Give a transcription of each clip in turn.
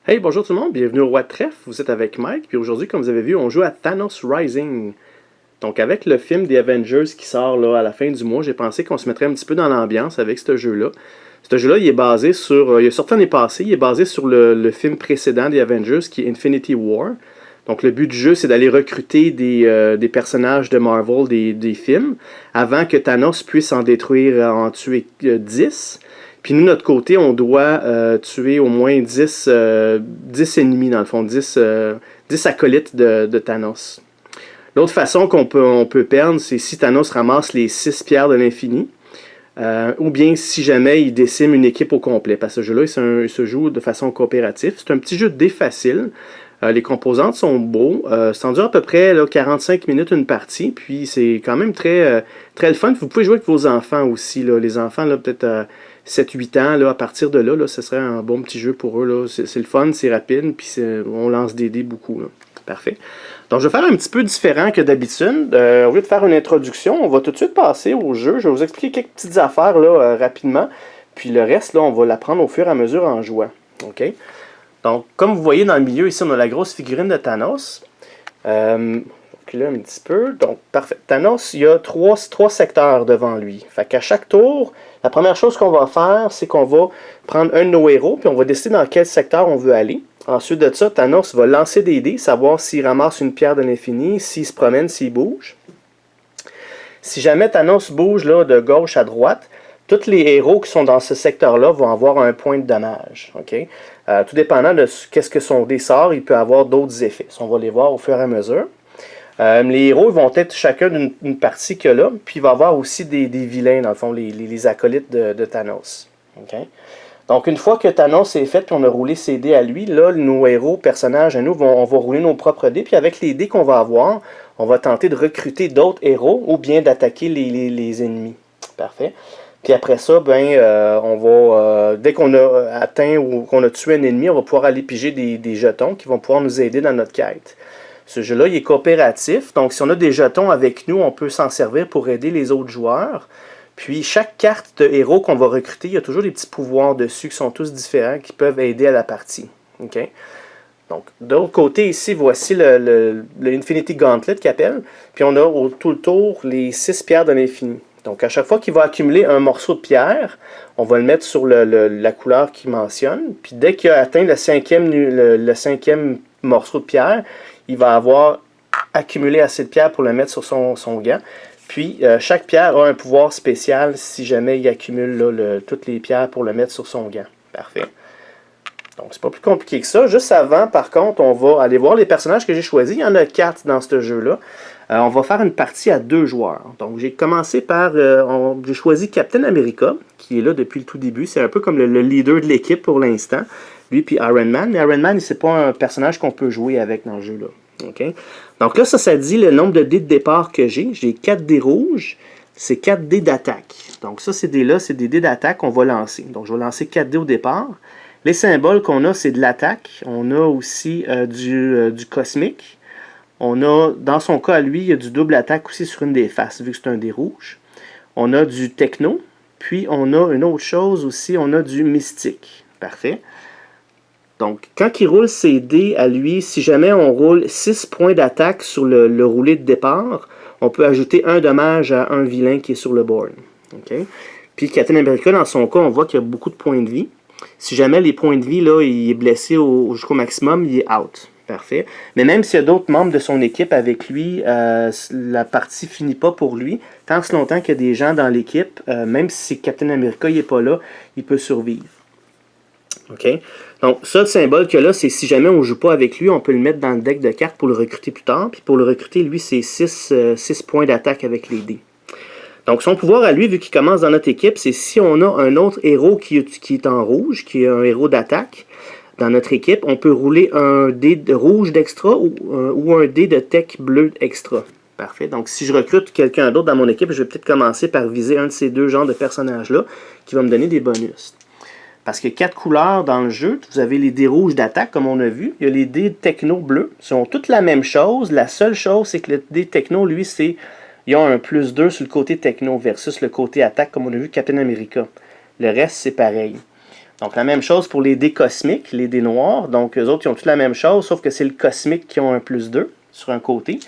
Hey, bonjour tout le monde, bienvenue au Roi de Trèfle, vous êtes avec Mike, puis aujourd'hui, comme vous avez vu, on joue à Thanos Rising. Donc avec le film The Avengers qui sort là, à la fin du mois, j'ai pensé qu'on se mettrait un petit peu dans l'ambiance avec ce jeu-là. Ce jeu-là, il est basé sur, il est sorti l'année passée, il est basé sur le film précédent des Avengers qui est Infinity War. Donc le but du jeu, c'est d'aller recruter des personnages de Marvel, des films, avant que Thanos puisse en détruire, en tuer 10. Puis nous, de notre côté, on doit tuer au moins 10 ennemis, dans le fond, 10 acolytes de Thanos. L'autre façon qu'on peut perdre, c'est si Thanos ramasse les 6 pierres de l'infini, ou bien si jamais il décime une équipe au complet. Parce que ce jeu-là, il se joue de façon coopérative. C'est un petit jeu de dés facile. Les composantes sont beaux. Ça en dure à peu près là, 45 minutes une partie. Puis c'est quand même très le fun. Vous pouvez jouer avec vos enfants aussi. Là. Les enfants, là, peut-être 7-8 ans, là, à partir de là, ce serait un bon petit jeu pour eux. Là. C'est le fun, c'est rapide. Puis on lance des dés beaucoup. Là. Parfait. Donc je vais faire un petit peu différent que d'habitude. Au lieu de faire une introduction, on va tout de suite passer au jeu. Je vais vous expliquer quelques petites affaires là, rapidement. Puis le reste, là, on va l'apprendre au fur et à mesure en jouant. OK? Donc, comme vous voyez dans le milieu, ici, on a la grosse figurine de Thanos. Reculer un petit peu. Donc, parfait. Thanos, il y a trois secteurs devant lui. Fait qu'à chaque tour, la première chose qu'on va faire, c'est qu'on va prendre un de nos héros, puis on va décider dans quel secteur on veut aller. Ensuite de ça, Thanos va lancer des dés, savoir s'il ramasse une pierre de l'infini, s'il se promène, s'il bouge. Si jamais Thanos bouge là, de gauche à droite, tous les héros qui sont dans ce secteur-là vont avoir un point de dommage. Okay? Tout dépendant de qu'est-ce que son dé sort, il peut avoir d'autres effets. On va les voir au fur et à mesure. Les héros vont être chacun d'une partie que là, puis il va y avoir aussi des vilains, dans le fond, les acolytes de Thanos. Okay? Donc, une fois que Thanos est fait, puis on a roulé ses dés à lui, là, nos héros, personnages à nous, on va rouler nos propres dés, puis avec les dés qu'on va avoir, on va tenter de recruter d'autres héros ou bien d'attaquer les ennemis. Parfait. Puis après ça, on va, dès qu'on a atteint ou qu'on a tué un ennemi, on va pouvoir aller piger des jetons qui vont pouvoir nous aider dans notre quête. Ce jeu-là, il est coopératif, donc si on a des jetons avec nous, on peut s'en servir pour aider les autres joueurs. Puis chaque carte de héros qu'on va recruter, il y a toujours des petits pouvoirs dessus qui sont tous différents, qui peuvent aider à la partie. Okay? Donc, de l'autre côté, ici, voici le Infinity Gauntlet qu'il appelle. Puis on a tout le tour les 6 pierres de l'infini. Donc, à chaque fois qu'il va accumuler un morceau de pierre, on va le mettre sur la couleur qu'il mentionne. Puis dès qu'il a atteint le cinquième morceau de pierre, il va avoir accumulé assez de pierre pour le mettre sur son gant. Puis, chaque pierre a un pouvoir spécial si jamais il accumule là, toutes les pierres pour le mettre sur son gant. Parfait. Donc, c'est pas plus compliqué que ça. Juste avant, par contre, on va aller voir les personnages que j'ai choisis. Il y en a 4 dans ce jeu-là. On va faire une partie à 2 joueurs. Donc, j'ai commencé par... j'ai choisi Captain America, qui est là depuis le tout début. C'est un peu comme le leader de l'équipe pour l'instant. Lui, puis Iron Man. Mais Iron Man, c'est pas un personnage qu'on peut jouer avec dans le jeu-là. Okay? Donc là, ça dit le nombre de dés de départ que j'ai. J'ai 4 dés rouges. C'est 4 dés d'attaque. Donc ça, ces dés-là, c'est des dés d'attaque qu'on va lancer. Donc je vais lancer 4 dés au départ. Les symboles qu'on a, c'est de l'attaque. On a aussi du cosmique. On a, dans son cas à lui, il y a du double attaque aussi sur une des faces, vu que c'est un dé rouge. On a du techno. Puis on a une autre chose aussi, on a du mystique. Parfait. Donc, quand il roule ses dés à lui, si jamais on roule 6 points d'attaque sur le roulé de départ, on peut ajouter un dommage à un vilain qui est sur le board. Okay? Puis Captain America, dans son cas, on voit qu'il y a beaucoup de points de vie. Si jamais les points de vie, là, il est blessé jusqu'au maximum, il est out. Parfait. Mais même s'il y a d'autres membres de son équipe avec lui, la partie finit pas pour lui. Tant que longtemps qu'il y a des gens dans l'équipe, même si Captain America n'est pas là, il peut survivre. OK? Donc, ça, le symbole qu'il y a là, c'est si jamais on ne joue pas avec lui, on peut le mettre dans le deck de cartes pour le recruter plus tard. Puis pour le recruter, lui, c'est 6 points d'attaque avec les dés. Donc, son pouvoir à lui, vu qu'il commence dans notre équipe, c'est si on a un autre héros qui est en rouge, qui est un héros d'attaque, dans notre équipe, on peut rouler un dé de rouge d'extra ou un dé de tech bleu extra. Parfait. Donc, si je recrute quelqu'un d'autre dans mon équipe, je vais peut-être commencer par viser un de ces deux genres de personnages-là qui va me donner des bonus. Parce qu'il y a 4 couleurs dans le jeu. Vous avez les dés rouges d'attaque, comme on a vu. Il y a les dés techno bleus. Ils sont toutes la même chose. La seule chose, c'est que le dé techno, lui, il y a un +2 sur le côté techno versus le côté attaque, comme on a vu Captain America. Le reste, c'est pareil. Donc la même chose pour les dés cosmiques, les dés noirs. Donc eux autres, ils ont toutes la même chose, sauf que c'est le cosmique qui ont un +2 sur un côté.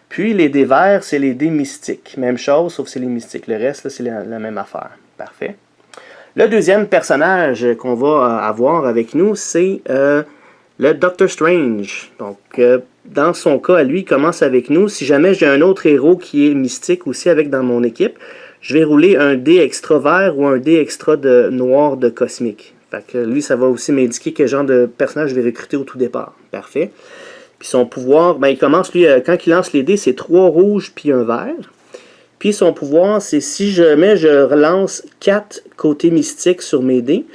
Puis les dés verts, c'est les dés mystiques. Même chose, sauf que c'est les mystiques. Le reste, c'est la même affaire. Parfait. Le deuxième personnage qu'on va avoir avec nous, c'est le Doctor Strange. Donc, dans son cas, à lui, il commence avec nous. Si jamais j'ai un autre héros qui est mystique aussi avec dans mon équipe, je vais rouler un dé extra vert ou un dé extra de noir de cosmique. Fait que lui, ça va aussi m'indiquer quel genre de personnage je vais recruter au tout départ. Parfait. Puis son pouvoir, ben, il commence, lui, quand il lance les dés, c'est 3 rouges puis un vert. Puis son pouvoir, c'est si jamais je relance 4 côtés mystiques sur mes dés,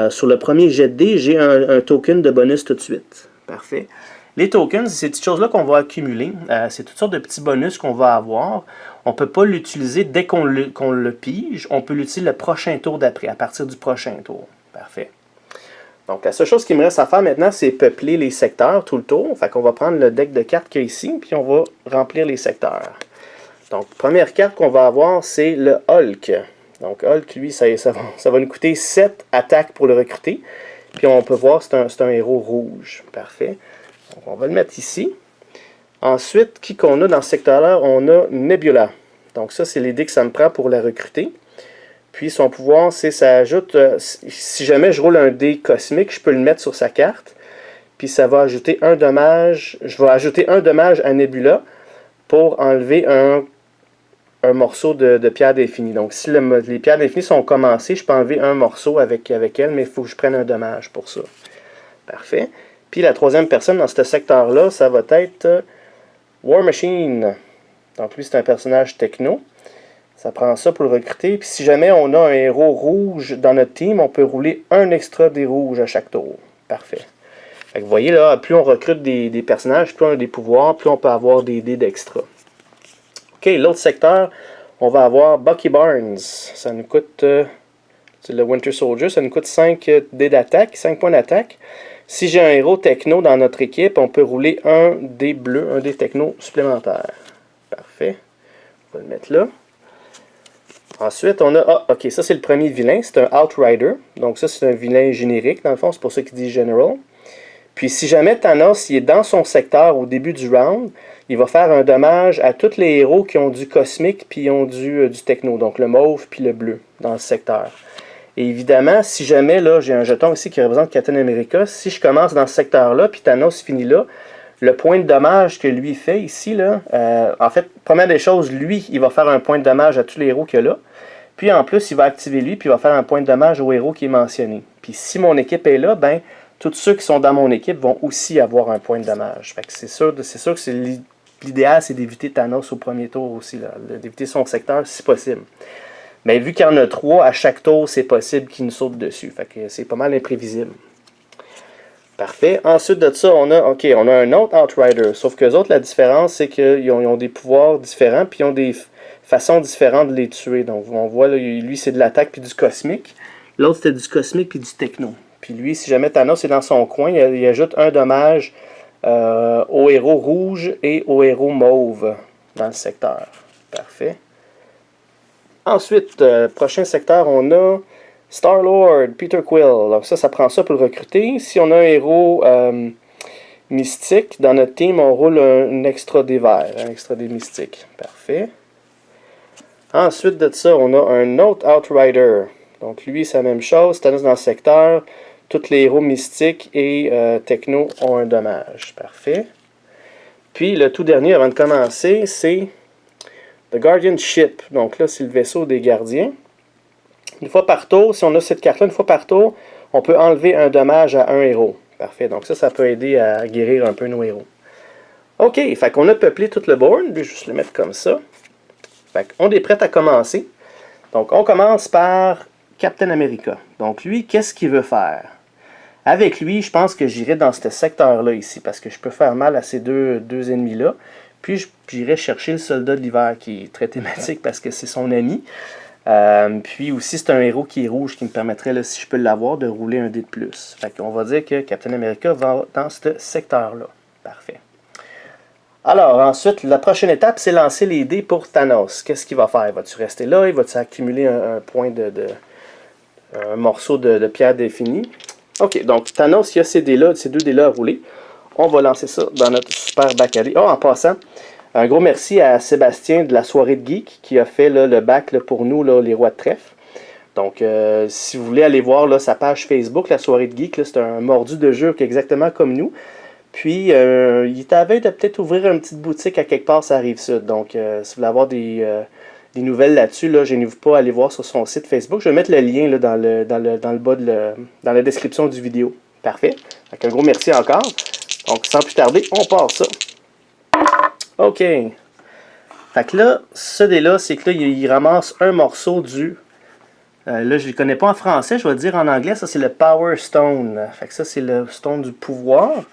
sur le premier jet de dés, j'ai un token de bonus tout de suite. Parfait. Les tokens, c'est ces petites choses-là qu'on va accumuler. C'est toutes sortes de petits bonus qu'on va avoir. On ne peut pas l'utiliser dès qu'on le pige. On peut l'utiliser le prochain tour d'après, à partir du prochain tour. Parfait. Donc, la seule chose qu'il me reste à faire maintenant, c'est peupler les secteurs tout le tour. Fait qu'on va prendre le deck de cartes qu'il y a ici, puis on va remplir les secteurs. Donc, première carte qu'on va avoir, c'est le Hulk. Donc, Hulk, lui, ça va nous coûter 7 attaques pour le recruter. Puis, on peut voir, c'est un héros rouge. Parfait. Donc, on va le mettre ici. Ensuite, qui qu'on a dans ce secteur-là? On a Nebula. Donc, ça, c'est les dés que ça me prend pour la recruter. Puis, son pouvoir, c'est ça ajoute... si jamais je roule un dé cosmique, je peux le mettre sur sa carte. Puis, ça va ajouter un dommage. Je vais ajouter un dommage à Nebula pour enlever un morceau de pierre d'infini. Donc, si les pierres d'infini sont commencées, je peux enlever un morceau avec elle, mais il faut que je prenne un dommage pour ça. Parfait. Puis la troisième personne dans ce secteur-là, ça va être War Machine. Donc lui, c'est un personnage techno. Ça prend ça pour le recruter. Puis si jamais on a un héros rouge dans notre team, on peut rouler un extra des rouges à chaque tour. Parfait. Fait que vous voyez là, plus on recrute des personnages, plus on a des pouvoirs, plus on peut avoir des dés d'extra. OK, l'autre secteur, on va avoir Bucky Barnes. Ça nous coûte, c'est le Winter Soldier, ça nous coûte 5 dés d'attaque, 5 points d'attaque. Si j'ai un héros techno dans notre équipe, on peut rouler un dé bleu, un dé techno supplémentaire. Parfait. On va le mettre là. Ensuite, on a... Ah, OK, ça c'est le premier vilain, c'est un Outrider. Donc ça, c'est un vilain générique, dans le fond, c'est pour ça qu'il dit General. Puis si jamais Thanos il est dans son secteur au début du round, il va faire un dommage à tous les héros qui ont du cosmique puis ont du techno, donc le mauve puis le bleu dans le secteur. Et évidemment, si jamais là j'ai un jeton ici qui représente Captain America, si je commence dans ce secteur-là puis Thanos finit là, le point de dommage que lui fait ici, là, en fait, première des choses, lui, il va faire un point de dommage à tous les héros qu'il y a là. Puis en plus, il va activer lui puis il va faire un point de dommage au héros qui est mentionné. Puis si mon équipe est là, ben tous ceux qui sont dans mon équipe vont aussi avoir un point de dommage. Fait que c'est sûr que l'idéal, c'est d'éviter Thanos au premier tour aussi, d'éviter son secteur si possible. Mais vu qu'il y en a 3, à chaque tour, c'est possible qu'il nous saute dessus. Fait que c'est pas mal imprévisible. Parfait. Ensuite de ça, on a un autre Outrider. Sauf qu'eux autres, la différence, c'est qu'ils ont des pouvoirs différents, puis ils ont des façons différentes de les tuer. Donc, on voit, là, lui, c'est de l'attaque puis du cosmique. L'autre, c'était du cosmique puis du techno. Puis lui, si jamais Thanos est dans son coin, il ajoute un dommage au héros rouge et au héros mauve dans le secteur. Parfait. Ensuite, prochain secteur, on a Star-Lord, Peter Quill. Donc ça prend ça pour le recruter. Si on a un héros mystique, dans notre team, on roule un extra dé vert, un extra dé mystique. Parfait. Ensuite de ça, on a un autre Outrider. Donc lui, c'est la même chose. Thanos dans le secteur. Tous les héros mystiques et techno ont un dommage. Parfait. Puis le tout dernier, avant de commencer, c'est The Guardian Ship. Donc là, c'est le vaisseau des gardiens. Une fois par tour, si on a cette carte-là, une fois par tour, on peut enlever un dommage à un héros. Parfait. Donc ça peut aider à guérir un peu nos héros. OK, fait qu'on a peuplé tout le board. Je vais juste le mettre comme ça. Fait qu'on est prêt à commencer. Donc on commence par Captain America. Donc lui, qu'est-ce qu'il veut faire? Avec lui, je pense que j'irai dans ce secteur-là ici, parce que je peux faire mal à ces deux ennemis-là. Puis j'irai chercher le soldat de l'hiver, qui est très thématique parce que c'est son ami. Puis aussi, c'est un héros qui est rouge, qui me permettrait, là, si je peux l'avoir, de rouler un dé de plus. Fait qu'on va dire que Captain America va dans ce secteur-là. Parfait. Alors, ensuite, la prochaine étape, c'est lancer les dés pour Thanos. Qu'est-ce qu'il va faire? Va-tu rester là? Il va-tu accumuler un point un morceau de pierre définie. Ok, donc Thanos, il y a ces deux dés-là à rouler. On va lancer ça dans notre super bac à dés. Oh, en passant, un gros merci à Sébastien de la soirée de geek qui a fait là, le bac là, pour nous, là, les rois de trèfle. Donc, si vous voulez aller voir là, sa page Facebook, la soirée de geek, c'est un mordu de jeu qui est exactement comme nous. Puis, il est à veille de peut-être ouvrir une petite boutique à quelque part, ça arrive ça. Donc, si vous voulez avoir des nouvelles là-dessus, là, gênez-vous pas à aller voir sur son site Facebook. Je vais mettre le lien là, dans le bas dans la description du vidéo. Parfait. Donc, un gros merci encore. Donc, sans plus tarder, on part ça. OK. Fait que là, ce dé-là, c'est que là, il ramasse un morceau du... là, je ne le connais pas en français, je vais le dire en anglais. Ça, c'est le Power Stone. Fait que ça, c'est le stone du pouvoir.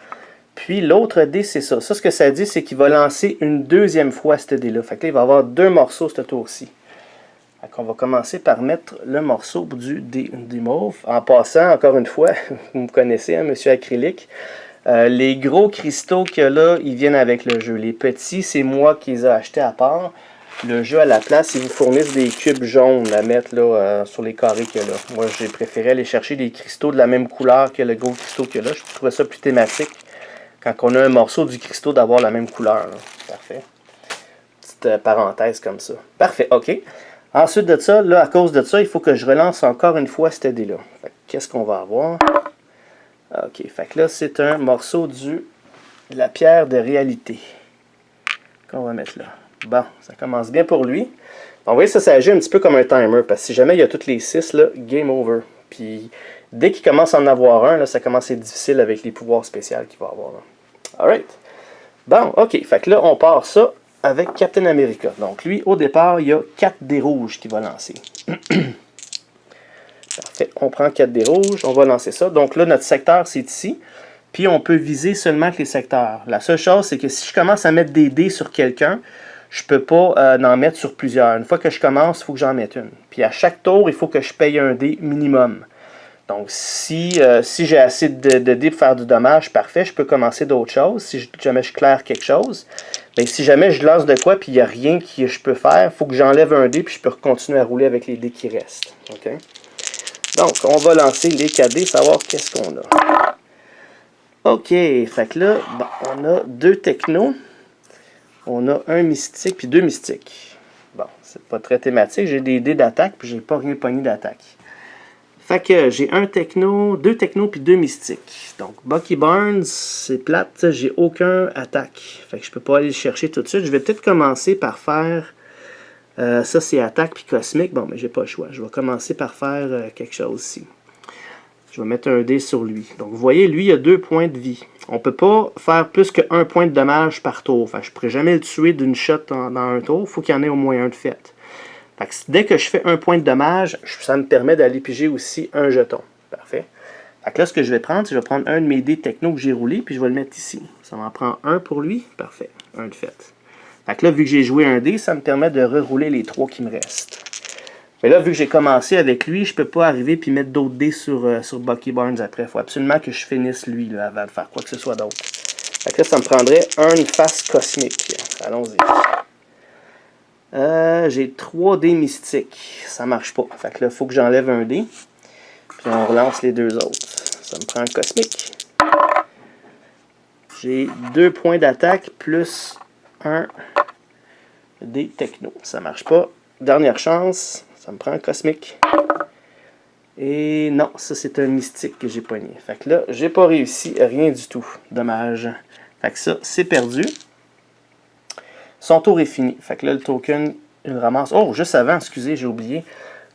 Puis l'autre dé, c'est ça. Ça, ce que ça dit, c'est qu'il va lancer une deuxième fois ce dé-là. Fait que là, il va avoir deux morceaux ce tour-ci. Fait qu'on va commencer par mettre le morceau du dé mauve. En passant, encore une fois, vous me connaissez, hein, Monsieur Acrylique. Les gros cristaux qu'il y a là, ils viennent avec le jeu. Les petits, c'est moi qui les ai achetés à part. Le jeu, à la place, ils vous fournissent des cubes jaunes à mettre là, sur les carrés qu'il y a là. Moi, j'ai préféré aller chercher des cristaux de la même couleur que le gros cristaux qu'il y a là. Je trouvais ça plus thématique. Quand on a un morceau du cristaux, d'avoir la même couleur. Là. Parfait. Petite parenthèse comme ça. Parfait, OK. Ensuite de ça, là, à cause de ça, il faut que je relance encore une fois cet dé-là. Qu'est-ce qu'on va avoir? OK, fait que là, c'est un morceau de la pierre de réalité qu'on va mettre là. Bon, ça commence bien pour lui. Vous voyez, ça agit un petit peu comme un timer, parce que si jamais il y a toutes les 6, là, game over. Puis, dès qu'il commence à en avoir un, là, ça commence à être difficile avec les pouvoirs spéciaux qu'il va avoir. Là. Alright. Bon, OK, fait que là, on part ça avec Captain America. Donc, lui, au départ, il y a 4 dés rouges qu'il va lancer. Parfait, on prend 4 dés rouges, on va lancer ça. Donc là, notre secteur, c'est ici. Puis on peut viser seulement que les secteurs. La seule chose, c'est que si je commence à mettre des dés sur quelqu'un, je ne peux pas en mettre sur plusieurs. Une fois que je commence, il faut que j'en mette une. Puis à chaque tour, il faut que je paye un dé minimum. Donc si j'ai assez de dés pour faire du dommage, parfait, je peux commencer d'autres choses. Si jamais je claire quelque chose. Mais si jamais je lance de quoi puis il n'y a rien que je peux faire, il faut que j'enlève un dé puis je peux continuer à rouler avec les dés qui restent. OK? Donc, on va lancer les KD, savoir qu'est-ce qu'on a. OK, fait que là, bon, on a 2 technos. On a un mystique, puis 2 mystiques. Bon, c'est pas très thématique. J'ai des dés d'attaque, puis j'ai pas rien pogné d'attaque. Fait que j'ai un techno, 2 technos, puis 2 mystiques. Donc, Bucky Barnes, c'est plate, j'ai aucun attaque. Fait que je peux pas aller le chercher tout de suite. Je vais peut-être commencer par faire... ça, c'est attaque puis cosmique. Bon, mais j'ai pas le choix. Je vais commencer par faire quelque chose ici. Je vais mettre un dé sur lui. Donc, vous voyez, lui, il a 2 points de vie. On ne peut pas faire plus que 1 point de dommage par tour. Fait que je ne pourrai jamais le tuer d'une shot dans un tour. Il faut qu'il y en ait au moins un de fait. Fait que dès que je fais 1 point de dommage, ça me permet d'aller piger aussi un jeton. Parfait. Fait que là, ce que je vais prendre, c'est que je vais prendre un de mes dés techno que j'ai roulé, puis je vais le mettre ici. Ça m'en prend un pour lui. Parfait. Un de fait. Fait que là, vu que j'ai joué un dé, ça me permet de rerouler les 3 qui me restent. Mais là, vu que j'ai commencé avec lui, je ne peux pas arriver et mettre d'autres dés sur Bucky Barnes après. Il faut absolument que je finisse lui là, avant de faire quoi que ce soit d'autre. Fait que là, ça me prendrait une face cosmique. Allons-y. J'ai 3 dés mystiques. Ça marche pas. Fait que là, il faut que j'enlève un dé. Puis on relance les 2 autres. Ça me prend un cosmique. J'ai 2 points d'attaque plus un dé techno. Ça marche pas. Dernière chance. Ça me prend un cosmique. Et non, ça c'est un mystique que j'ai pogné. Fait que là, j'ai pas réussi rien du tout. Dommage. Fait que ça, c'est perdu. Son tour est fini. Fait que là, le token, il le ramasse. Oh, juste avant, excusez, j'ai oublié.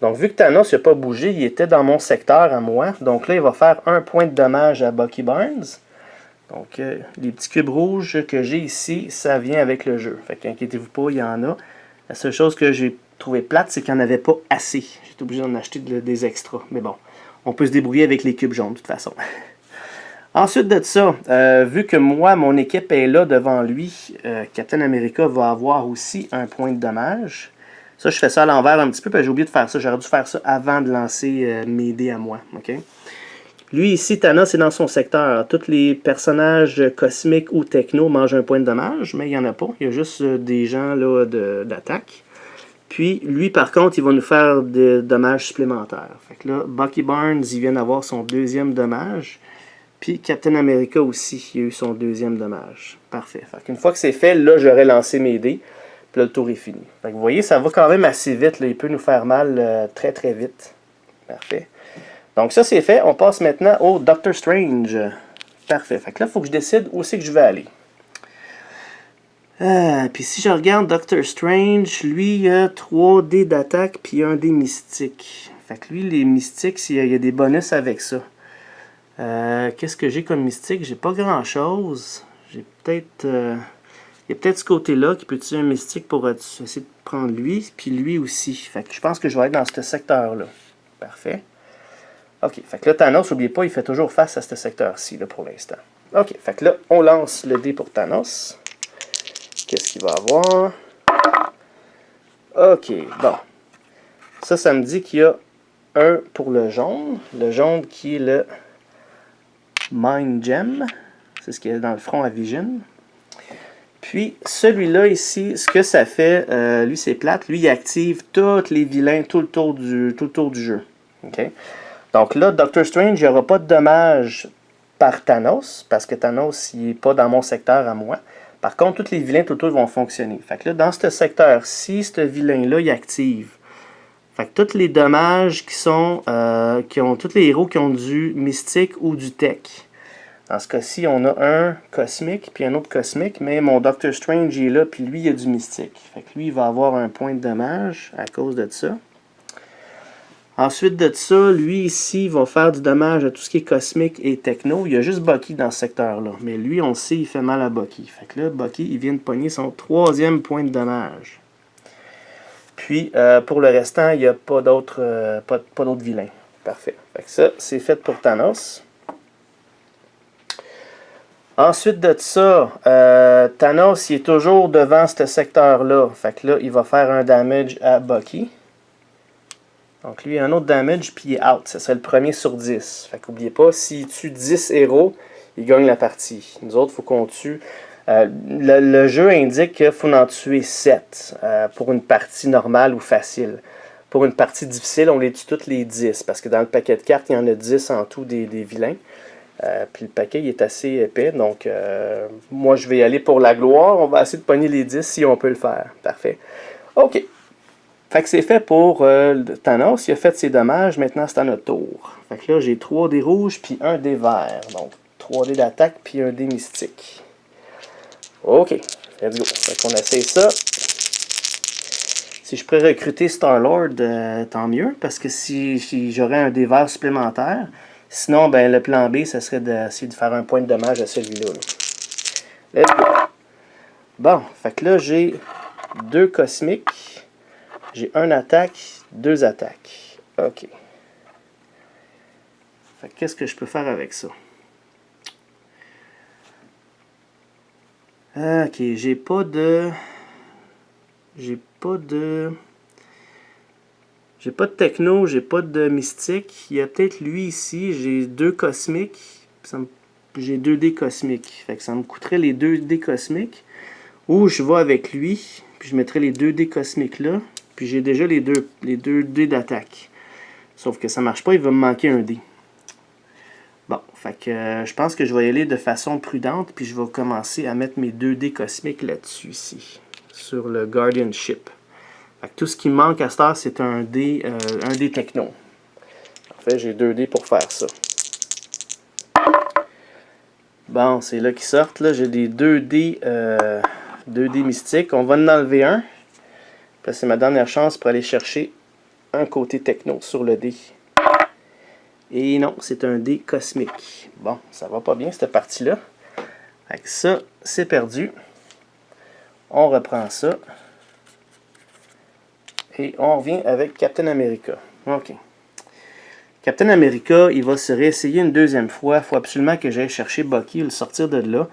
Donc, vu que Thanos n'a pas bougé, il était dans mon secteur à moi. Donc là, il va faire 1 point de dommage à Bucky Barnes. Donc, les petits cubes rouges que j'ai ici, ça vient avec le jeu. Fait qu'inquiétez-vous pas, il y en a. La seule chose que j'ai trouvé plate, c'est qu'il n'y en avait pas assez. J'étais obligé d'en acheter des extras. Mais bon, on peut se débrouiller avec les cubes jaunes, de toute façon. Ensuite de ça, vu que moi, mon équipe est là devant lui, Captain America va avoir aussi un point de dommage. Ça, je fais ça à l'envers un petit peu, parce que j'ai oublié de faire ça. J'aurais dû faire ça avant de lancer mes dés à moi. OK? Lui, ici, Thanos est dans son secteur. Tous les personnages cosmiques ou techno mangent un point de dommage, mais il n'y en a pas. Il y a juste des gens là d'attaque. Puis, lui, par contre, il va nous faire des dommages supplémentaires. Fait que là, Bucky Barnes, il vient d'avoir son deuxième dommage. Puis, Captain America aussi, il a eu son deuxième dommage. Parfait. Fait qu'une fois que c'est fait, là, j'aurai lancé mes dés. Puis là, le tour est fini. Fait que vous voyez, ça va quand même assez vite. Là. Il peut nous faire mal très, très vite. Parfait. Donc, ça, c'est fait. On passe maintenant au Doctor Strange. Parfait. Fait que là, il faut que je décide où c'est que je vais aller. Puis si je regarde Doctor Strange, lui, il a 3 dés d'attaque puis 1 dé mystique. Fait que lui, les mystiques, il y a des bonus avec ça. Qu'est-ce que j'ai comme mystique? J'ai pas grand-chose. J'ai peut-être... il y a peut-être ce côté-là qui peut utiliser un mystique pour essayer de prendre lui, puis lui aussi. Fait que je pense que je vais être dans ce secteur-là. Parfait. OK. Fait que là, Thanos, n'oubliez pas, il fait toujours face à ce secteur-ci, là, pour l'instant. OK. Fait que là, on lance le dé pour Thanos. Qu'est-ce qu'il va avoir? OK, bon. Ça me dit qu'il y a un pour le jaune. Le jaune qui est le Mind Gem. C'est ce qu'il y a dans le front à Vision. Puis, celui-là ici, ce que ça fait, lui c'est plate, lui il active tous les vilains tout le tour du jeu. OK? Donc là, Doctor Strange, il n'y aura pas de dommage par Thanos, parce que Thanos, il n'est pas dans mon secteur à moi. Par contre, tous les vilains tout autour vont fonctionner. Fait que là, dans ce secteur-ci, ce vilain-là, il active. Fait que tous les dommages qui sont, tous les héros qui ont du mystique ou du tech. Dans ce cas-ci, on a un cosmique, puis un autre cosmique, mais mon Doctor Strange il est là, puis lui, il a du mystique. Fait que lui, il va avoir un point de dommage à cause de ça. Ensuite de ça, lui ici, il va faire du dommage à tout ce qui est cosmique et techno. Il y a juste Bucky dans ce secteur-là. Mais lui, on le sait, il fait mal à Bucky. Fait que là, Bucky, il vient de pogner son 3e point de dommage. Puis, pour le restant, il n'y a pas d'autres vilains. Parfait. Fait que ça, c'est fait pour Thanos. Ensuite de ça, Thanos, il est toujours devant ce secteur-là. Fait que là, il va faire un damage à Bucky. Donc lui, il a un autre damage, puis il est out. Ça serait le premier sur 10. Fait qu'oubliez pas, s'il tue 10 héros, il gagne la partie. Nous autres, il faut qu'on tue... le jeu indique qu'il faut en tuer 7 pour une partie normale ou facile. Pour une partie difficile, on les tue toutes les 10. Parce que dans le paquet de cartes, il y en a 10 en tout des vilains. Puis le paquet il est assez épais. Donc, moi, je vais y aller pour la gloire. On va essayer de pogner les 10 si on peut le faire. Parfait. OK. Fait que c'est fait pour Thanos, il a fait ses dommages, maintenant c'est à notre tour. Fait que là j'ai 3 dés rouges puis 1 dé vert. Donc 3 dés d'attaque puis 1 dé mystique. Ok, let's go. Fait qu'on essaye ça. Si je pourrais recruter Star-Lord, tant mieux, parce que si j'aurais un dé vert supplémentaire, sinon ben le plan B, ça serait d'essayer de faire un point de dommage à celui-là. Let's go. Bon, fait que là j'ai 2 cosmiques. J'ai 1 attaque, 2 attaques. OK. Fait que qu'est-ce que je peux faire avec ça? OK, j'ai pas de techno, j'ai pas de mystique. Il y a peut-être lui ici, j'ai 2 cosmiques. J'ai 2 dés cosmiques. Fait que ça me coûterait les 2 dés cosmiques. Ou je vais avec lui, puis je mettrai les 2 dés cosmiques là. Puis j'ai déjà les deux dés d'attaque. Sauf que ça marche pas, il va me manquer un dé. Bon, fait que je pense que je vais y aller de façon prudente, puis je vais commencer à mettre mes 2 dés cosmiques là-dessus, ici, sur le Guardianship. Fait que tout ce qui me manque à cette heure, c'est un dé techno. En fait, j'ai 2 dés pour faire ça. Bon, c'est là qu'ils sortent, là. J'ai des 2 dés mystiques. On va en enlever un. C'est ma dernière chance pour aller chercher un côté techno sur le dé. Et non, c'est un dé cosmique. Bon, ça va pas bien cette partie-là. Avec ça, c'est perdu. On reprend ça. Et on revient avec Captain America. OK. Captain America, il va se réessayer une deuxième fois. Il faut absolument que j'aille chercher Bucky et le sortir de là.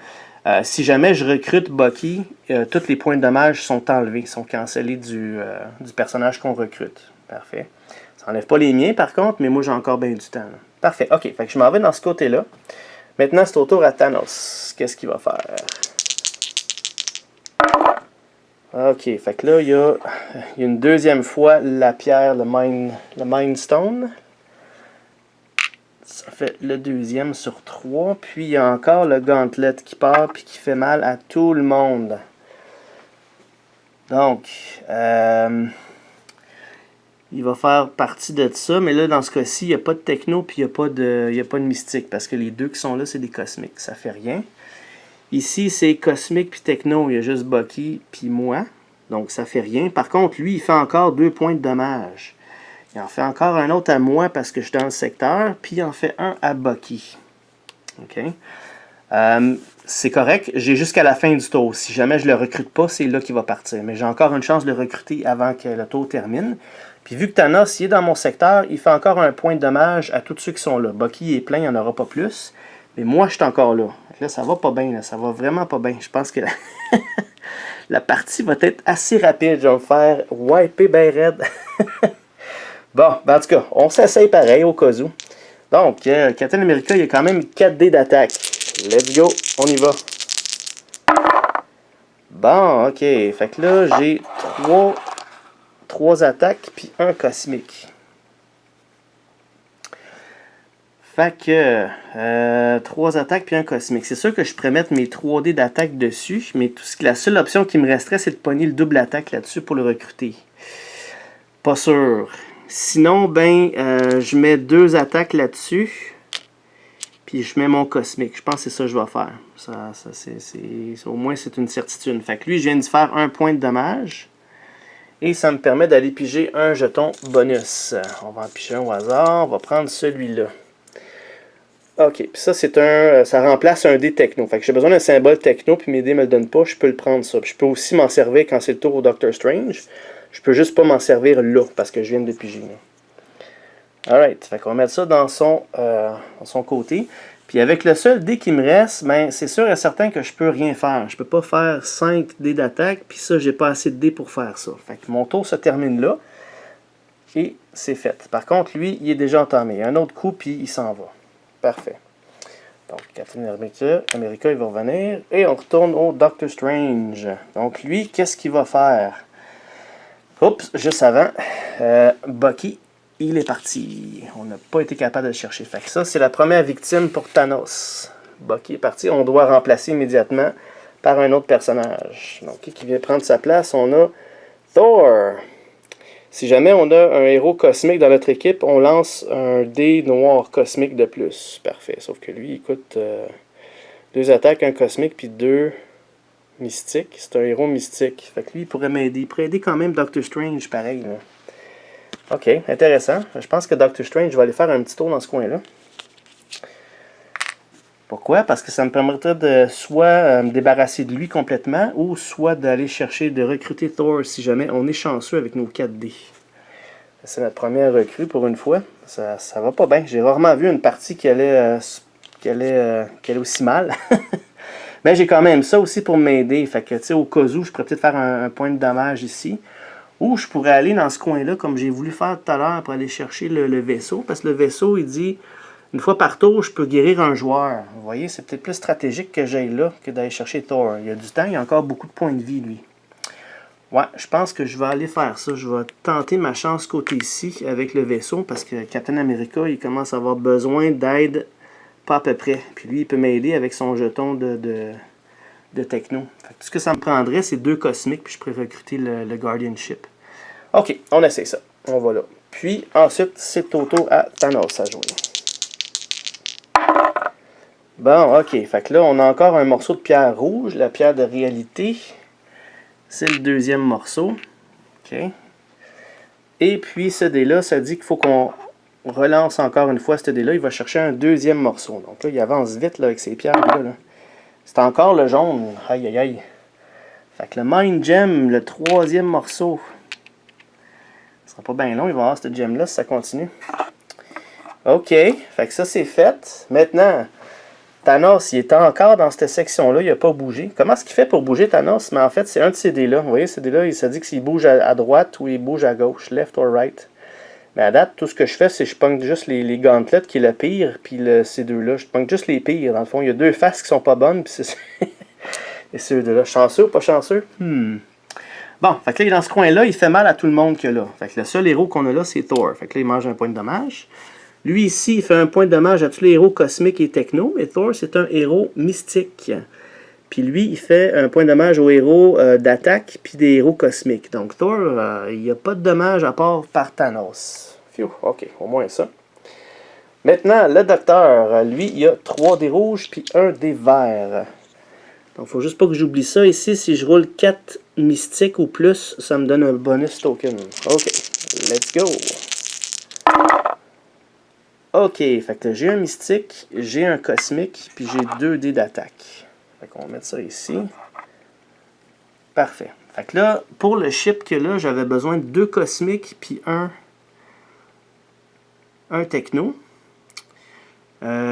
Si jamais je recrute Bucky, tous les points de dommage sont enlevés, sont cancellés du personnage qu'on recrute. Parfait. Ça n'enlève pas les miens par contre, mais moi j'ai encore bien du temps. Là. Parfait. OK, fait que je m'en vais dans ce côté-là. Maintenant, c'est au tour à Thanos. Qu'est-ce qu'il va faire? Ok, fait que là, il y a une deuxième fois la pierre, le Mind Stone. Ça fait le deuxième sur 3. Puis il y a encore le Gauntlet qui part puis qui fait mal à tout le monde. Donc, il va faire partie de ça. Mais là, dans ce cas-ci, il n'y a pas de techno puis il n'y a pas de mystique. Parce que les deux qui sont là, c'est des cosmiques. Ça fait rien. Ici, c'est cosmique puis techno. Il y a juste Bucky puis moi. Donc, ça fait rien. Par contre, lui, il fait encore 2 points de dommage. Il en fait encore un autre à moi parce que je suis dans le secteur. Puis il en fait un à Bucky. OK? C'est correct. J'ai jusqu'à la fin du tour. Si jamais je le recrute pas, c'est là qu'il va partir. Mais j'ai encore une chance de le recruter avant que le tour termine. Puis vu que Thanos il est dans mon secteur, il fait encore un point de dommage à tous ceux qui sont là. Bucky est plein, il n'y en aura pas plus. Mais moi, je suis encore là. Là, ça va pas bien. Là. Ça va vraiment pas bien. Je pense que la partie va être assez rapide. Je vais me faire wiper bien raide. Bon, ben en tout cas, on s'essaye pareil au cas où. Donc, Captain America, il y a quand même 4 dés d'attaque. Let's go, on y va. Bon, ok. Fait que là, j'ai 3 attaques puis un cosmique. Fait que 3 attaques puis un cosmique. C'est sûr que je pourrais mettre mes 3 dés d'attaque dessus, mais la seule option qui me resterait, c'est de pogner le double attaque là-dessus pour le recruter. Pas sûr. Sinon, ben, je mets 2 attaques là-dessus. Puis je mets mon cosmique. Je pense que c'est ça que je vais faire. Au moins, c'est une certitude. Fait que lui, je viens de faire un point de dommage. Et ça me permet d'aller piger un jeton bonus. On va en piger un au hasard. On va prendre celui-là. Ok, puis ça, ça remplace un dé techno. Fait que j'ai besoin d'un symbole techno, puis mes dés ne me le donnent pas. Je peux le prendre ça. Puis je peux aussi m'en servir quand c'est le tour au Doctor Strange. Je peux juste pas m'en servir là, parce que je viens de piger. Alright, fait qu'on va mettre ça dans son côté. Puis avec le seul dé qui me reste, ben, c'est sûr et certain que je peux rien faire. Je peux pas faire 5 dés d'attaque, puis ça, j'ai pas assez de dés pour faire ça. Fait que mon tour se termine là, et c'est fait. Par contre, lui, il est déjà entamé. Un autre coup, puis il s'en va. Parfait. Donc, Captain America, il va revenir, et on retourne au Doctor Strange. Donc lui, qu'est-ce qu'il va faire? Oups, juste avant, Bucky, il est parti. On n'a pas été capable de le chercher. Fait que ça, c'est la première victime pour Thanos. Bucky est parti. On doit remplacer immédiatement par un autre personnage. Donc, qui vient prendre sa place? On a Thor. Si jamais on a un héros cosmique dans notre équipe, on lance un dé noir cosmique de plus. Parfait. Sauf que lui, il coûte 2 attaques, un cosmique, puis 2 mystiques. C'est un héros mystique. Fait que lui, il pourrait m'aider. Il pourrait aider quand même Doctor Strange, pareil. Là. Ok, intéressant. Je pense que Doctor Strange va aller faire un petit tour dans ce coin-là. Pourquoi? Parce que ça me permettrait de soit me débarrasser de lui complètement, ou soit d'aller chercher, de recruter Thor si jamais on est chanceux avec nos 4 dés. C'est notre première recrue pour une fois. Ça va pas bien. J'ai rarement vu une partie qui allait aussi mal. Mais j'ai quand même ça aussi pour m'aider. Fait que, tu sais, au cas où, je pourrais peut-être faire un point de dommage ici. Ou je pourrais aller dans ce coin-là, comme j'ai voulu faire tout à l'heure, pour aller chercher le vaisseau. Parce que le vaisseau, il dit, une fois par tour, je peux guérir un joueur. Vous voyez, c'est peut-être plus stratégique que j'aille là que d'aller chercher Thor. Il y a du temps, il y a encore beaucoup de points de vie, lui. Ouais, je pense que je vais aller faire ça. Je vais tenter ma chance côté ici avec le vaisseau, parce que Captain America, il commence à avoir besoin d'aide, pas à peu près. Puis lui, il peut m'aider avec son jeton de techno. Fait que tout ce que ça me prendrait, c'est 2 cosmiques, puis je pourrais recruter le Guardianship. Ok, on essaie ça. On va là. Puis ensuite, c'est au tour à Thanos à jouer. Bon, ok. Fait que là, on a encore un morceau de pierre rouge, la pierre de réalité. C'est le deuxième morceau. Ok. Et puis ce dé-là, ça dit qu'il faut qu'on relance encore une fois ce dé-là. Il va chercher un deuxième morceau. Donc là, il avance vite là, avec ses pierres-là. Là. C'est encore le jaune. Aïe, aïe, aïe. Fait que le Mind Gem, le 3e morceau. Ce sera pas bien long, il va avoir cette gem-là si ça continue. OK. Fait que ça, c'est fait. Maintenant, Thanos, il est encore dans cette section-là. Il n'a pas bougé. Comment est-ce qu'il fait pour bouger, Thanos? Mais en fait, c'est un de ces dés-là. Vous voyez, ces dés-là, il s'est dit que s'il bouge à droite ou il bouge à gauche, left or right. Mais à date, tout ce que je fais, c'est que je pogne juste les gauntlets qui est le pire, puis ces deux-là. Je pogne juste les pires. Dans le fond, il y a 2 faces qui sont pas bonnes, puis c'est et ceux deux-là. Chanceux ou pas chanceux? Bon, fait que là, dans ce coin-là, il fait mal à tout le monde que là. Fait que le seul héros qu'on a là, c'est Thor. Fait que là, il mange un point de dommage. Lui, ici, il fait un point de dommage à tous les héros cosmiques et techno. Mais Thor, c'est un héros mystique. Puis lui, il fait un point de dommage aux héros d'attaque puis des héros cosmiques. Donc Thor, il n'y a pas de dommage à part par Thanos. Phew, ok, au moins ça. Maintenant, le docteur, lui, il a 3 dés rouges puis 1 dé vert. Donc, il faut juste pas que j'oublie ça. Ici, si je roule 4 mystiques ou plus, ça me donne un bonus token. Ok, let's go. Ok, fait que j'ai un mystique, j'ai un cosmique, puis j'ai 2 dés d'attaque. Fait qu'on va mettre ça ici. Parfait. Fait que là, pour le ship que là, j'avais besoin de 2 cosmiques, puis un techno.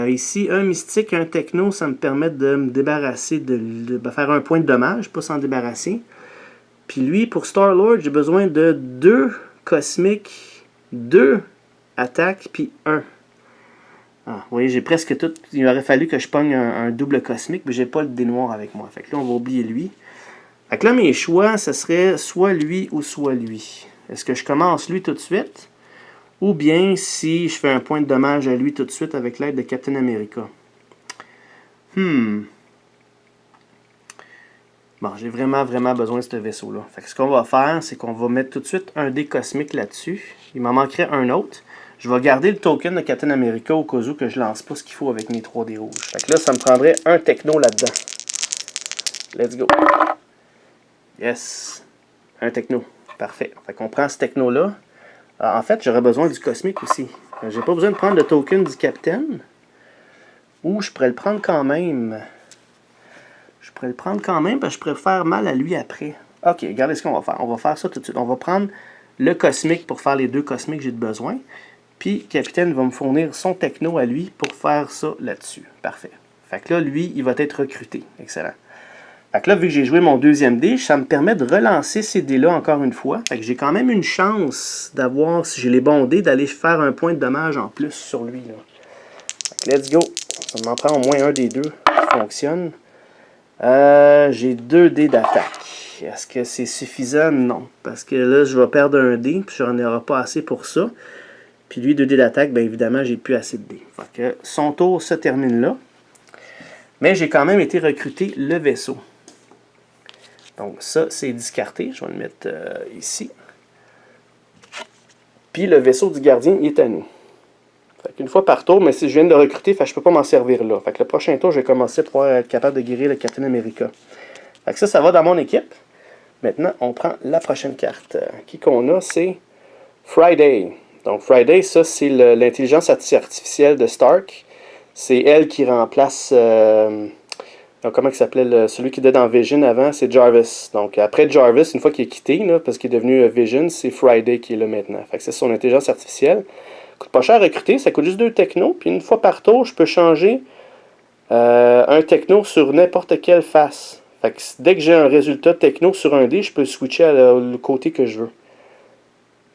Ici, un mystique, un techno, ça me permet de me débarrasser, de faire un point de dommage, pas s'en débarrasser. Puis lui, pour Star-Lord, j'ai besoin de 2 cosmiques, 2 attaques, puis 1. Ah, vous voyez, j'ai presque tout. Il aurait fallu que je pogne un double cosmique, mais j'ai pas le dé noir avec moi. Fait que là, on va oublier lui. Fait que là, mes choix, ce serait soit lui ou soit lui. Est-ce que je commence lui tout de suite? Ou bien si je fais un point de dommage à lui tout de suite avec l'aide de Captain America. Bon, j'ai vraiment besoin de ce vaisseau-là. Fait que ce qu'on va faire, c'est qu'on va mettre tout de suite un dé cosmique là-dessus. Il m'en manquerait un autre. Je vais garder le token de Captain America au cas où que je lance pas ce qu'il faut avec mes 3 dés rouges. Fait que là, ça me prendrait un techno là-dedans. Let's go. Yes. Un techno. Parfait. Fait qu'on prend ce techno-là. En fait, j'aurais besoin du cosmique aussi. J'ai pas besoin de prendre le token du capitaine. Ou je pourrais le prendre quand même. Je pourrais le prendre quand même parce que je pourrais faire mal à lui après. Ok, regardez ce qu'on va faire. On va faire ça tout de suite. On va prendre le cosmique pour faire les 2 cosmiques que j'ai besoin. Puis, le capitaine va me fournir son techno à lui pour faire ça là-dessus. Parfait. Fait que là, lui, il va être recruté. Excellent. Fait que là, vu que j'ai joué mon 2e dé, ça me permet de relancer ces dés-là encore une fois. Fait que j'ai quand même une chance d'avoir, si j'ai les bons dés, d'aller faire un point de dommage en plus sur lui. Là. Fait que let's go. Ça m'en prend au moins un des 2 qui fonctionne. J'ai 2 dés d'attaque. Est-ce que c'est suffisant? Non. Parce que là, je vais perdre un dé, puis j'en aurai pas assez pour ça. Puis lui, 2 dés d'attaque, bien évidemment, j'ai plus assez de dés. Fait que son tour se termine là. Mais j'ai quand même été recruter le vaisseau. Donc ça, c'est discarté. Je vais le mettre ici. Puis le vaisseau du gardien, il est à nous. Fait qu'une fois par tour, mais si je viens de le recruter, fait que je ne peux pas m'en servir là. Fait que le prochain tour, je vais commencer pour être capable de guérir le Captain America. Fait que ça va dans mon équipe. Maintenant, on prend la prochaine carte. Qui qu'on a, c'est Friday. Donc Friday, ça, c'est l'intelligence artificielle de Stark. C'est elle qui remplace... comment il s'appelait celui qui était dans Vision avant, c'est Jarvis. Donc après Jarvis, une fois qu'il est quitté, là, parce qu'il est devenu Vision, c'est Friday qui est là maintenant. Fait que c'est son intelligence artificielle. Ça coûte pas cher à recruter, ça coûte juste 2 technos. Puis une fois par tour, je peux changer un techno sur n'importe quelle face. Fait que dès que j'ai un résultat techno sur un dé, je peux switcher à le côté que je veux.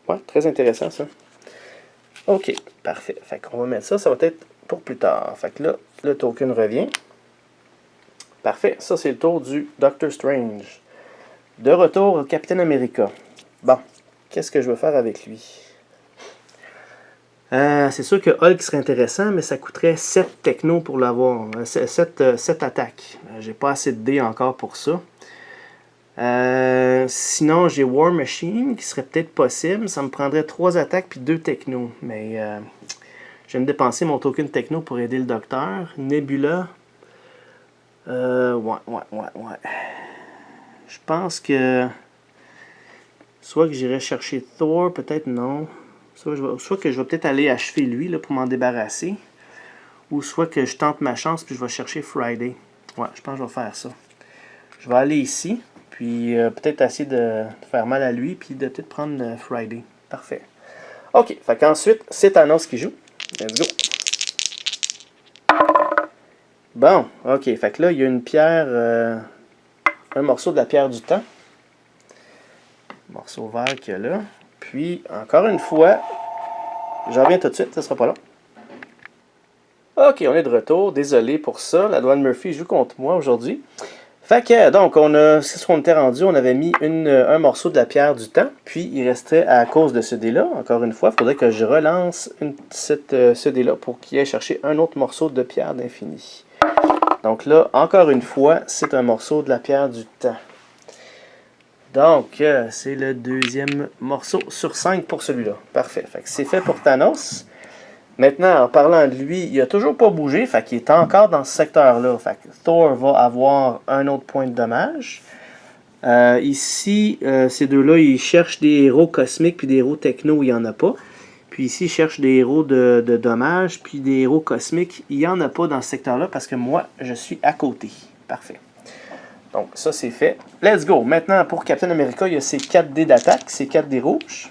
Ouais, très intéressant ça. Ok, parfait. Fait qu'on va mettre ça, ça va être pour plus tard. Fait que là, le token revient. Parfait, ça c'est le tour du Doctor Strange. De retour au Captain America. Bon, qu'est-ce que je veux faire avec lui? C'est sûr que Hulk serait intéressant, mais ça coûterait 7 techno pour l'avoir. 7 attaques. J'ai pas assez de dés encore pour ça. Sinon, j'ai War Machine qui serait peut-être possible. Ça me prendrait 3 attaques puis 2 techno. Mais je vais me dépenser mon token techno pour aider le docteur. Nebula. Ouais. Je pense que soit que j'irai chercher Thor, peut-être non. Soit que je vais peut-être aller achever lui là, pour m'en débarrasser. Ou soit que je tente ma chance puis je vais chercher Friday. Ouais, je pense que je vais faire ça. Je vais aller ici. Puis peut-être essayer de faire mal à lui. Puis de peut-être prendre Friday. Parfait. Ok, fait qu'ensuite, c'est Thanos qui joue. Let's go. Bon, ok, fait que là, il y a une pierre, un morceau de la pierre du temps. Morceau vert qu'il y a là. Puis, encore une fois, j'en reviens tout de suite, ça sera pas long. Ok, on est de retour, désolé pour ça, la douane Murphy joue contre moi aujourd'hui. Fait que, donc, c'est ce qu'on était rendu. On avait mis un morceau de la pierre du temps. Puis, il restait, à cause de ce dé-là, encore une fois, il faudrait que je relance ce dé-là pour qu'il aille chercher un autre morceau de pierre d'infini. Donc là, encore une fois, c'est un morceau de la pierre du temps. Donc, c'est le deuxième morceau sur 5 pour celui-là. Parfait. Fait que c'est fait pour Thanos. Maintenant, en parlant de lui, il n'a toujours pas bougé, fait qu'il est encore dans ce secteur-là. Fait que Thor va avoir un autre point de dommage. Ici, ces deux-là, ils cherchent des héros cosmiques puis des héros techno où il n'y en a pas. Puis ici, ils cherchent des héros de dommage puis des héros cosmiques. Il n'y en a pas dans ce secteur-là parce que moi, je suis à côté. Parfait. Donc, ça, c'est fait. Let's go. Maintenant, pour Captain America, il y a ses 4 dés d'attaque, ses 4 dés rouges.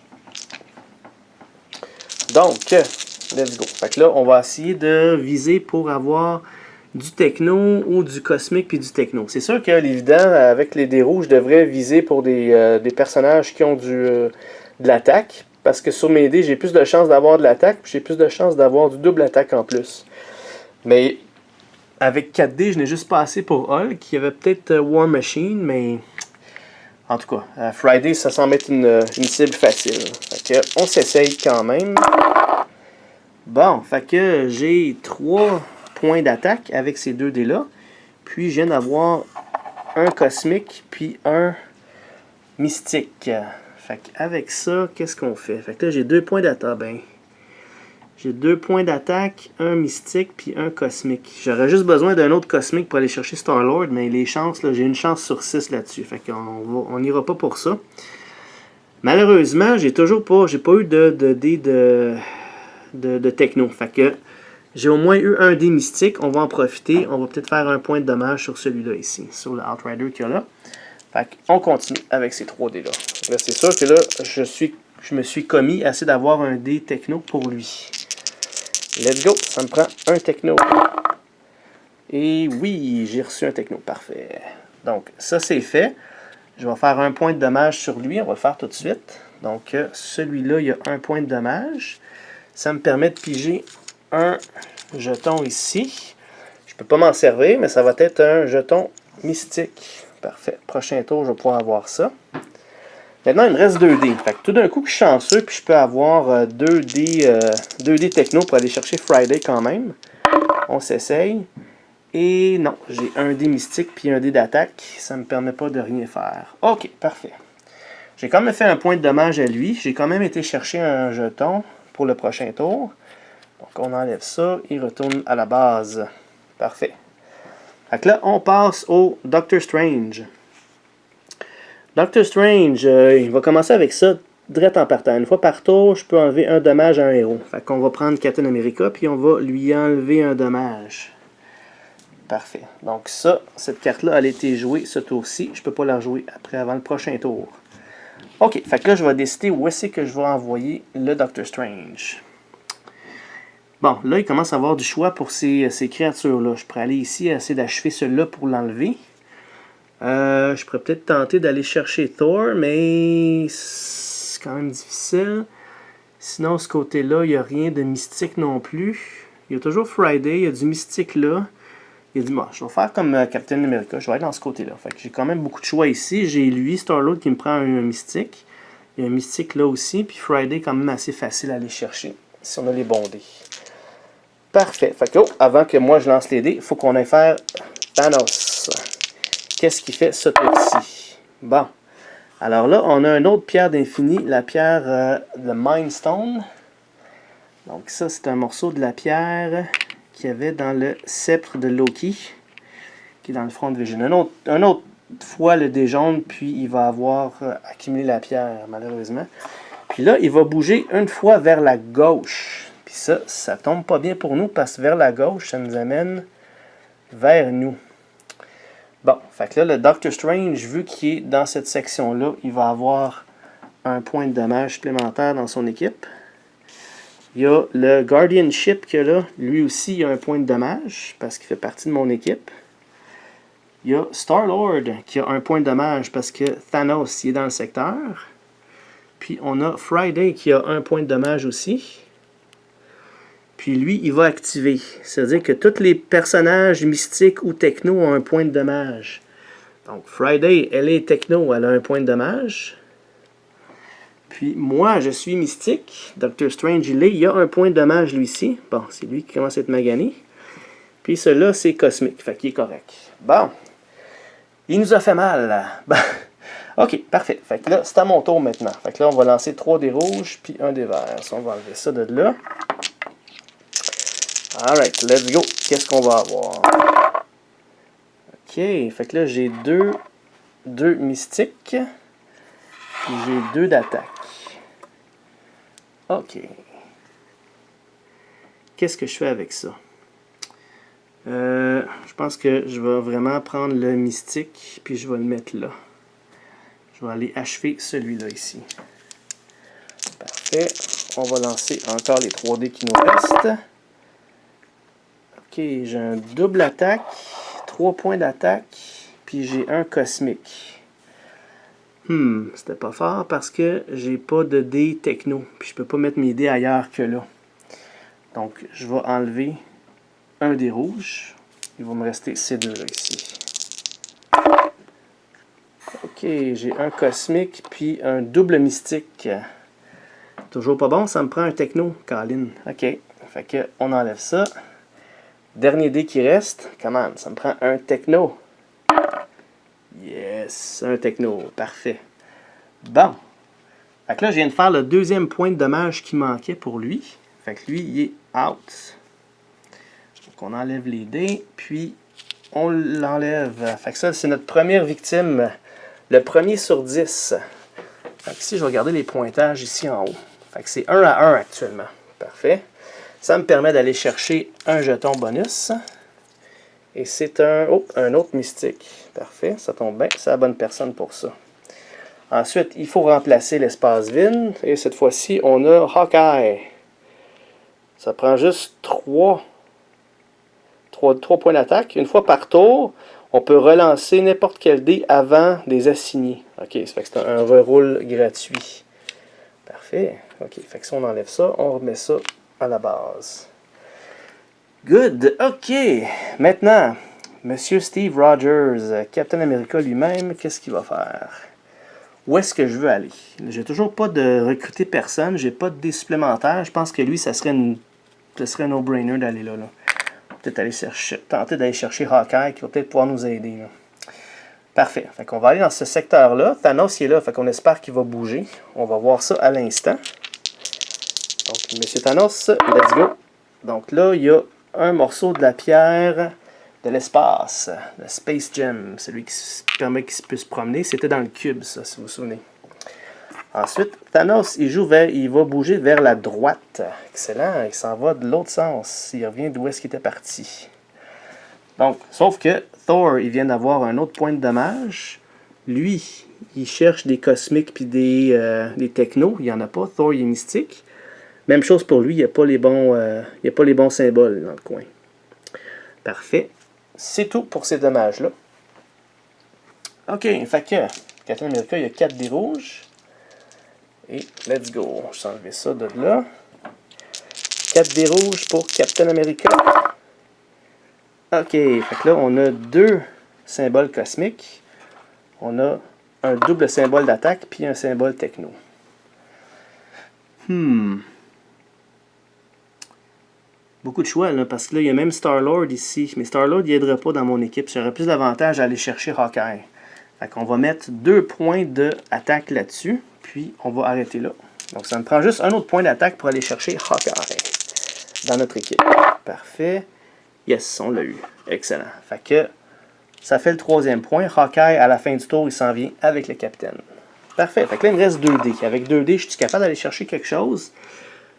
Donc, let's go. Fait que là, on va essayer de viser pour avoir du techno ou du cosmique puis du techno. C'est sûr que l'évident, avec les dés rouges, je devrais viser pour des personnages qui ont de l'attaque. Parce que sur mes dés, j'ai plus de chances d'avoir de l'attaque puis j'ai plus de chances d'avoir du double attaque en plus. Mais avec 4 dés, je n'ai juste pas assez pour Hulk. Il y avait peut-être War Machine, mais en tout cas, Friday, ça semble être une cible facile. Fait que on s'essaye quand même. Bon, fait que j'ai 3 points d'attaque avec ces 2 dés-là. Puis je viens d'avoir un cosmique puis un mystique. Fait qu'avec ça, qu'est-ce qu'on fait? Fait que là, j'ai 2 points d'attaque. Ben, j'ai 2 points d'attaque, un mystique puis un cosmique. J'aurais juste besoin d'un autre cosmique pour aller chercher Star-Lord, mais les chances, là, j'ai une chance sur 6 là-dessus. Fait qu'on n'ira pas pour ça. Malheureusement, j'ai pas eu de dés de techno. Fait que j'ai au moins eu un dé mystique. On va en profiter. On va peut-être faire un point de dommage sur celui-là ici, sur le Outrider qu'il y a là. Fait qu'on continue avec ces 3 dés-là. Là, c'est sûr que là, je me suis commis assez d'avoir un dé techno pour lui. Let's go, ça me prend un techno. Et oui, j'ai reçu un techno, parfait. Donc, ça c'est fait. Je vais faire un point de dommage sur lui, on va le faire tout de suite. Donc, celui-là, il y a un point de dommage. Ça me permet de piger un jeton ici. Je ne peux pas m'en servir, mais ça va être un jeton mystique. Parfait. Prochain tour, je vais pouvoir avoir ça. Maintenant, il me reste 2 dés. Fait que tout d'un coup, je suis chanceux, puis je peux avoir 2 dés techno pour aller chercher Friday quand même. On s'essaye. Et non, j'ai un dé mystique puis un dé d'attaque. Ça ne me permet pas de rien faire. Ok, parfait. J'ai quand même fait un point de dommage à lui. J'ai quand même été chercher un jeton pour le prochain tour. Donc, on enlève ça. Il retourne à la base. Parfait. Fait que là, on passe au Doctor Strange. Doctor Strange, il va commencer avec ça, direct en partant. Une fois par tour, je peux enlever un dommage à un héros. Fait qu'on va prendre Captain America, puis on va lui enlever un dommage. Parfait. Donc ça, cette carte-là, elle a été jouée ce tour-ci. Je peux pas la rejouer après, avant le prochain tour. Ok, fait que là, je vais décider où est-ce que je vais envoyer le Doctor Strange. Bon, là, il commence à avoir du choix pour ces créatures-là. Je pourrais aller ici et essayer d'achever celui-là pour l'enlever. Je pourrais peut-être tenter d'aller chercher Thor, mais c'est quand même difficile. Sinon, ce côté-là, il n'y a rien de mystique non plus. Il y a toujours Friday, il y a du mystique là. Il a dit, bon, je vais faire comme Captain America, je vais aller dans ce côté-là. Fait que j'ai quand même beaucoup de choix ici. J'ai lui, Star-Lord, qui me prend un mystique. Il y a un mystique là aussi, puis Friday, quand même assez facile à aller chercher, si on a les bons dés. Parfait. Fait que, avant que moi je lance les dés, il faut qu'on aille faire Thanos. Qu'est-ce qu'il fait ce tour-ci? Bon. Alors là, on a une autre pierre d'infini, la pierre de Mind Stone. Donc ça, c'est un morceau de la pierre qu'il y avait dans le sceptre de Loki, qui est dans le front de Vision. Un autre fois le dé jaune, puis il va avoir accumulé la pierre, malheureusement. Puis là, il va bouger une fois vers la gauche. Puis ça tombe pas bien pour nous, parce que vers la gauche, ça nous amène vers nous. Bon, fait que là, le Doctor Strange, vu qu'il est dans cette section-là, il va avoir un point de dommage supplémentaire dans son équipe. Il y a le Guardianship qu'il y a là, lui aussi, il a un point de dommage, parce qu'il fait partie de mon équipe. Il y a Star-Lord qui a un point de dommage, parce que Thanos, il est dans le secteur. Puis on a Friday qui a un point de dommage aussi. Puis lui, il va activer. C'est-à-dire que tous les personnages mystiques ou techno ont un point de dommage. Donc, Friday, elle est techno, elle a un point de dommage. Puis, moi, je suis mystique. Doctor Strange, il a un point de dommage, lui ici. Bon, c'est lui qui commence à être magané. Puis, celui-là, c'est cosmique, fait qu'il est correct. Bon, il nous a fait mal. Bon. OK, parfait. Fait que là, c'est à mon tour maintenant. Fait que là, on va lancer 3 dés rouges, puis 1 dés vert. So, on va enlever ça de là. Alright, let's go. Qu'est-ce qu'on va avoir? OK, fait que là, j'ai deux mystiques. Puis j'ai 2 d'attaque. OK. Qu'est-ce que je fais avec ça? Je pense que je vais vraiment prendre le mystique, puis je vais le mettre là. Je vais aller achever celui-là ici. Parfait. On va lancer encore les 3 dés qui nous restent. Ok, j'ai un double attaque, 3 points d'attaque, puis j'ai un cosmique. C'était pas fort parce que j'ai pas de dés techno, puis je peux pas mettre mes dés ailleurs que là. Donc, je vais enlever un dé rouge. Il va me rester ces deux-là ici. Ok, j'ai un cosmique, puis un double mystique. Toujours pas bon, ça me prend un techno, Colin. Ok, fait que on enlève ça. Dernier dé qui reste, comment? Ça me prend un techno. Yes, un techno, parfait. Bon. Fait que là, je viens de faire le deuxième point de dommage qui manquait pour lui. Fait que lui, il est out. Donc on enlève les dés, puis on l'enlève. Fait que ça, c'est notre première victime. Le premier sur 10. Fait que ici, je vais regarder les pointages ici en haut. Fait que c'est 1 à 1 actuellement. Parfait. Ça me permet d'aller chercher un jeton bonus. Et c'est un autre mystique. Parfait, ça tombe bien. C'est la bonne personne pour ça. Ensuite, il faut remplacer l'espace vide. Et cette fois-ci, on a Hawkeye. Ça prend juste 3 points d'attaque. Une fois par tour, on peut relancer n'importe quel dé avant des assignés. OK, ça fait que c'est un reroule gratuit. Parfait. OK, fait que si on enlève ça, on remet ça à la base. Good. OK. Maintenant, Monsieur Steve Rogers, Captain America lui-même, qu'est-ce qu'il va faire? Où est-ce que je veux aller? J'ai toujours pas de recruter personne. J'ai pas de dés supplémentaires. Je pense que lui, ça serait un no-brainer d'aller là. Peut-être tenter d'aller chercher Hawkeye qui va peut-être pouvoir nous aider. Là. Parfait. Fait qu'on va aller dans ce secteur-là. Thanos il est là, fait qu'on espère qu'il va bouger. On va voir ça à l'instant. Donc, Monsieur Thanos, let's go. Donc là, il y a un morceau de la pierre de l'espace, le Space Gem, celui qui permet qu'il puisse se promener. C'était dans le cube, ça, si vous vous souvenez. Ensuite, Thanos, il va bouger vers la droite. Excellent, il s'en va de l'autre sens. Il revient d'où est-ce qu'il était parti. Donc, sauf que Thor, il vient d'avoir un autre point de dommage. Lui, il cherche des cosmiques puis des technos. Il n'y en a pas. Thor, il est mystique. Même chose pour lui, il n'y a pas les bons symboles dans le coin. Parfait. C'est tout pour ces dommages-là. OK, fait que Captain America, il y a 4 dés rouges. Et let's go. Je vais enlever ça de là. 4 dés rouges pour Captain America. OK, fait que là, on a 2 symboles cosmiques. On a un double symbole d'attaque puis un symbole techno. Beaucoup de choix, là, parce que là, il y a même Star-Lord ici. Mais Star-Lord, il n'aidera pas dans mon équipe. J'aurais plus d'avantage à aller chercher Hawkeye. Fait qu'on va mettre 2 points d'attaque là-dessus. Puis, on va arrêter là. Donc, ça me prend juste un autre point d'attaque pour aller chercher Hawkeye dans notre équipe. Parfait. Yes, on l'a eu. Excellent. Fait que ça fait le 3e point. Hawkeye, à la fin du tour, il s'en vient avec le capitaine. Parfait. Fait que là, il me reste 2 dés. Avec 2 dés, je suis capable d'aller chercher quelque chose.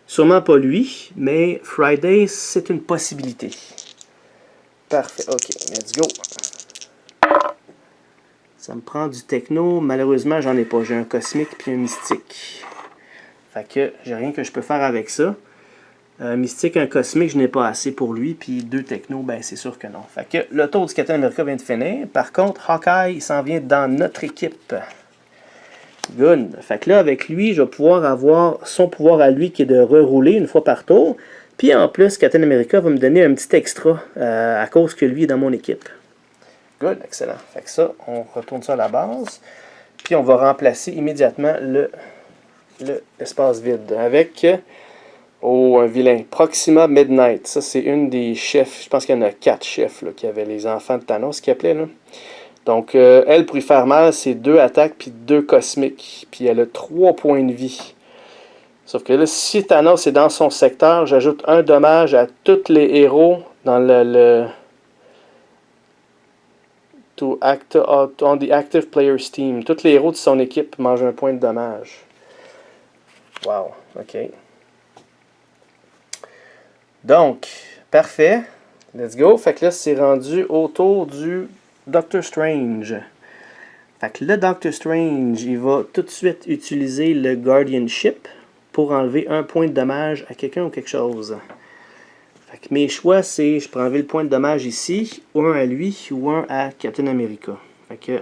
Sûrement pas lui, mais Friday, c'est une possibilité. Parfait. OK, let's go. Ça me prend du techno. Malheureusement, j'en ai pas. J'ai un cosmique puis un mystique. Fait que j'ai rien que je peux faire avec ça. Un mystique, un cosmique, je n'ai pas assez pour lui. Puis 2 techno, ben c'est sûr que non. Fait que le tour du Captain America vient de finir. Par contre, Hawkeye, il s'en vient dans notre équipe. Good. Fait que là, avec lui, je vais pouvoir avoir son pouvoir à lui qui est de rerouler une fois par tour. Puis en plus, Captain America va me donner un petit extra à cause que lui est dans mon équipe. Good, excellent. Fait que ça, on retourne ça à la base. Puis on va remplacer immédiatement l'espace vide avec un vilain. Proxima Midnight. Ça, c'est une des chefs. Je pense qu'il y en a 4 chefs là, qui avaient les enfants de Thanos qui appelaient. Là. Donc, elle, pour y faire mal, c'est 2 attaques puis 2 cosmiques. Puis elle a 3 points de vie. Sauf que là, si Thanos est dans son secteur, j'ajoute un dommage à tous les héros dans on the active player's team. Tous les héros de son équipe mangent un point de dommage. Wow, ok. Donc, parfait. Let's go. Fait que là, c'est rendu autour du Doctor Strange. Fait que le Doctor Strange, il va tout de suite utiliser le Guardianship pour enlever un point de dommage à quelqu'un ou quelque chose. Fait que mes choix, c'est je peux enlever le point de dommage ici, ou un à lui, ou un à Captain America. Fait que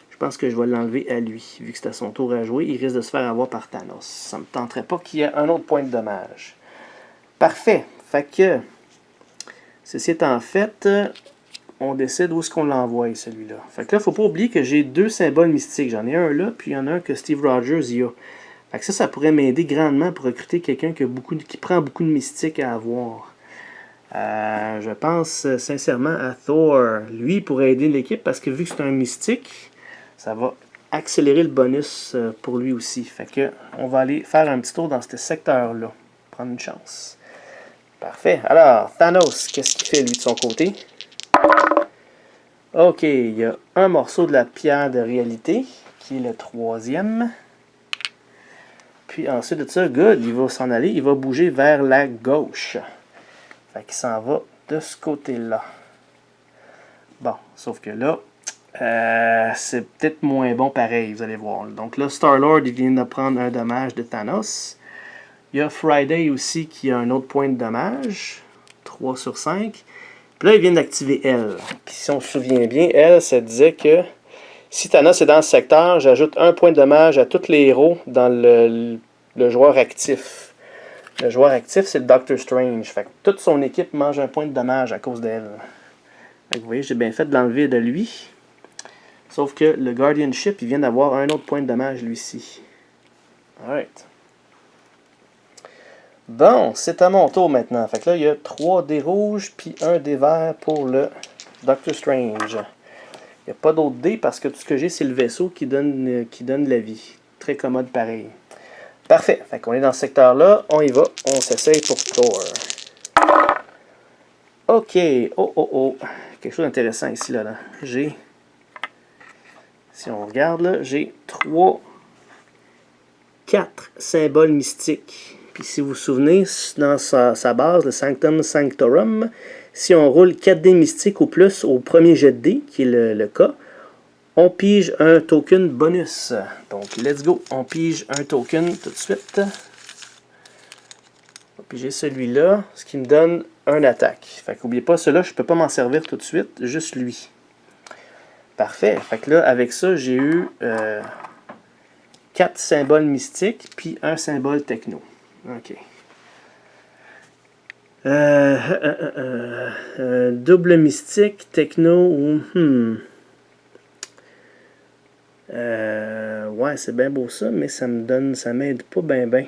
je pense que je vais l'enlever à lui, vu que c'est à son tour à jouer. Il risque de se faire avoir par Thanos. Ça me tenterait pas qu'il y ait un autre point de dommage. Parfait. Fait que, ceci étant fait, on décide où est-ce qu'on l'envoie, celui-là. Fait que là, faut pas oublier que j'ai 2 symboles mystiques. J'en ai un là, puis il y en a un que Steve Rogers y a. Fait que ça pourrait m'aider grandement pour recruter quelqu'un qui prend beaucoup de mystique à avoir. Je pense sincèrement à Thor. Lui, il pourrait aider l'équipe parce que vu que c'est un mystique, ça va accélérer le bonus pour lui aussi. Fait que on va aller faire un petit tour dans ce secteur-là. Prendre une chance. Parfait. Alors, Thanos, qu'est-ce qu'il fait lui de son côté? Ok, il y a un morceau de la pierre de réalité, qui est le 3e. Puis ensuite de ça, good, il va s'en aller, il va bouger vers la gauche. Fait qu'il s'en va de ce côté-là. Bon, sauf que là, c'est peut-être moins bon pareil, vous allez voir. Donc là, Star-Lord, il vient de prendre un dommage de Thanos. Il y a Friday aussi qui a un autre point de dommage. 3 sur 5. Puis là, il vient d'activer elle. Puis si on se souvient bien, elle, ça disait que si Thanos est dans le secteur, j'ajoute un point de dommage à tous les héros dans le joueur actif. Le joueur actif, c'est le Doctor Strange. Fait que toute son équipe mange un point de dommage à cause d'elle. Vous voyez, j'ai bien fait de l'enlever de lui. Sauf que le Guardianship, il vient d'avoir un autre point de dommage, lui-ci. Alright. Bon, c'est à mon tour maintenant. Fait que là, il y a 3 dés rouges, puis 1 dé vert pour le Doctor Strange. Il n'y a pas d'autres dés parce que tout ce que j'ai, c'est le vaisseau qui donne la vie. Très commode pareil. Parfait. Fait qu'on est dans ce secteur-là. On y va. On s'essaye pour Thor. OK. Oh. Quelque chose d'intéressant ici, là. J'ai... Si on regarde, là, j'ai 4 symboles mystiques. Puis si vous vous souvenez, dans sa base, le Sanctum Sanctorum, si on roule 4 dés mystiques ou plus au premier jet de dés, qui est le cas, on pige un token bonus. Donc, let's go. On pige un token tout de suite. On va piger celui-là, ce qui me donne un attaque. Fait qu'oubliez pas, celui-là, je ne peux pas m'en servir tout de suite, juste lui. Parfait. Fait que là, avec ça, j'ai eu 4 symboles mystiques, puis un symbole techno. OK. Double mystique, techno, ouais, c'est bien beau ça, mais ça m'aide pas bien.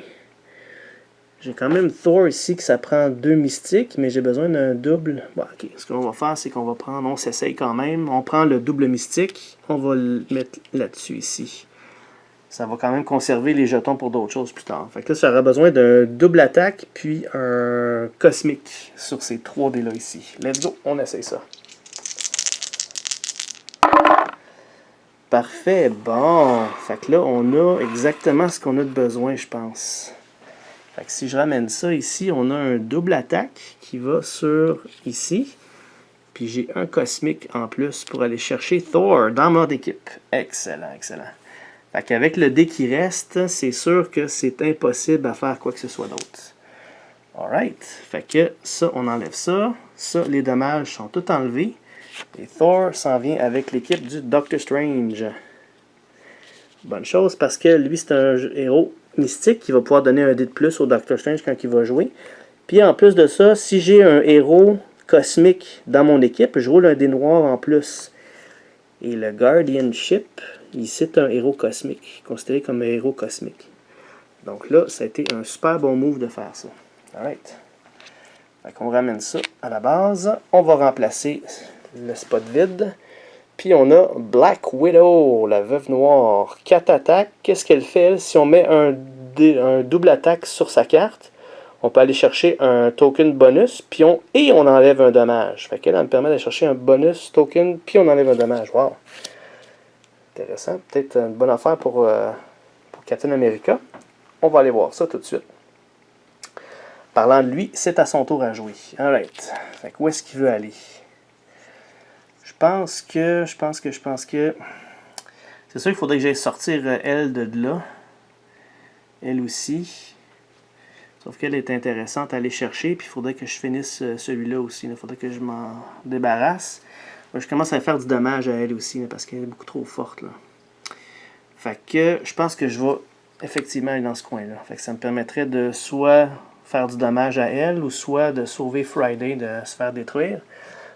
J'ai quand même Thor ici, que ça prend 2 mystiques, mais j'ai besoin d'un double. Bon, ok, ce qu'on va faire, c'est qu'on va prendre, on s'essaye quand même, on prend le double mystique, on va le mettre là-dessus ici. Ça va quand même conserver les jetons pour d'autres choses plus tard. Fait que là, ça aura besoin d'un double attaque, puis un cosmique sur ces 3 dés-là ici. Let's go, on essaye ça. Parfait, bon. Fait que là, on a exactement ce qu'on a de besoin, je pense. Fait que si je ramène ça ici, on a un double attaque qui va sur ici. Puis j'ai un cosmique en plus pour aller chercher Thor dans mode équipe. Excellent. Fait qu'avec le dé qui reste, c'est sûr que c'est impossible à faire quoi que ce soit d'autre. Alright. Fait que ça, on enlève ça. Ça, les dommages sont tous enlevés. Et Thor s'en vient avec l'équipe du Doctor Strange. Bonne chose parce que lui, c'est un héros mystique qui va pouvoir donner un dé de plus au Doctor Strange quand il va jouer. Puis en plus de ça, si j'ai un héros cosmique dans mon équipe, je roule un dé noir en plus. Et le Guardianship, ici, c'est un héros cosmique, considéré comme un héros cosmique. Donc là, ça a été un super bon move de faire ça. Alright. Fait qu'on ramène ça à la base. On va remplacer le spot vide. Puis on a Black Widow, la veuve noire. 4 attaques. Qu'est-ce qu'elle fait, elle? Si on met un double attaque sur sa carte, on peut aller chercher un token bonus, puis on enlève un dommage. Fait qu'elle me permet d'aller chercher un bonus token, puis on enlève un dommage. Wow! Intéressant. Peut-être une bonne affaire pour Captain America. On va aller voir ça tout de suite. Parlant de lui, c'est à son tour à jouer. Alright. Fait que où est-ce qu'il veut aller? Je pense que... C'est sûr qu'il faudrait que j'aille sortir elle de là. Elle aussi. Sauf qu'elle est intéressante à aller chercher. Puis il faudrait que je finisse celui-là aussi. Il faudrait que je m'en débarrasse. Je commence à faire du dommage à elle aussi. Là, parce qu'elle est beaucoup trop forte. Là. Fait que je pense que je vais effectivement aller dans ce coin-là. Fait que ça me permettrait de soit faire du dommage à elle ou soit de sauver Friday de se faire détruire.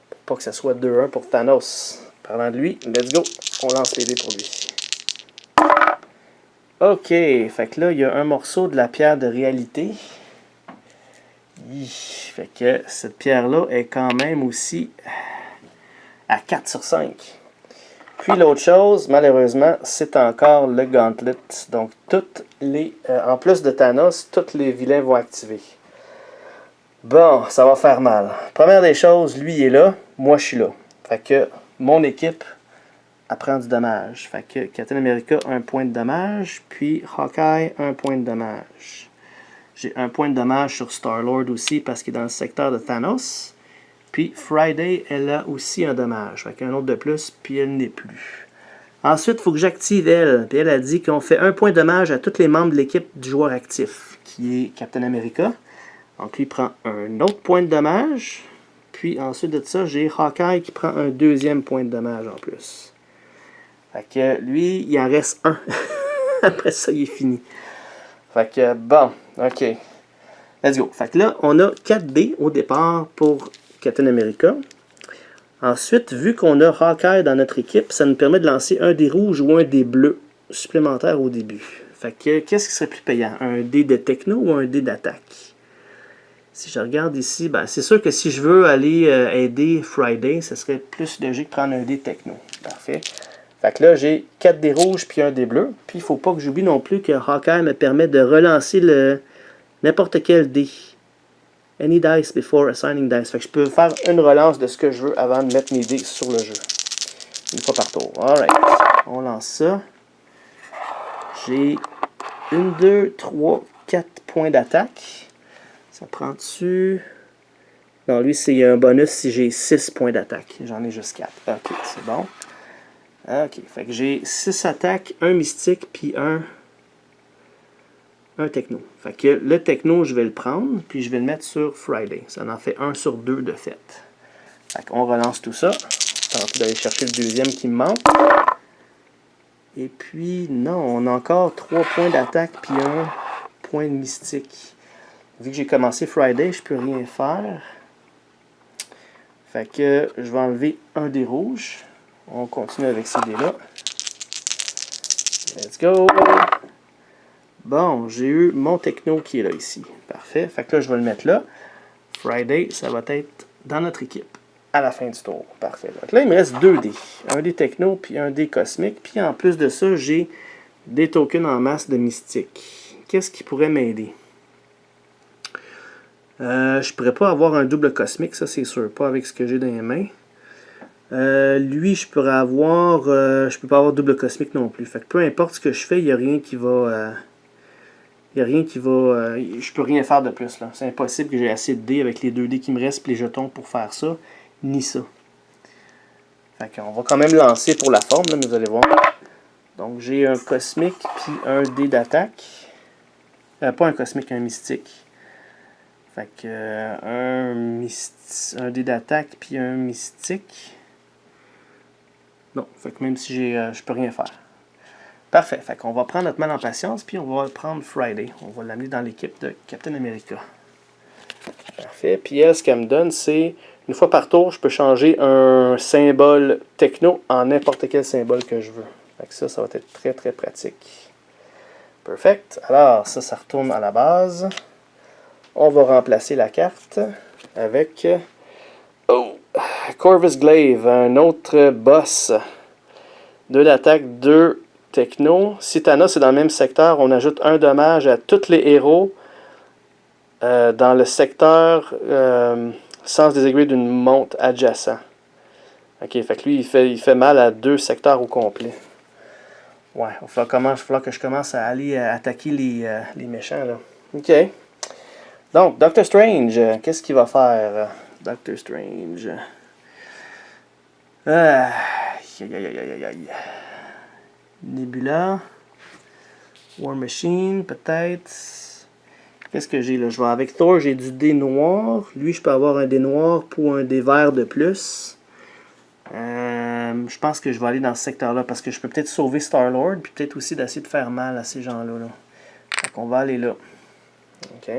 Pour pas que ça soit 2-1 pour Thanos. Parlant de lui, let's go. On lance les dés pour lui. Ok, fait que là, il y a un morceau de la pierre de réalité. Fait que cette pierre-là est quand même aussi à 4 sur 5. Puis l'autre chose, malheureusement, c'est encore le Gauntlet. Donc, en plus de Thanos, tous les vilains vont activer. Bon, ça va faire mal. Première des choses, lui il est là, moi je suis là. Fait que mon équipe apprend du dommage. Fait que Captain America, 1 point de dommage, puis Hawkeye, 1 point de dommage. J'ai 1 point de dommage sur Star-Lord aussi parce qu'il est dans le secteur de Thanos. Puis Friday, elle a aussi un dommage. Fait qu'un autre de plus, puis elle n'est plus. Ensuite, il faut que j'active elle. Puis elle a dit qu'on fait 1 point de dommage à tous les membres de l'équipe du joueur actif, qui est Captain America. Donc lui prend un autre point de dommage. Puis ensuite de ça, j'ai Hawkeye qui prend un 2e point de dommage en plus. Fait que lui, il en reste 1. Après ça, il est fini. Fait que bon, ok. Let's go. Fait que là, on a 4 dés au départ pour Captain America. Ensuite, vu qu'on a Hawkeye dans notre équipe, ça nous permet de lancer un dé rouge ou un dé bleu supplémentaire au début. Fait que qu'est-ce qui serait plus payant? Un dé de techno ou un dé d'attaque? Si je regarde ici, ben, c'est sûr que si je veux aller aider Friday, ce serait plus logique de prendre un dé techno. Parfait. Fait que là, j'ai 4 dés rouges puis un dé bleu. Puis il ne faut pas que j'oublie non plus que Hawkeye me permet de relancer n'importe quel dé. Any dice before assigning dice. Fait que je peux faire une relance de ce que je veux avant de mettre mes dés sur le jeu. Une fois par tour. Alright. On lance ça. J'ai 1, 2, 3, 4 points d'attaque. Ça prend dessus. Non, lui, c'est un bonus si j'ai 6 points d'attaque. J'en ai juste 4. Ok, c'est bon. Ok, fait que j'ai 6 attaques, un mystique, puis un techno. Fait que le techno, je vais le prendre, puis je vais le mettre sur Friday. Ça en fait 1 sur 2 de fait. Fait qu'on relance tout ça. Tenter d'aller chercher le deuxième qui me manque. Et puis, non, on a encore 3 points d'attaque, puis 1 point de mystique. Vu que j'ai commencé Friday, je peux rien faire. Fait que je vais enlever un dé rouge. On continue avec ces dés-là. Let's go! Bon, j'ai eu mon techno qui est là ici. Parfait. Fait que là, je vais le mettre là. Friday, ça va être dans notre équipe à la fin du tour. Parfait. Donc là, il me reste 2 dés. Un dé techno, puis un dé cosmique. Puis en plus de ça, j'ai des tokens en masse de mystique. Qu'est-ce qui pourrait m'aider? Je pourrais pas avoir un double cosmique, ça c'est sûr. Pas avec ce que j'ai dans les mains. Lui, je pourrais avoir... je peux pas avoir double cosmique non plus. Fait que peu importe ce que je fais, il n'y a rien qui va... je peux rien faire de plus, là. C'est impossible que j'ai assez de dés avec les 2 dés qui me restent, puis les jetons pour faire ça. Ni ça. Fait qu'on va quand même lancer pour la forme, là, mais vous allez voir. Donc j'ai un cosmique, puis un dé d'attaque. Pas un cosmique, un mystique. Fait que un dé d'attaque, puis un mystique. Non, fait que même si je peux rien faire. Parfait, fait qu'on va prendre notre mal en patience, puis on va prendre Friday. On va l'amener dans l'équipe de Captain America. Parfait, puis elle, ce qu'elle me donne, c'est Une fois par tour, je peux changer un symbole techno en n'importe quel symbole que je veux. Fait que ça va être très très pratique. Perfect. Alors, ça retourne à la base. On va remplacer la carte avec Corvus Glaive, un autre boss. 2 d'attaque, 2 techno. Si Thanos est dans le même secteur, on ajoute 1 dommage à tous les héros dans le secteur sens désaiguë d'une monte adjacent. Ok, fait que lui, il fait mal à 2 secteurs au complet. Ouais, il va falloir que je commence à aller attaquer les méchants, là. Ok. Donc, Doctor Strange, qu'est-ce qu'il va faire? Doctor Strange. Nebula. War Machine, peut-être. Qu'est-ce que j'ai là? Je vais avec Thor, j'ai du dé noir. Lui, je peux avoir un dé noir pour un dé vert de plus. Je pense que je vais aller dans ce secteur-là parce que je peux peut-être sauver Star-Lord puis peut-être aussi d'essayer de faire mal à ces gens-là. Là. Donc, on va aller là. OK.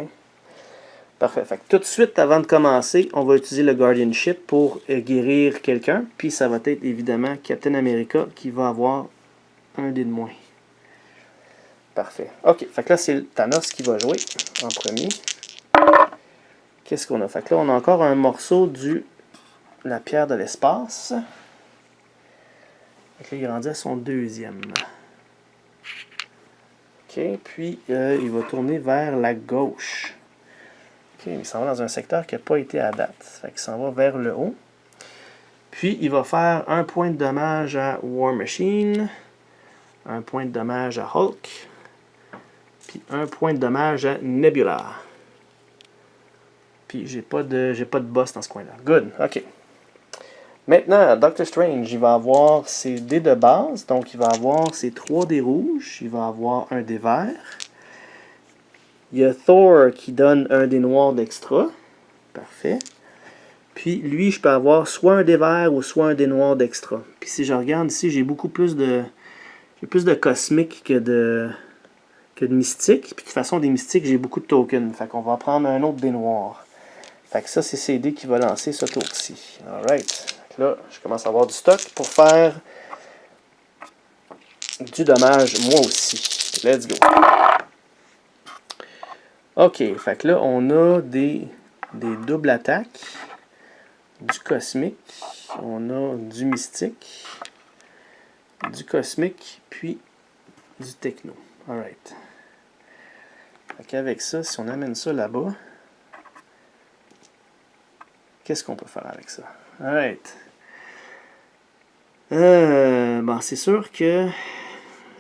Parfait. Fait que tout de suite, avant de commencer, on va utiliser le Guardianship pour guérir quelqu'un. Puis ça va être évidemment Captain America qui va avoir un dé de moins. Parfait. OK. Fait que là, c'est Thanos qui va jouer en premier. Qu'est-ce qu'on a? Fait que là, on a encore un morceau de la pierre de l'espace. Fait que là, il est rendu à son deuxième. OK. Puis, il va tourner vers la gauche. OK. Il s'en va dans un secteur qui n'a pas été à date. Fait qu'il s'en va vers le haut. Puis, il va faire un point de dommage à War Machine. Un point de dommage à Hulk. Puis, un point de dommage à Nebula. Puis, j'ai pas de boss dans ce coin-là. Good. OK. Maintenant, Doctor Strange, il va avoir ses dés de base. Donc, il va avoir ses 3 dés rouges. Il va avoir un dé vert. Il y a Thor qui donne un dé noir d'extra. Parfait. Puis, lui, je peux avoir soit un dé vert ou soit un dé noir d'extra. Puis, si je regarde ici, j'ai beaucoup plus de... J'ai plus de cosmique que de mystique. Puis, de toute façon, des mystiques, j'ai beaucoup de tokens. Fait qu'on va prendre un autre dé noir. Fait que ça, c'est ces dés qui va lancer ce tour-ci. Alright. Là, je commence à avoir du stock pour faire du dommage moi aussi. Let's go. Ok, fait que là, on a des doubles attaques, du cosmique, on a du mystique, du cosmique, puis du techno. Alright. Fait qu'avec ça, si on amène ça là-bas, qu'est-ce qu'on peut faire avec ça? Alright. Bon, c'est sûr que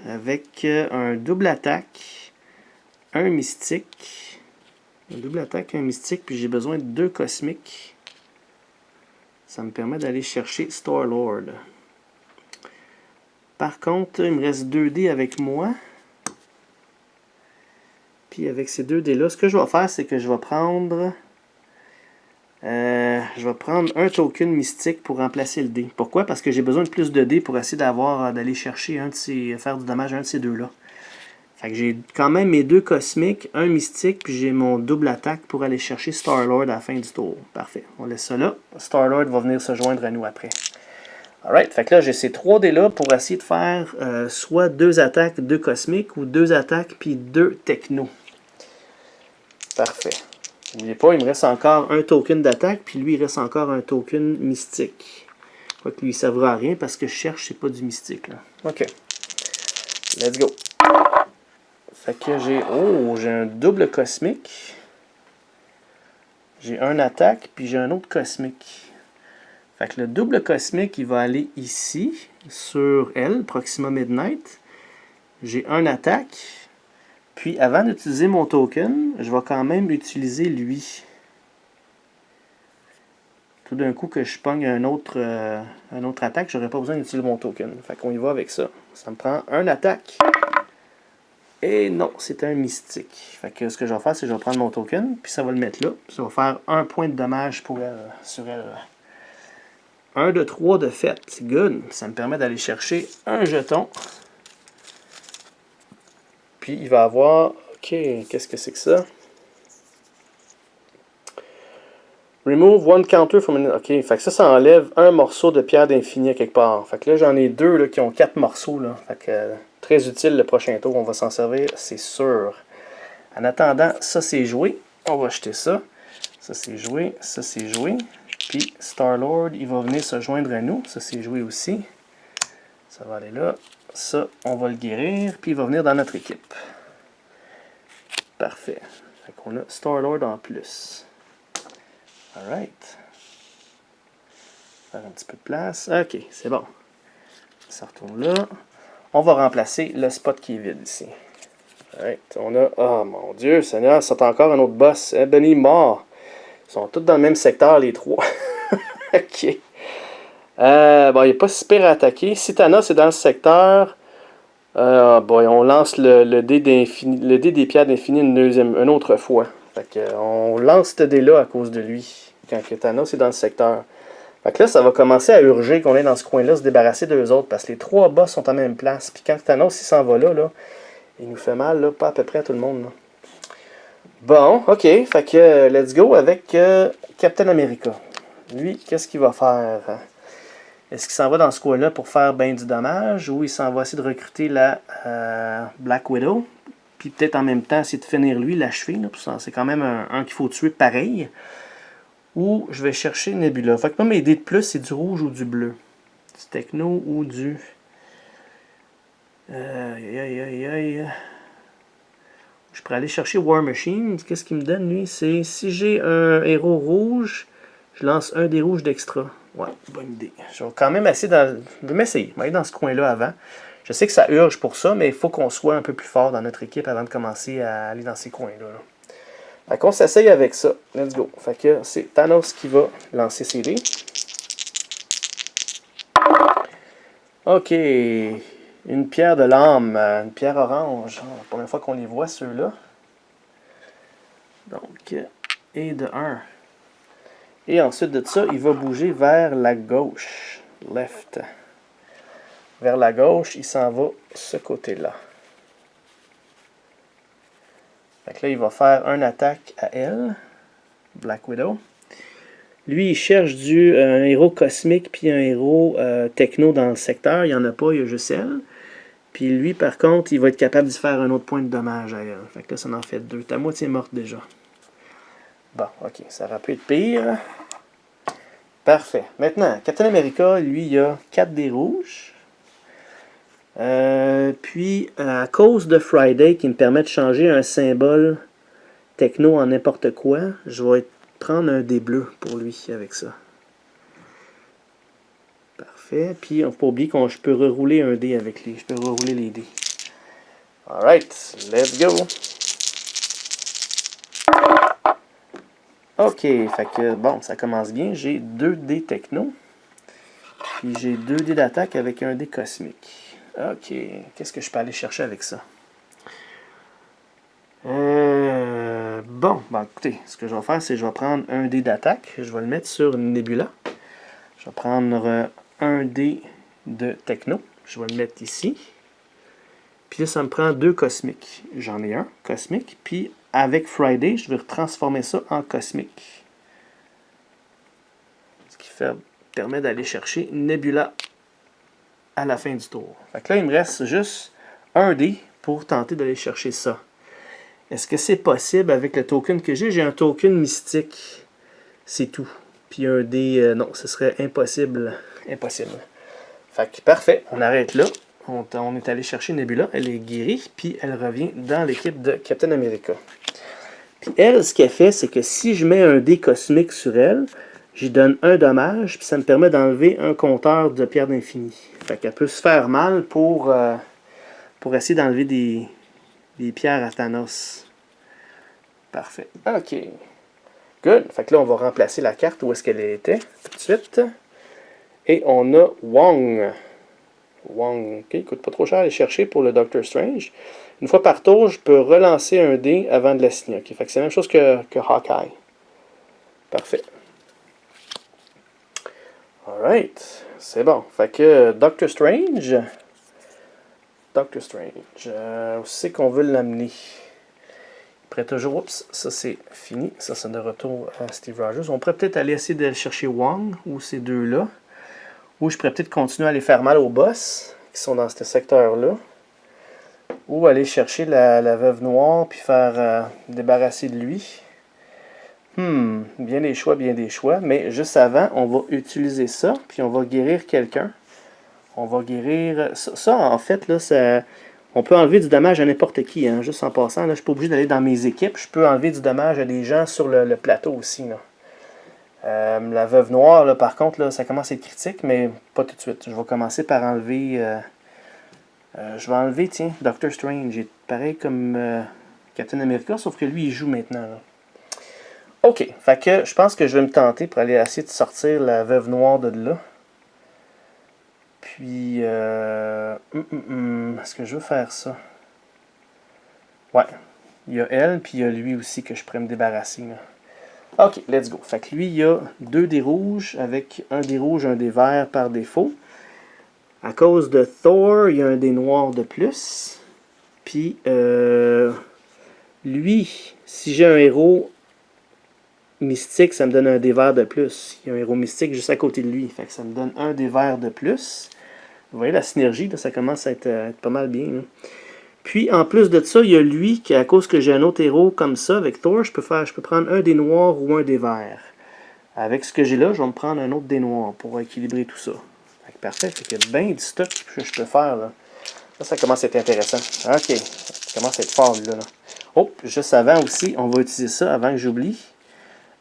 avec un double attaque, un mystique, puis j'ai besoin de 2 cosmiques, ça me permet d'aller chercher Star-Lord. Par contre, il me reste 2 dés avec moi. Puis avec ces 2 dés-là, ce que je vais faire, c'est que je vais prendre un token mystique pour remplacer le dé. Pourquoi? Parce que j'ai besoin de plus de dés pour essayer d'aller chercher faire du dommage à un de ces deux-là. Fait que j'ai quand même mes 2 cosmiques, un mystique, puis j'ai mon double attaque pour aller chercher Star-Lord à la fin du tour. Parfait. On laisse ça là. Star-Lord va venir se joindre à nous après. Alright. Fait que là, j'ai ces 3 dés-là pour essayer de faire soit 2 attaques, 2 cosmiques, ou 2 attaques, puis 2 techno. Parfait. N'oubliez pas, il me reste encore un token d'attaque, puis lui, il reste encore un token mystique. Quoique lui, il ne servira à rien parce que je cherche, c'est pas du mystique. Là. OK. Let's go. Fait que j'ai un double cosmique. J'ai un attaque, puis j'ai un autre cosmique. Fait que le double cosmique, il va aller ici, sur elle, Proxima Midnight. J'ai un attaque. Puis avant d'utiliser mon token, je vais quand même utiliser lui. Tout d'un coup que je pogne un autre attaque, j'aurais pas besoin d'utiliser mon token. Fait qu'on y va avec ça. Ça me prend un attaque. Et non, c'est un mystique. Fait que ce que je vais faire, c'est que je vais prendre mon token, puis ça va le mettre là. Ça va faire un point de dommage pour elle, sur elle. 1 de 3 de fait. Good. Ça me permet d'aller chercher un jeton. Puis il va avoir... OK, qu'est-ce que c'est que ça? Remove one counter from an... OK, fait que ça enlève un morceau de pierre d'infini à quelque part. Fait que là, j'en ai deux là, qui ont 4 morceaux. Là. Fait que très utile le prochain tour. On va s'en servir, c'est sûr. En attendant, ça c'est joué. On va acheter ça. Ça c'est joué. Ça c'est joué. Puis Star-Lord, il va venir se joindre à nous. Ça c'est joué aussi. Ça va aller là. Ça, on va le guérir. Puis il va venir dans notre équipe. Parfait. Fait qu'on a Star-Lord en plus. Alright. Faire un petit peu de place. OK, c'est bon. Ça retourne là. On va remplacer le spot qui est vide ici. Alright, on a... Oh mon Dieu, Seigneur, c'est encore un autre boss. Ebony mort. Ils sont tous dans le même secteur, les trois. OK. Bon, il n'est pas super attaqué. Si Thanos est dans le secteur... bon, on lance le dé des pierres d'infini une autre fois. Fait que, on lance ce dé-là à cause de lui, quand Thanos est dans le secteur. Fait que là, ça va commencer à urger qu'on est dans ce coin-là, se débarrasser d'eux autres, parce que les trois boss sont en même place. Puis quand Thanos il s'en va là, il nous fait mal, là, pas à peu près à tout le monde. Là. Bon, ok, fait que let's go avec Captain America. Lui, qu'est-ce qu'il va faire? Est-ce qu'il s'en va dans ce coin-là pour faire bien du dommage, ou il s'en va essayer de recruter la Black Widow? Puis peut-être en même temps essayer de finir lui, l'achever. C'est quand même un qu'il faut tuer pareil. Ou je vais chercher Nebula. Fait que moi, mes dés de plus, c'est du rouge ou du bleu. Du techno ou du... Je pourrais aller chercher War Machine. Qu'est-ce qu'il me donne, lui? C'est si j'ai un héros rouge, je lance un des rouges d'extra. Ouais, bonne idée. Je vais quand même essayer Je vais m'essayer. Je vais aller dans ce coin-là avant. Je sais que ça urge pour ça, mais il faut qu'on soit un peu plus fort dans notre équipe avant de commencer à aller dans ces coins-là. Là. Fait qu'on s'essaye avec ça. Let's go. Fait que c'est Thanos qui va lancer ses dés. OK. Une pierre de l'âme. Une pierre orange. La première fois qu'on les voit, ceux-là. Donc, et de 1. Et ensuite de ça, il va bouger vers la gauche. Left. Vers la gauche, il s'en va ce côté-là. Fait que là, il va faire une attaque à elle, Black Widow. Lui, il cherche un héros cosmique puis un héros techno dans le secteur. Il n'y en a pas, il y a juste elle. Puis lui, par contre, il va être capable de faire un autre point de dommage à elle. Fait que là, ça en fait 2. T'es à moitié morte déjà. Bon, ok, ça aurait pu être pire. Parfait. Maintenant, Captain America, lui, il a 4 dés rouges. Puis, à cause de Friday, qui me permet de changer un symbole techno en n'importe quoi, je vais prendre un dé bleu pour lui avec ça. Parfait. Puis, on ne faut pas oublier que je peux rerouler un dé avec lui. Je peux rerouler les dés. Alright, let's go. Ok, fait que, bon, ça commence bien. J'ai 2 dés techno. Puis, j'ai 2 dés d'attaque avec un dé cosmique. Ok, qu'est-ce que je peux aller chercher avec ça? Bon, écoutez, ce que je vais faire, c'est que je vais prendre un dé d'attaque. Je vais le mettre sur Nebula. Je vais prendre un dé de techno. Je vais le mettre ici. Puis là, ça me prend 2 cosmiques. J'en ai un cosmique. Puis avec Friday, je vais transformer ça en cosmique. Ce qui permet d'aller chercher Nebula à la fin du tour. Fait que là, il me reste juste un dé pour tenter d'aller chercher ça. Est-ce que c'est possible avec le token que j'ai? J'ai un token mystique. C'est tout. Puis un dé... non, ce serait impossible. Impossible. Fait que parfait. On arrête là. On est allé chercher Nebula. Elle est guérie. Puis elle revient dans l'équipe de Captain America. Puis elle, ce qu'elle fait, c'est que si je mets un dé cosmique sur elle, j'y donne un dommage, puis ça me permet d'enlever un compteur de pierre d'infini. Fait qu'elle peut se faire mal pour essayer d'enlever des pierres à Thanos. Parfait. OK. Good. Fait que là, on va remplacer la carte où est-ce qu'elle était, tout de suite. Et on a Wong. Wong. OK, il coûte pas trop cher à aller chercher pour le Doctor Strange. Une fois par tour, je peux relancer un dé avant de la signer. OK, fait que c'est la même chose que Hawkeye. Parfait. Alright, c'est bon. Fait que Doctor Strange. Où c'est qu'on veut l'amener? Après toujours, oups, ça c'est fini. Ça c'est de retour à Steve Rogers. On pourrait peut-être aller essayer d'aller chercher Wong, ou ces deux-là. Ou je pourrais peut-être continuer à aller faire mal aux boss, qui sont dans ce secteur-là. Ou aller chercher la veuve noire, puis faire débarrasser de lui. Bien des choix, bien des choix. Mais juste avant, on va utiliser ça, puis on va guérir quelqu'un. On va guérir... Ça en fait, là, ça... On peut enlever du dommage à n'importe qui, hein, juste en passant. Là, je ne suis pas obligé d'aller dans mes équipes. Je peux enlever du dommage à des gens sur le plateau aussi. Là. La veuve noire, là, par contre, là, ça commence à être critique, mais pas tout de suite. Je vais commencer par enlever... je vais enlever, tiens, Doctor Strange. Il est pareil comme Captain America, sauf que lui, il joue maintenant. Là. Ok, fait que je pense que je vais me tenter pour aller essayer de sortir la veuve noire de là. Puis, est-ce que je veux faire ça? Ouais, il y a elle, puis il y a lui aussi que je pourrais me débarrasser. Là. Ok, let's go. Fait que lui, il y a 2 dés rouges avec un dé rouge, un dé vert par défaut. À cause de Thor, il y a un dé noir de plus. Puis, lui, si j'ai un héros mystique, ça me donne un dé vert de plus. Il y a un héros mystique juste à côté de lui. Fait que ça me donne un dé vert de plus. Vous voyez la synergie, là, ça commence à être pas mal bien. Là. Puis en plus de ça, il y a lui, qui à cause que j'ai un autre héros comme ça, avec Thor, je peux prendre un dé noir ou un dé vert. Avec ce que j'ai là, je vais me prendre un autre dé noir pour équilibrer tout ça. Fait que parfait, fait qu'il y a bien du stock que je peux faire. Là. Ça commence à être intéressant. Ok, ça commence à être fort là. Oh, juste avant aussi, on va utiliser ça avant que j'oublie.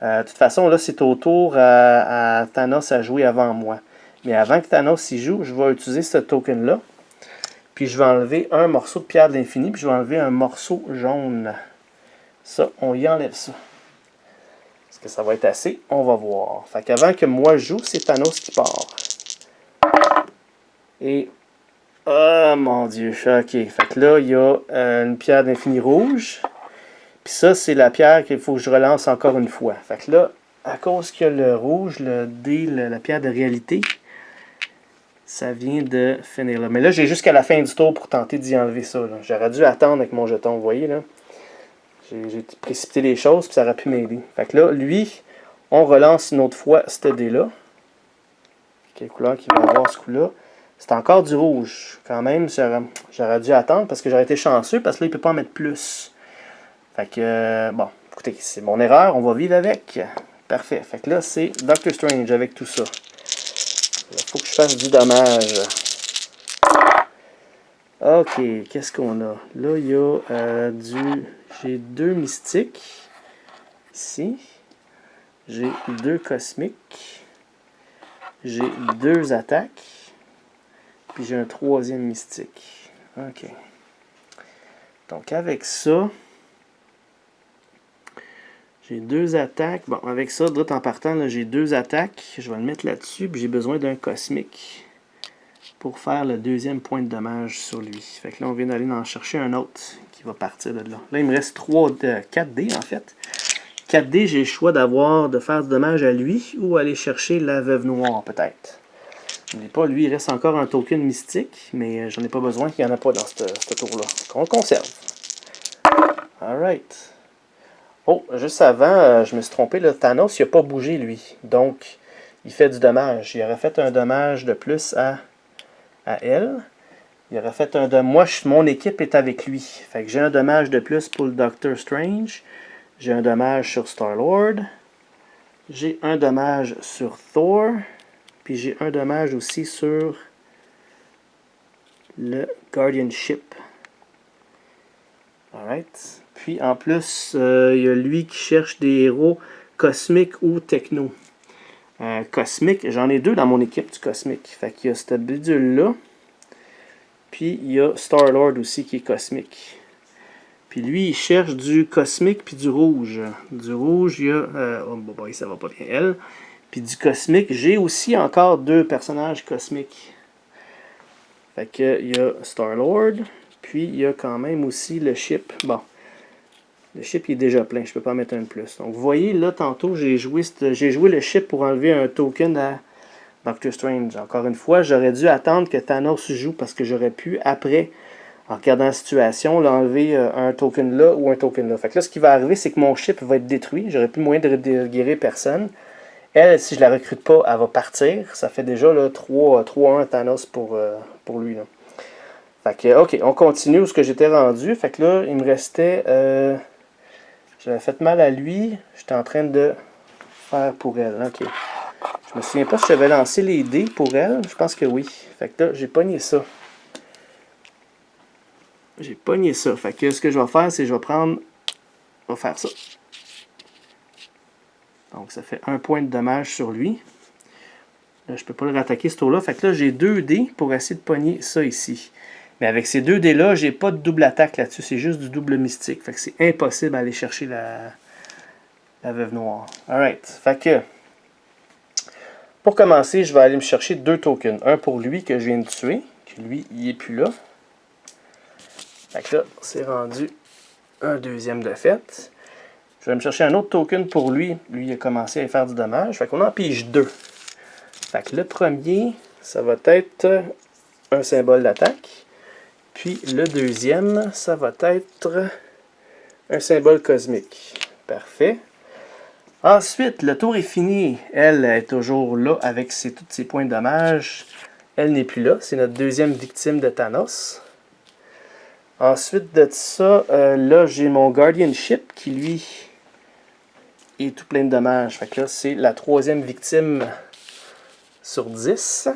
De toute façon, là, c'est au tour à Thanos à jouer avant moi. Mais avant que Thanos y joue, je vais utiliser ce token-là. Puis je vais enlever un morceau de pierre de l'infini, puis je vais enlever un morceau jaune. Ça, on y enlève ça. Est-ce que ça va être assez? On va voir. Fait qu'avant que moi je joue, c'est Thanos qui part. Et... oh mon Dieu, ok. Fait que là, il y a une pierre d'infini rouge. Puis ça, c'est la pierre qu'il faut que je relance encore une fois. Fait que là, à cause qu'il y a le rouge, le dé, la pierre de réalité, ça vient de finir là. Mais là, j'ai jusqu'à la fin du tour pour tenter d'y enlever ça. J'aurais dû attendre avec mon jeton, vous voyez là. J'ai précipité les choses, puis ça aurait pu m'aider. Fait que là, lui, on relance une autre fois ce dé-là. Quelle couleur qu'il va avoir ce coup-là? C'est encore du rouge. Quand même, j'aurais dû attendre parce que j'aurais été chanceux, parce que là, il ne peut pas en mettre plus. Fait que, bon, écoutez, c'est mon erreur, on va vivre avec. Parfait. Fait que là, c'est Doctor Strange avec tout ça. Il faut que je fasse du dommage. Ok, qu'est-ce qu'on a? Là, il y a j'ai 2 mystiques. Ici. J'ai 2 cosmiques. J'ai 2 attaques. Puis j'ai un 3e mystique. Ok. Donc, avec ça... j'ai 2 attaques. Bon, avec ça, droit en partant, j'ai 2 attaques. Je vais le mettre là-dessus. Puis j'ai besoin d'un cosmique pour faire le 2e point de dommage sur lui. Fait que là, on vient d'aller en chercher un autre qui va partir de là. Là, il me reste 4 dés en fait. 4 dés, j'ai le choix de faire du dommage à lui ou aller chercher la veuve noire peut-être. N'oubliez pas, lui, il reste encore un token mystique, mais j'en ai pas besoin, qu'il n'y en a pas dans ce tour-là. On le conserve. Alright. Oh, juste avant, je me suis trompé, là, Thanos, il n'a pas bougé, lui. Donc, il fait du dommage. Il aurait fait un dommage de plus à elle. Il aurait fait un dommage. Mon équipe est avec lui. Fait que j'ai un dommage de plus pour le Doctor Strange. J'ai un dommage sur Star-Lord. J'ai un dommage sur Thor. Puis j'ai un dommage aussi sur le Guardianship. Alright. Puis en plus, il y a lui qui cherche des héros cosmiques ou techno. Cosmique, j'en ai 2 dans mon équipe du cosmique. Fait qu'il y a cette bidule-là. Puis il y a Star-Lord aussi qui est cosmique. Puis lui, il cherche du cosmique puis du rouge. Du rouge, il y a... oh boy, ça va pas bien, elle. Puis du cosmique, j'ai aussi encore 2 personnages cosmiques. Fait que il y a Star-Lord. Puis il y a quand même aussi le ship. Bon. Le ship il est déjà plein, je peux pas en mettre un de plus. Donc vous voyez, là, tantôt, j'ai joué le ship pour enlever un token à Doctor Strange. Encore une fois, j'aurais dû attendre que Thanos joue parce que j'aurais pu, après, en regardant la situation, l'enlever un token là ou un token là. Fait que là, ce qui va arriver, c'est que mon ship va être détruit. J'aurai plus moyen de guérir personne. Elle, si je la recrute pas, elle va partir. Ça fait déjà là, 3-1 Thanos pour lui. Là. Fait que, ok, on continue où ce que j'étais rendu. Fait que là, il me restait... j'avais fait mal à lui. J'étais en train de faire pour elle. Ok. Je me souviens pas si j'avais lancé les dés pour elle. Je pense que oui. Fait que là, j'ai pogné ça. J'ai pogné ça. Fait que ce que je vais faire, c'est que je vais prendre... Je vais faire ça. Donc, ça fait 1 point de dommage sur lui. Là, je peux pas le rattaquer ce tour-là. Fait que là, j'ai 2 dés pour essayer de pogner ça ici. Mais avec ces 2 dés-là, j'ai pas de double attaque là-dessus. C'est juste du double mystique. Fait que c'est impossible d'aller chercher la veuve noire. Alright. Fait que... Pour commencer, je vais aller me chercher 2 tokens. Un pour lui que je viens de tuer. Que lui, il n'est plus là. Fait que là, c'est rendu un deuxième de fait. Je vais me chercher un autre token pour lui. Lui, il a commencé à faire du dommage. Fait qu'on en pige 2. Fait que le premier, ça va être un symbole d'attaque. Puis le deuxième, ça va être un symbole cosmique. Parfait. Ensuite, le tour est fini. Elle est toujours là avec tous ses points de dommage. Elle n'est plus là. C'est notre deuxième victime de Thanos. Ensuite de ça, là, j'ai mon Guardianship qui, lui, est tout plein de dommages. Fait que là, c'est la troisième victime sur 10.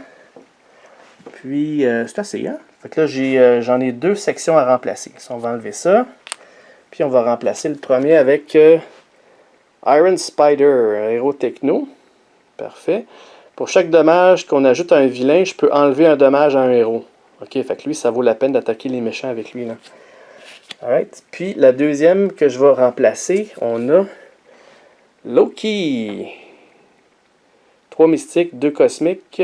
Puis, c'est assez, hein? Fait que là, j'en ai 2 sections à remplacer. Si on va enlever ça. Puis, on va remplacer le premier avec Iron Spider, un héros techno. Parfait. Pour chaque dommage qu'on ajoute à un vilain, je peux enlever un dommage à un héros. Ok, fait que lui, ça vaut la peine d'attaquer les méchants avec lui, là. Alright. Puis, la deuxième que je vais remplacer, on a Loki. 3 mystiques, 2 cosmiques.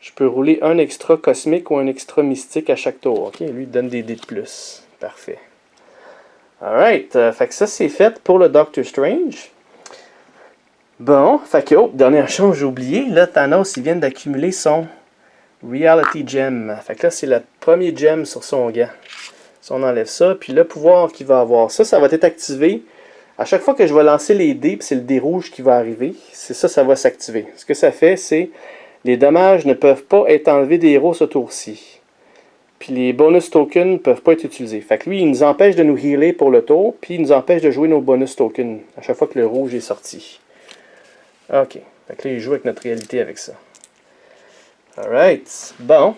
Je peux rouler un extra cosmique ou un extra mystique à chaque tour. Ok, lui, il donne des dés de plus. Parfait. Alright. Fait que ça, c'est fait pour le Doctor Strange. Bon, fait que, dernière chose, j'ai oublié. Là, Thanos, il vient d'accumuler son Reality Gem. Fait que là, c'est le premier gem sur son gant. Si on enlève ça, puis le pouvoir qu'il va avoir, ça va être activé. À chaque fois que je vais lancer les dés, puis c'est le dé rouge qui va arriver, c'est ça, ça va s'activer. Ce que ça fait, c'est les dommages ne peuvent pas être enlevés des héros ce tour-ci. Puis les bonus tokens ne peuvent pas être utilisés. Fait que lui, il nous empêche de nous healer pour le tour, puis il nous empêche de jouer nos bonus tokens à chaque fois que le rouge est sorti. Ok. Fait que là, il joue avec notre réalité avec ça. Alright. Bon.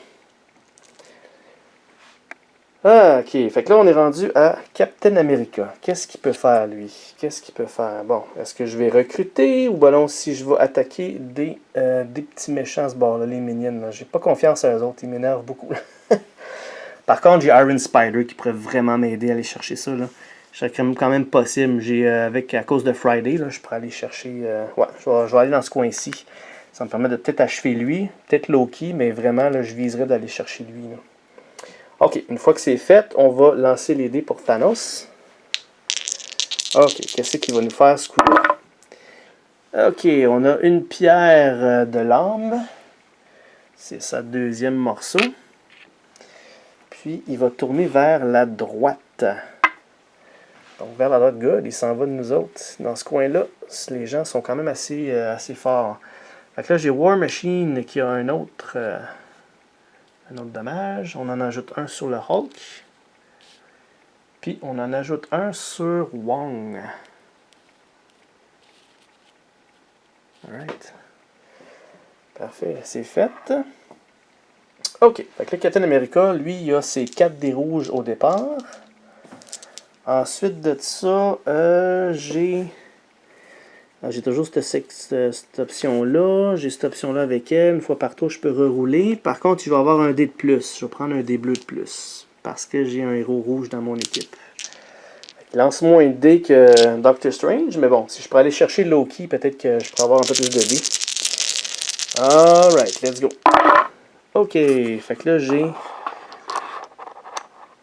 Ah, ok. Fait que là, on est rendu à Captain America. Qu'est-ce qu'il peut faire, lui? Qu'est-ce qu'il peut faire? Bon, est-ce que je vais recruter ou ben non, si je vais attaquer des petits méchants à ce bord-là, les minions? J'ai pas confiance à eux autres. Ils m'énervent beaucoup. Par contre, j'ai Iron Spider qui pourrait vraiment m'aider à aller chercher ça. Là. Je serais quand même possible. À cause de Friday, là, je pourrais aller chercher... ouais, je vais aller dans ce coin-ci. Ça me permet de peut-être achever lui, peut-être Loki, mais vraiment, là, je viserais d'aller chercher lui. Là. Ok, une fois que c'est fait, on va lancer les dés pour Thanos. Ok, qu'est-ce qu'il va nous faire ce coup-là? Ok, on a une pierre de l'âme. C'est sa deuxième morceau. Puis, il va tourner vers la droite. Donc, vers la droite, good, il s'en va de nous autres. Dans ce coin-là, les gens sont quand même assez forts. Fait que là, j'ai War Machine qui a un autre dommage. On en ajoute un sur le Hulk. Puis, on en ajoute un sur Wong. Alright. Parfait, c'est fait. Ok, fait que le Captain America, lui, il a ses 4 dés rouges au départ. Ensuite de ça, j'ai toujours cette option-là. J'ai cette option-là avec elle. Une fois par tour, je peux rerouler. Par contre, je vais avoir un dé de plus. Je vais prendre un dé bleu de plus. Parce que j'ai un héros rouge dans mon équipe. Il lance moins de dés que Doctor Strange. Mais bon, si je pourrais aller chercher Loki, peut-être que je pourrais avoir un peu plus de dés. Alright, let's go. Ok, fait que là, j'ai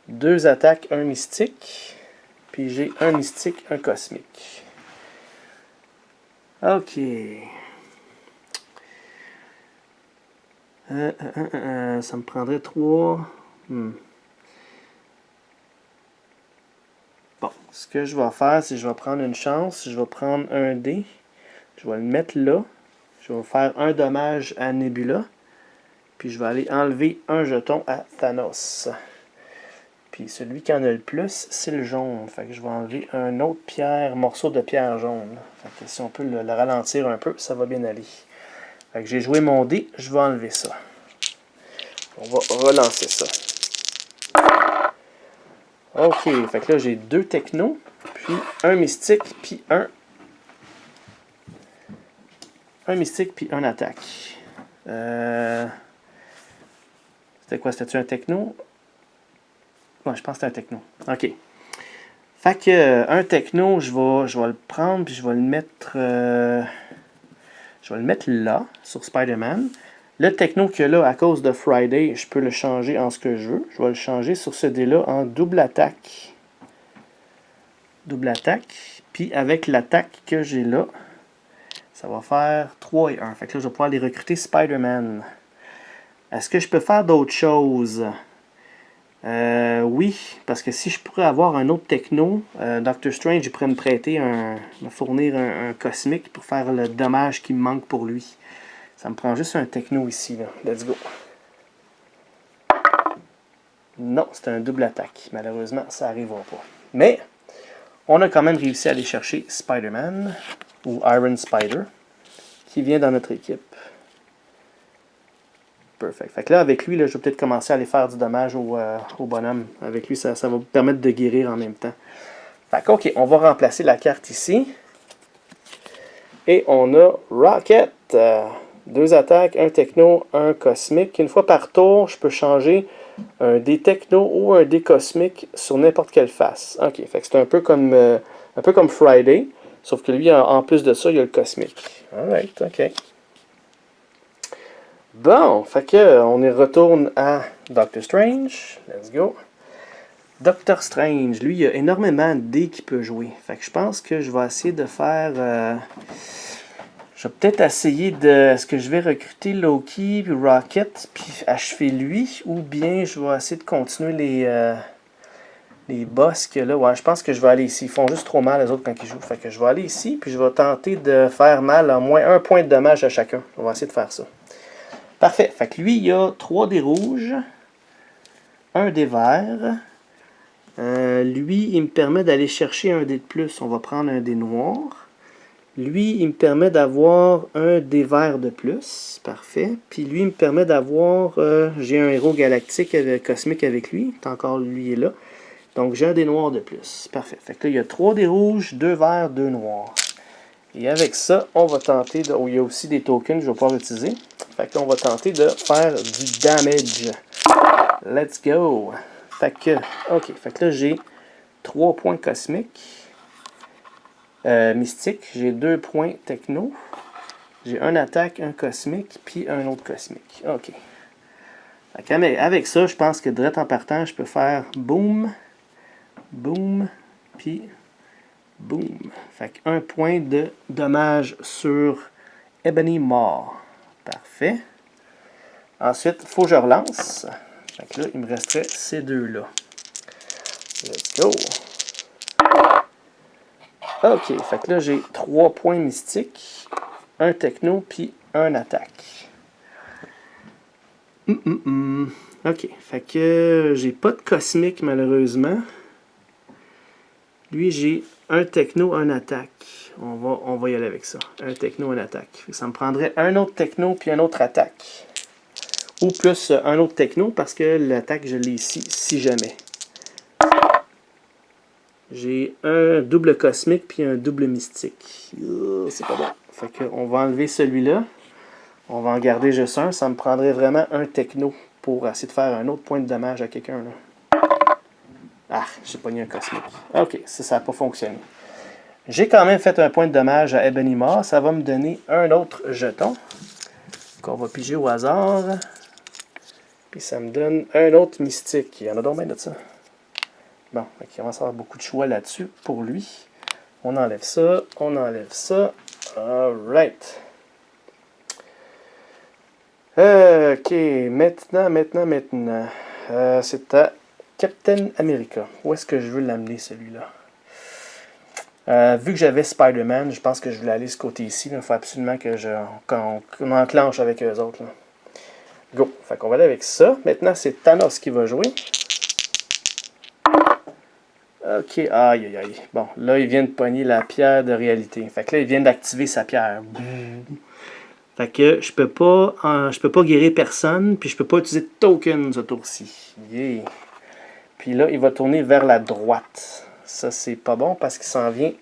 2 attaques, un mystique. Puis j'ai un mystique, un cosmique. Ok. Ça me prendrait 3. ce que je vais faire, c'est que je vais prendre une chance. Je vais prendre un dé. Je vais le mettre là. Je vais faire un dommage à Nebula. Puis je vais aller enlever un jeton à Thanos. Puis celui qui en a le plus, c'est le jaune. Fait que je vais enlever un autre morceau de pierre jaune. Fait que si on peut le ralentir un peu, ça va bien aller. Fait que j'ai joué mon dé, je vais enlever ça. On va relancer ça. Ok, fait que là j'ai 2 technos, puis un mystique, puis un mystique, puis un attaque. C'était quoi? C'était-tu un techno? Ouais, je pense que c'était un techno. Ok. Fait que un techno, je vais le prendre, puis je vais le mettre là, sur Spider-Man. Le techno qu'il y a là, à cause de Friday, je peux le changer en ce que je veux. Je vais le changer sur ce dé-là en double attaque. Double attaque. Puis avec l'attaque que j'ai là, ça va faire 3 et 1. Fait que là, je vais pouvoir aller recruter Spider-Man. Est-ce que je peux faire d'autres choses? Oui, parce que si je pourrais avoir un autre techno, Doctor Strange, il pourrait me fournir un cosmique pour faire le dommage qui me manque pour lui. Ça me prend juste un techno ici, là. Let's go. Non, c'est un double attaque. Malheureusement, ça n'arrivera pas. Mais, on a quand même réussi à aller chercher Spider-Man, ou Iron Spider, qui vient dans notre équipe. Perfect. Fait que là, avec lui, là, je vais peut-être commencer à aller faire du dommage au bonhomme. Avec lui, ça va me permettre de guérir en même temps. Fait que, ok, on va remplacer la carte ici. Et on a Rocket. 2 attaques, un techno, un cosmique. Une fois par tour, je peux changer un dé techno ou un dé cosmique sur n'importe quelle face. Ok, fait que c'est un peu comme Friday. Sauf que lui, en plus de ça, il y a le cosmique. Alright, ok. Bon, fait que on y retourne à Doctor Strange. Let's go. Doctor Strange, lui, il y a énormément de dés qu'il peut jouer. Fait que je pense que je vais essayer de faire... je vais peut-être essayer de... Est-ce que je vais recruter Loki, puis Rocket, puis achever lui, ou bien je vais essayer de continuer les boss que là... Ouais, je pense que je vais aller ici. Ils font juste trop mal, les autres, quand ils jouent. Fait que je vais aller ici, puis je vais tenter de faire mal à moins 1 point de dommage à chacun. On va essayer de faire ça. Parfait. Fait que lui, il y a 3 dés rouges, 1 dé vert. Lui, il me permet d'aller chercher un dé de plus. On va prendre un dé noir. Lui, il me permet d'avoir un dé vert de plus. Parfait. Puis lui, il me permet d'avoir... j'ai un héros galactique cosmique avec lui. Encore lui est là. Donc, j'ai un dé noir de plus. Parfait. Fait que là, il y a 3 dés rouges, 2 verts, 2 noirs. Et avec ça, on va tenter de... Oh, il y a aussi des tokens que je vais pouvoir utiliser. Fait que là, on va tenter de faire du damage. Let's go! Fait que... OK. Fait que là, j'ai 3 points cosmiques. Mystique. J'ai 2 points techno. J'ai un attaque, un cosmique, puis un autre cosmique. OK. Fait que avec ça, je pense que direct en partant, je peux faire boom, boom, puis... boom. Fait que 1 point de dommage sur Ebony Maw. Parfait. Ensuite, il faut que je relance. Fait que là, il me resterait ces deux-là. Let's go. Ok, fait que là, j'ai 3 points mystiques, un techno, puis un attaque. Ok, fait que j'ai pas de cosmique, malheureusement. Lui, j'ai un techno, un attaque. On va y aller avec ça. Un techno, un attaque. Ça me prendrait un autre techno puis un autre attaque. Ou plus un autre techno parce que l'attaque, je l'ai ici, si jamais. J'ai un double cosmique puis un double mystique. C'est pas bon. Fait qu'on va enlever celui-là. On va en garder juste un. Ça me prendrait vraiment un techno pour essayer de faire un autre point de dommage à quelqu'un, là. Ah, j'ai pogné un cosmique. Ok, ça n'a pas fonctionné. J'ai quand même fait un point de dommage à Ebony Maw. Ça va me donner un autre jeton qu'on va piger au hasard. Puis ça me donne un autre mystique. Il y en a donc bien de ça. Bon, il va y avoir beaucoup de choix là-dessus pour lui. On enlève ça, on enlève ça. Alright. Ok, maintenant. C'est à Captain America. Où est-ce que je veux l'amener, celui-là? Vu que j'avais Spider-Man, je pense que je voulais aller ce côté ici. Il faut absolument qu'on enclenche avec eux autres. Là. Go! Fait qu'on va aller avec ça. Maintenant, c'est Thanos qui va jouer. Ok, aïe aïe aïe. Bon, là, il vient de pogner la pierre de réalité. Fait que là, il vient d'activer sa pierre. Fait que je peux pas guérir personne, puis je peux pas utiliser de token ce tour-ci. Yeah. Puis là, il va tourner vers la droite. Ça, c'est pas bon parce qu'il s'en vient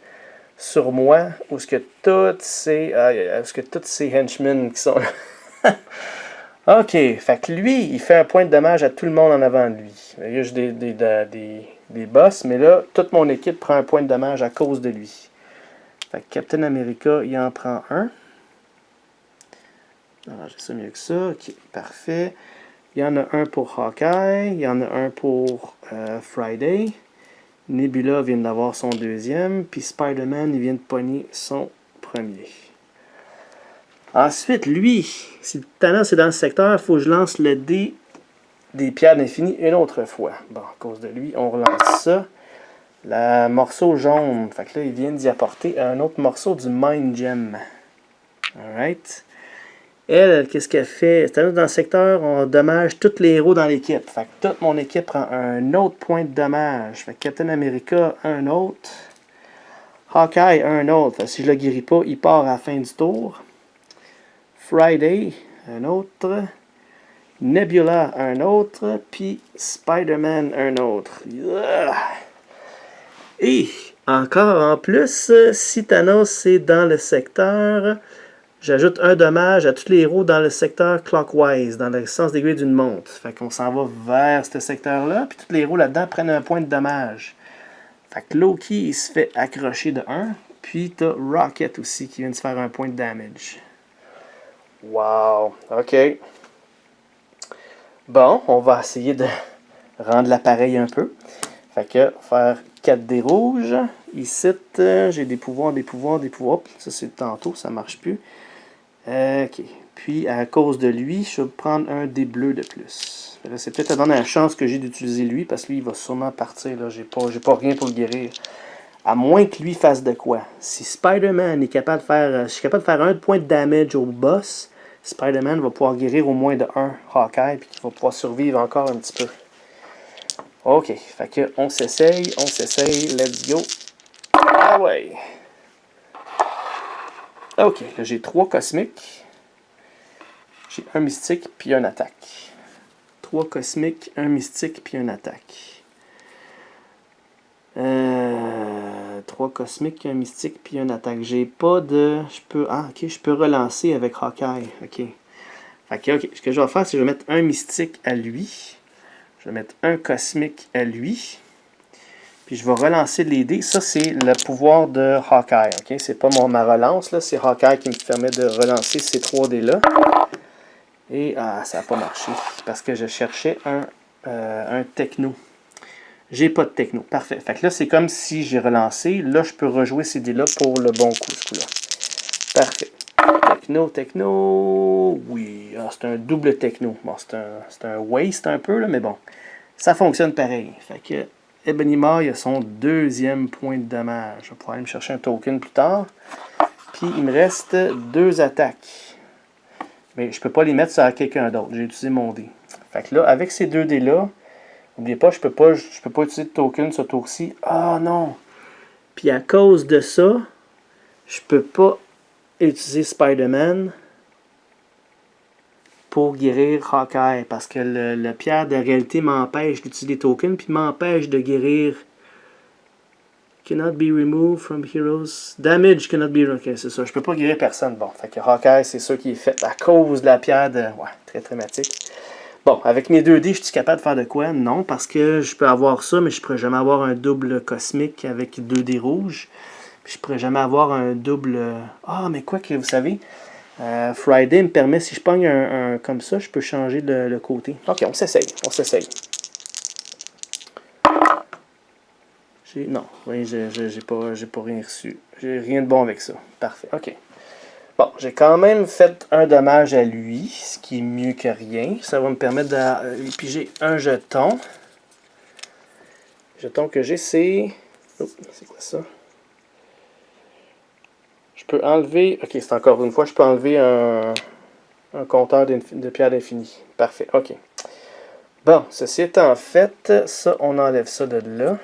sur moi, où est-ce que tous ces henchmen qui sont là. Ok, fait que lui, il fait un point de dommage à tout le monde en avant de lui. Il y a juste des boss, mais là, toute mon équipe prend un point de dommage à cause de lui. Fait que Captain America, il en prend un. J'ai ça mieux que ça. Ok, parfait. Il y en a un pour Hawkeye. Il y en a un pour Friday. Nebula vient d'avoir son deuxième. Puis Spider-Man, il vient de pogner son premier. Ensuite, lui, si Thanos est dans le secteur, il faut que je lance le dé des pierres d'infini une autre fois. Bon, à cause de lui, on relance ça. Le morceau jaune. Fait que là, il vient d'y apporter un autre morceau du Mind Gem. Alright. Elle, qu'est-ce qu'elle fait? Thanos dans le secteur, on dommage tous les héros dans l'équipe. Fait que toute mon équipe prend un autre point de dommage. Fait que Captain America, un autre. Hawkeye, un autre. Fait que si je le guéris pas, il part à la fin du tour. Friday, un autre. Nebula, un autre. Puis Spider-Man, un autre. Yeah. Et encore en plus, si Thanos est dans le secteur, j'ajoute un dommage à tous les héros dans le secteur clockwise, dans le sens d'aiguille d'une montre. Fait qu'on s'en va vers ce secteur-là, puis tous les héros là-dedans prennent un point de dommage. Fait que Loki, il se fait accrocher de 1, puis t'as Rocket aussi qui vient de se faire un point de damage. Wow, ok. Bon, on va essayer de rendre l'appareil un peu. Fait que faire 4 dés rouges. Ici, j'ai des pouvoirs. Ça, c'est tantôt, ça marche plus. Ok. Puis, à cause de lui, je vais prendre un dé bleu de plus. Là, c'est peut-être la dernière chance que j'ai d'utiliser lui, parce que lui, il va sûrement partir. Là, j'ai pas rien pour le guérir. À moins que lui fasse de quoi. Si Spider-Man est capable de faire... je suis capable de faire un point de damage au boss, Spider-Man va pouvoir guérir au moins de 1 Hawkeye, puis qu'il va pouvoir survivre encore un petit peu. Ok, fait que on s'essaye, let's go. Ah ouais. Ok, là j'ai 3 cosmiques. J'ai un mystique, puis un attaque. 3 cosmiques, un mystique, puis un attaque. 3 cosmiques, un mystique, puis un attaque. J'ai pas de... je peux relancer avec Hawkeye. Ok. Fait que, ok, ce que je vais faire, c'est que je vais mettre un mystique à lui. Je vais mettre un cosmique à lui. Puis je vais relancer les dés. Ça, c'est le pouvoir de Hawkeye. Okay? C'est pas ma relance. C'est Hawkeye qui me permet de relancer ces 3 dés-là. Et ça n'a pas marché. Parce que je cherchais un techno. J'ai pas de techno. Parfait. Fait que là, c'est comme si j'ai relancé. Là, je peux rejouer ces dés-là pour le bon coup, ce coup-là. Parfait. Techno. Oui. C'est un double techno. Bon, c'est un waste un peu, là, mais bon. Ça fonctionne pareil. Fait que Ebony Maw, il a son deuxième point de dommage. Je vais pouvoir aller me chercher un token plus tard. Puis il me reste 2 attaques. Mais je ne peux pas les mettre sur quelqu'un d'autre. J'ai utilisé mon dé. Fait que là, avec ces 2 dés-là, n'oubliez pas, je peux pas utiliser de token ce tour-ci. Ah non! Puis à cause de ça, je peux pas utiliser Spider-Man pour guérir Hawkeye, parce que la pierre de réalité m'empêche d'utiliser des tokens, puis m'empêche de guérir. Cannot be removed from heroes. Damage cannot be... Ok, c'est ça. Je peux pas guérir personne. Bon, fait que Hawkeye, c'est ça qui est fait à cause de la pierre de... Ouais, très thématique. Bon, avec mes 2 dés, je suis capable de faire de quoi? Non, parce que je peux avoir ça, mais je pourrais jamais avoir un double cosmique avec 2 dés rouges. Puis je pourrais jamais avoir un double... mais quoi que vous savez... Friday me permet, si je pogne un comme ça, je peux changer le côté. Ok, on s'essaye. Non, j'ai pas rien reçu. J'ai rien de bon avec ça. Parfait, ok. Bon, j'ai quand même fait un dommage à lui, ce qui est mieux que rien. Ça va me permettre de piger un jeton. Le jeton que j'ai, c'est... Oh, c'est quoi ça? Je peux enlever... Ok, c'est encore une fois, je peux enlever un compteur de pierre d'infini. Parfait, ok. Bon, ceci étant fait, ça, on enlève ça de là.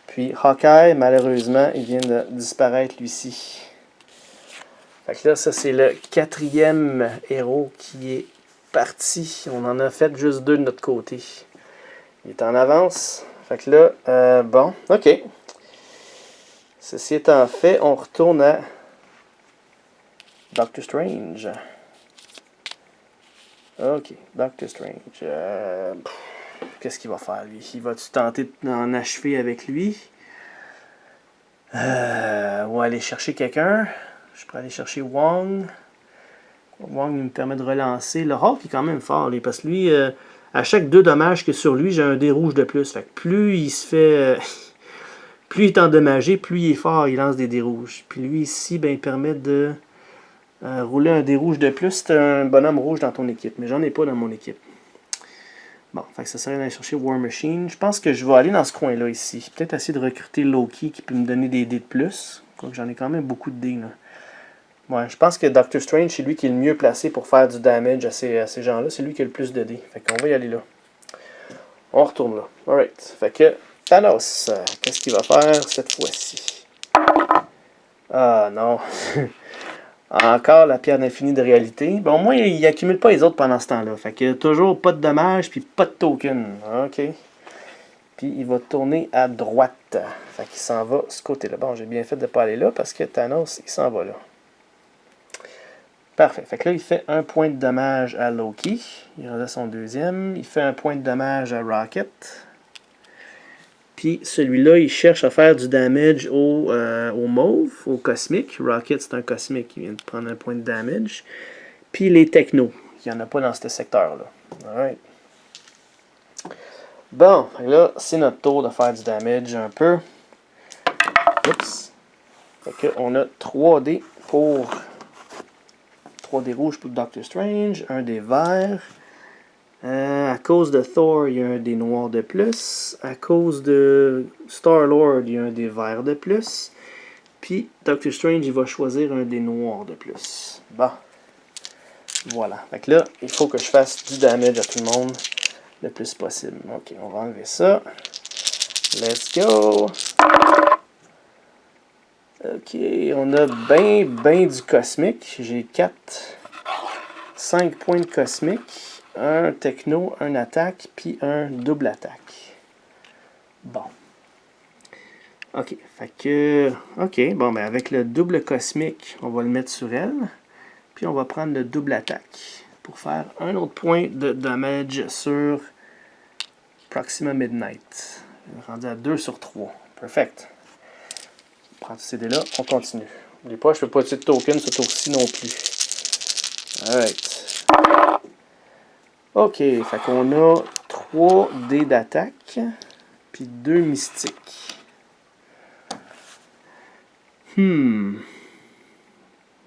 Puis Hawkeye, malheureusement, il vient de disparaître lui-ci. Fait que là, ça, c'est le 4e héros qui est parti. On en a fait juste 2 de notre côté. Il est en avance. Fait que là, bon, ok. Ceci étant fait, on retourne à Doctor Strange. Ok, Doctor Strange. Qu'est-ce qu'il va faire, lui? Il va-tu tenter d'en achever avec lui? On va aller chercher quelqu'un. Je pourrais aller chercher Wong. Wong me permet de relancer. Le Hulk est quand même fort, lui, parce que lui, à chaque 2 dommages que sur lui, j'ai un dé rouge de plus. Fait que plus il se fait... plus il est endommagé, plus il est fort, il lance des dés rouges. Puis lui, ici, ben, il permet de rouler un dé rouge de plus. C'est un bonhomme rouge dans ton équipe, mais j'en ai pas dans mon équipe. Bon, fait que ça serait d'aller chercher War Machine. Je pense que je vais aller dans ce coin-là ici. Peut-être essayer de recruter Loki qui peut me donner des dés de plus. Quoique j'en ai quand même beaucoup de dés, là. Ouais, je pense que Doctor Strange, c'est lui qui est le mieux placé pour faire du damage à ces gens-là. C'est lui qui a le plus de dés. Fait qu'on va y aller là. On retourne là. Alright. Fait que Thanos, qu'est-ce qu'il va faire cette fois-ci? Ah non. Encore la pierre d'infini de réalité. Bon, au moins, il accumule pas les autres pendant ce temps-là. Fait que toujours pas de dommages, puis pas de token. OK. Puis il va tourner à droite. Fait qu'il s'en va ce côté-là. Bon, j'ai bien fait de ne pas aller là, parce que Thanos, il s'en va là. Parfait. Fait que là, il fait 1 point de dommage à Loki. Il reste son 2e. Il fait 1 point de dommage à Rocket. Puis celui-là, il cherche à faire du damage au mauve, au cosmique. Rocket, c'est un cosmique qui vient de prendre 1 point de damage. Puis les technos. Il n'y en a pas dans ce secteur-là. Alright. Bon, là, c'est notre tour de faire du damage un peu. Oups. Fait qu'on a 3 dés pour... 3 dés rouges pour Doctor Strange, 1 dé vert. À cause de Thor, il y a un dé noir de plus. À cause de Star-Lord, il y a un dé vert de plus. Puis Doctor Strange, il va choisir un dé noir de plus. Bon. Voilà. Fait que là, il faut que je fasse du damage à tout le monde le plus possible. Ok, on va enlever ça. Let's go! Ok, on a ben du cosmique. J'ai 5 points de cosmique, un techno, un attaque, puis un double attaque. Bon. Ok, fait que... Ok, bon, ben avec le double cosmique, on va le mettre sur elle. Puis on va prendre le double attaque pour faire un autre point de damage sur Proxima Midnight. Rendu à 2 sur 3. Perfect. On prend tous ces dés-là, on continue. N'oubliez pas, je ne peux pas utiliser de token ce tour-ci non plus. Alright. Ok, fait qu'on a 3 dés d'attaque, puis 2 mystiques.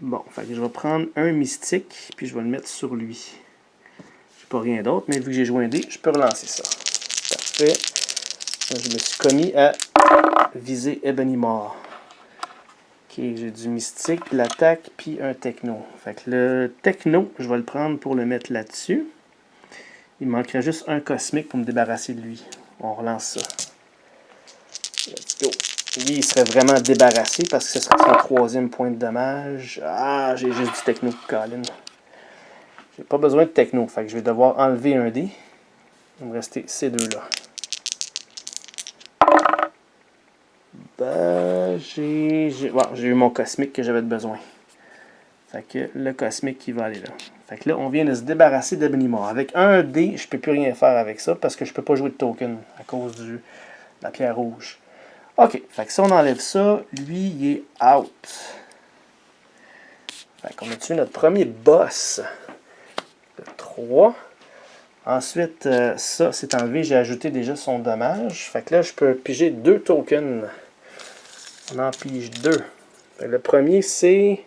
Bon, fait que je vais prendre un mystique, puis je vais le mettre sur lui. J'ai pas rien d'autre, mais vu que j'ai joué un dé, je peux relancer ça. Parfait. Là, je me suis commis à viser Ebony Maw. Ok, j'ai du mystique, l'attaque, puis un techno. Fait que le techno, je vais le prendre pour le mettre là-dessus. Il me manquerait juste un cosmique pour me débarrasser de lui. On relance ça. Let's go. Lui, il serait vraiment débarrassé parce que ce serait son 3e point de dommage. Ah, j'ai juste du techno, Colin. J'ai pas besoin de techno, fait que je vais devoir enlever un dé. Il va me rester ces deux-là. Ben, j'ai eu mon cosmique que j'avais besoin. Fait que le cosmique qui va aller là. Fait que là, on vient de se débarrasser d'Ebony Maw. Avec un dé, je peux plus rien faire avec ça parce que je peux pas jouer de token à cause de la pierre rouge. Ok, fait que si on enlève ça, lui, il est out. Fait qu'on a tué notre premier boss. Le 3. Ensuite, ça, c'est enlevé. J'ai ajouté déjà son dommage. Fait que là, je peux piger 2 tokens. On en pige 2. Le premier, c'est...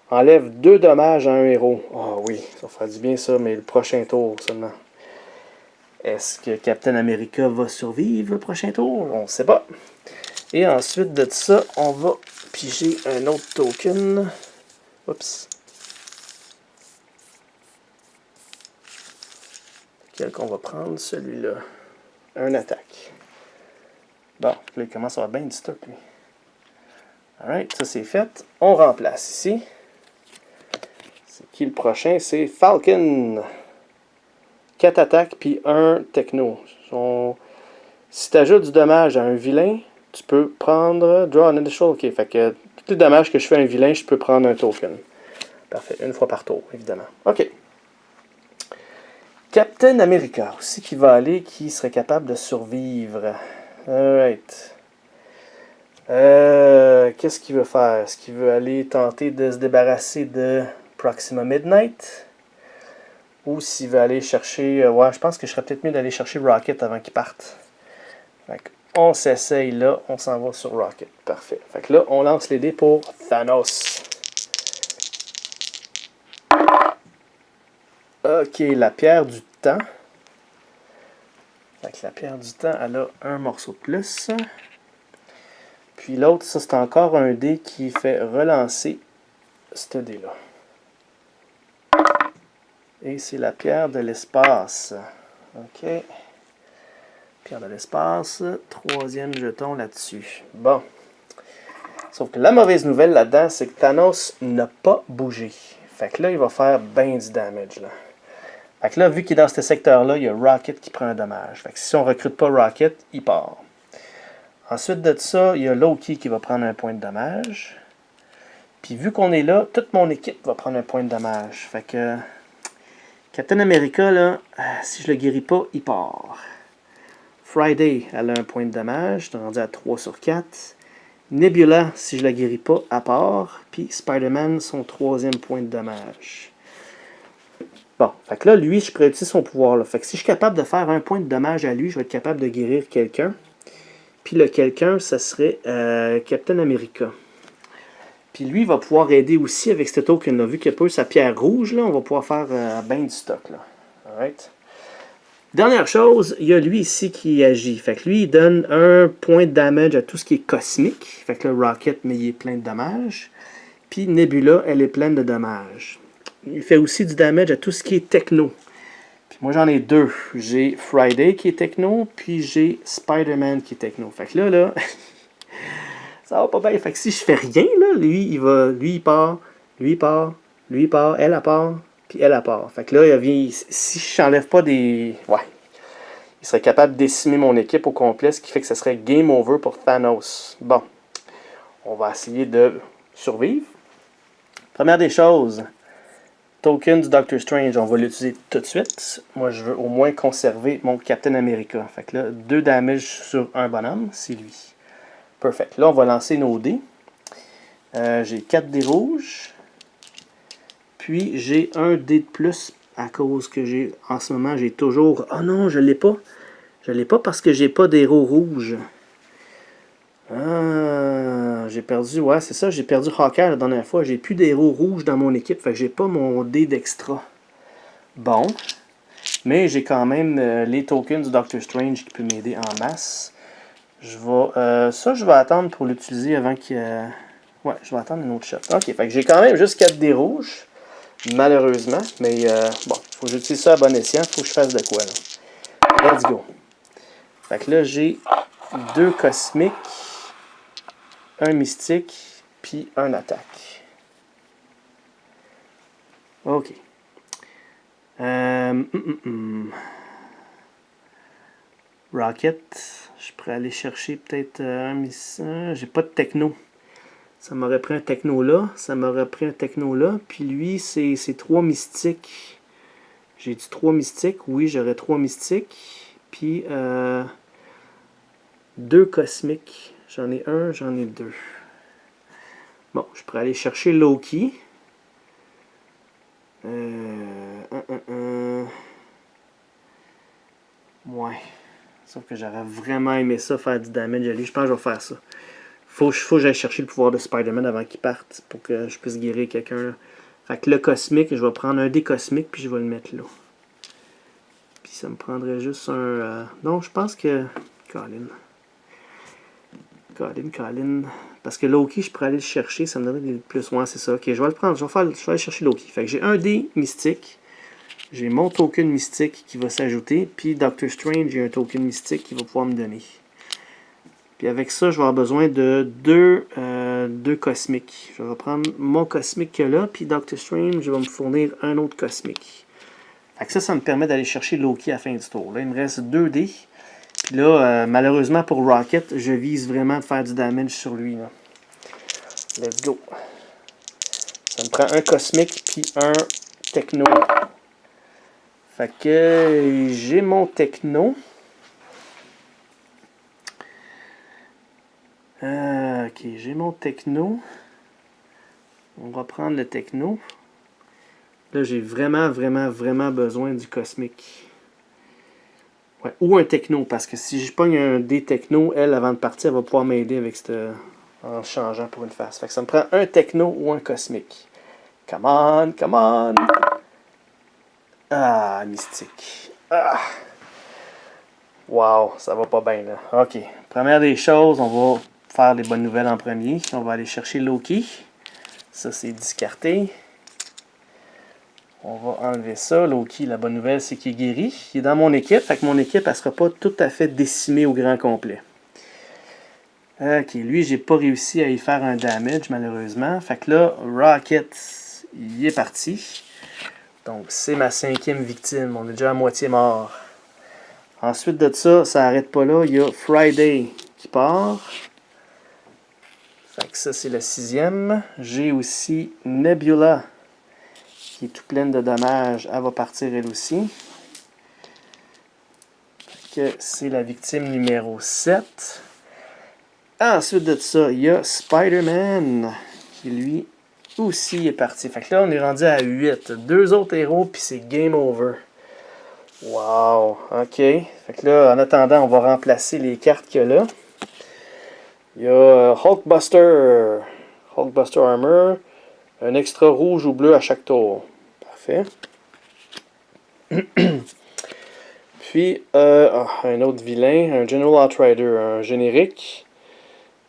Enlève 2 dommages à un héros. Ah oui, ça fera du bien ça, mais le prochain tour seulement. Est-ce que Captain America va survivre le prochain tour? On ne sait pas. Et ensuite de ça, on va Puis j'ai un autre token. Oups. Lequel qu'on va prendre? Celui-là. Un attaque. Bon, là, il commence à avoir bien du stock, lui. Alright, ça c'est fait. On remplace ici. C'est qui le prochain? C'est Falcon. 4 attaques, puis 1 techno. Si tu ajoutes du dommage à un vilain, tu peux prendre Draw an Initial. Ok, fait que tous les dommages que je fais à un vilain, je peux prendre un token. Parfait, une fois par tour, évidemment. Ok. Captain America, aussi qui va aller, qui serait capable de survivre. Alright. Qu'est-ce qu'il veut faire? Est-ce qu'il veut aller tenter de se débarrasser de Proxima Midnight? Ou s'il veut aller chercher... ouais, je pense que je serais peut-être mieux d'aller chercher Rocket avant qu'il parte. Fait on s'essaye là, on s'en va sur Rocket. Parfait. Fait que là, on lance les dés pour Thanos. Ok, la pierre du temps. Fait que la pierre du temps, elle a un morceau de plus. Puis l'autre, ça c'est encore un dé qui fait relancer ce dé-là. Et c'est la pierre de l'espace. Ok. Pierre de l'espace. 3e jeton là-dessus. Bon. Sauf que la mauvaise nouvelle là-dedans, c'est que Thanos n'a pas bougé. Fait que là, il va faire bien du damage. Là. Fait que là, vu qu'il est dans ce secteur-là, il y a Rocket qui prend un dommage. Fait que si on ne recrute pas Rocket, il part. Ensuite de ça, il y a Loki qui va prendre un point de dommage. Puis vu qu'on est là, toute mon équipe va prendre un point de dommage. Fait que Captain America, là, si je le guéris pas, il part. Friday, elle a un point de dommage. Je suis rendu à 3 sur 4. Nebula, si je la guéris pas, à part. Puis Spider-Man, son 3e point de dommage. Bon, fait que là, lui, je pourrais utiliser son pouvoir. Là. Fait que si je suis capable de faire un point de dommage à lui, je vais être capable de guérir quelqu'un. Puis le quelqu'un, ça serait Captain America. Puis lui, il va pouvoir aider aussi avec ce token-là. Vu qu'il n'y a pas eu sa pierre rouge, là, on va pouvoir faire bien du stock. Là. Alright. Dernière chose, il y a lui ici qui agit. Fait que lui, il donne un point de damage à tout ce qui est cosmique. Fait que là, Rocket, mais il est plein de dommages. Puis Nebula, elle est pleine de dommages. Il fait aussi du damage à tout ce qui est techno. Puis moi, j'en ai 2. J'ai Friday qui est techno, puis j'ai Spider-Man qui est techno. Fait que là, ça va pas bien. Fait que si je fais rien, là, lui, il part, lui, il part, lui, il part, elle part, puis elle part. Fait que là, il vient, si je n'enlève pas des... Ouais. Il serait capable de décimer mon équipe au complet, ce qui fait que ce serait game over pour Thanos. Bon. On va essayer de survivre. Première des choses, token du Doctor Strange, on va l'utiliser tout de suite. Moi, je veux au moins conserver mon Captain America. Fait que là, 2 damage sur un bonhomme, c'est lui. Perfect. Là, on va lancer nos dés. J'ai 4 dés rouges. Puis, j'ai un dé de plus à cause que j'ai, en ce moment, j'ai toujours... Oh non, je ne l'ai pas. Je ne l'ai pas parce que j'ai pas d'héros rouges. Ah, j'ai perdu, ouais, c'est ça, j'ai perdu Hawkeye la dernière fois. J'ai plus d'héros rouges dans mon équipe, fait que j'ai pas mon dé d'extra. Bon, mais j'ai quand même les tokens du Doctor Strange qui peut m'aider en masse. Je vais attendre pour l'utiliser avant qu'il... ouais, je vais attendre une autre shot. Ok, fait que j'ai quand même juste 4 dés rouges, malheureusement, mais bon, faut que j'utilise ça à bon escient, faut que je fasse de quoi, là. Let's go. Fait que là, j'ai 2 cosmiques, un mystique, puis un attaque. Ok. Rocket, je pourrais aller chercher peut-être un mystique. J'ai pas de techno. Ça m'aurait pris un techno là, ça m'aurait pris un techno là, puis lui, c'est 3 mystiques. J'ai dit 3 mystiques, oui, j'aurais 3 mystiques, puis 2 cosmiques. J'en ai 1, j'en ai 2. Bon, je pourrais aller chercher Loki. Ouais. Sauf que j'aurais vraiment aimé ça, faire du damage à lui. Je pense que je vais faire ça. Faut que j'aille chercher le pouvoir de Spider-Man avant qu'il parte pour que je puisse guérir quelqu'un. Fait que le cosmique, je vais prendre un dé cosmique puis je vais le mettre là. Puis ça me prendrait juste un... non, je pense que... Colin. Parce que Loki, je pourrais aller le chercher, ça me donnerait des plus. Ouais, c'est ça. Ok, je vais le prendre, je vais aller chercher Loki. Fait que j'ai un dé mystique. J'ai mon token mystique qui va s'ajouter. Puis Doctor Strange, j'ai un token mystique qui va pouvoir me donner. Puis avec ça, je vais avoir besoin de deux cosmiques. Je vais prendre mon cosmique que là, puis Doctor Strange va me fournir un autre cosmique. Fait que ça me permet d'aller chercher Loki à la fin du tour. Là, il me reste 2 dés. Puis là, malheureusement pour Rocket, je vise vraiment de faire du damage sur lui. Là. Let's go. Ça me prend un cosmique puis un techno. Fait que j'ai mon techno. Ok, j'ai mon techno. On va prendre le techno. Là, j'ai vraiment besoin du cosmique. Ouais, ou un techno, parce que si je pogne un dé techno, elle, avant de partir, elle va pouvoir m'aider avec cette, en changeant pour une face. Fait que ça me prend un techno ou un cosmique. Come on, come on! Ah, mystique. Ah! Wow, ça va pas bien là. Ok, première des choses, on va faire les bonnes nouvelles en premier. On va aller chercher Loki. Ça, c'est discarté. On va enlever ça. Loki, la bonne nouvelle, c'est qu'il est guéri. Il est dans mon équipe, fait que mon équipe, elle ne sera pas tout à fait décimée au grand complet. Ok, lui, j'ai pas réussi à y faire un damage, malheureusement. Fait que là, Rocket, il est parti. Donc, c'est ma 5e victime. On est déjà à moitié mort. Ensuite de ça, ça n'arrête pas là. Il y a Friday qui part. Fait que ça, c'est la 6e. J'ai aussi Nebula qui est tout pleine de dommages. Elle va partir elle aussi. Fait que c'est la victime numéro 7. Ensuite de ça, il y a Spider-Man qui lui aussi est parti. Fait que là, on est rendu à 8. 2 autres héros, puis c'est game over. Wow, ok. Fait que là, en attendant, on va remplacer les cartes qu'il y a là. Il y a Hulkbuster. Hulkbuster Armor. Un extra rouge ou bleu à chaque tour. Parfait. Puis, un autre vilain, un General Outrider, un générique.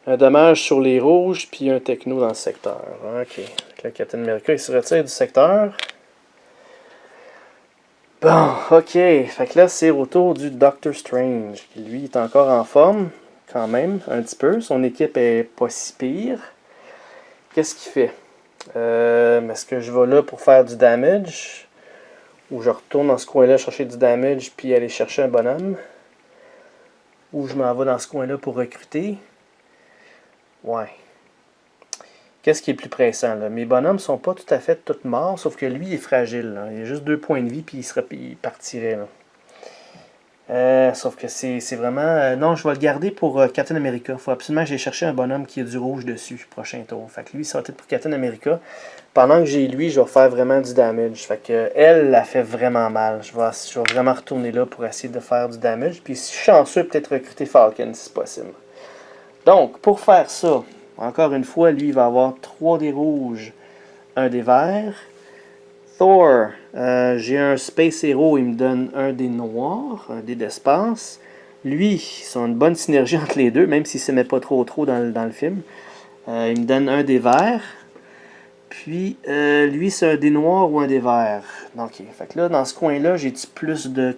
Un dommage sur les rouges, puis un techno dans le secteur. Ok. Le Captain America, il se retire du secteur. Bon, ok. Fait que là, c'est au tour du Doctor Strange, qui lui est encore en forme, quand même, un petit peu. Son équipe est pas si pire. Qu'est-ce qu'il fait? Est-ce que je vais là pour faire du damage? Ou je retourne dans ce coin-là chercher du damage, puis aller chercher un bonhomme? Ou je m'en vais dans ce coin-là pour recruter? Ouais. Qu'est-ce qui est plus pressant, là? Mes bonhommes sont pas tout à fait tous morts, sauf que lui, il est fragile. Là. Il a juste 2 points de vie, puis il partirait. Là. Sauf que c'est vraiment... non, je vais le garder pour Captain America. Il faut absolument que j'aille chercher un bonhomme qui a du rouge dessus, prochain tour. Fait que lui, ça va être pour Captain America. Pendant que j'ai lui, je vais faire vraiment du damage. Fait que elle, la fait vraiment mal. Je vais vraiment retourner là pour essayer de faire du damage. Puis si je suis chanceux, peut-être recruter Falcon, si c'est possible. Donc, pour faire ça... Encore une fois, lui, il va avoir 3 des rouges, 1 des verts. Thor, j'ai un Space Hero, il me donne 1 des noirs, 1 des d'espace. Lui, ils ont une bonne synergie entre les deux, même s'il ne se met pas trop dans le film. Il me donne 1 des verts. Puis, lui, c'est un des noirs ou un des verts. Donc, okay. Fait que là, dans ce coin-là, j'ai-tu plus de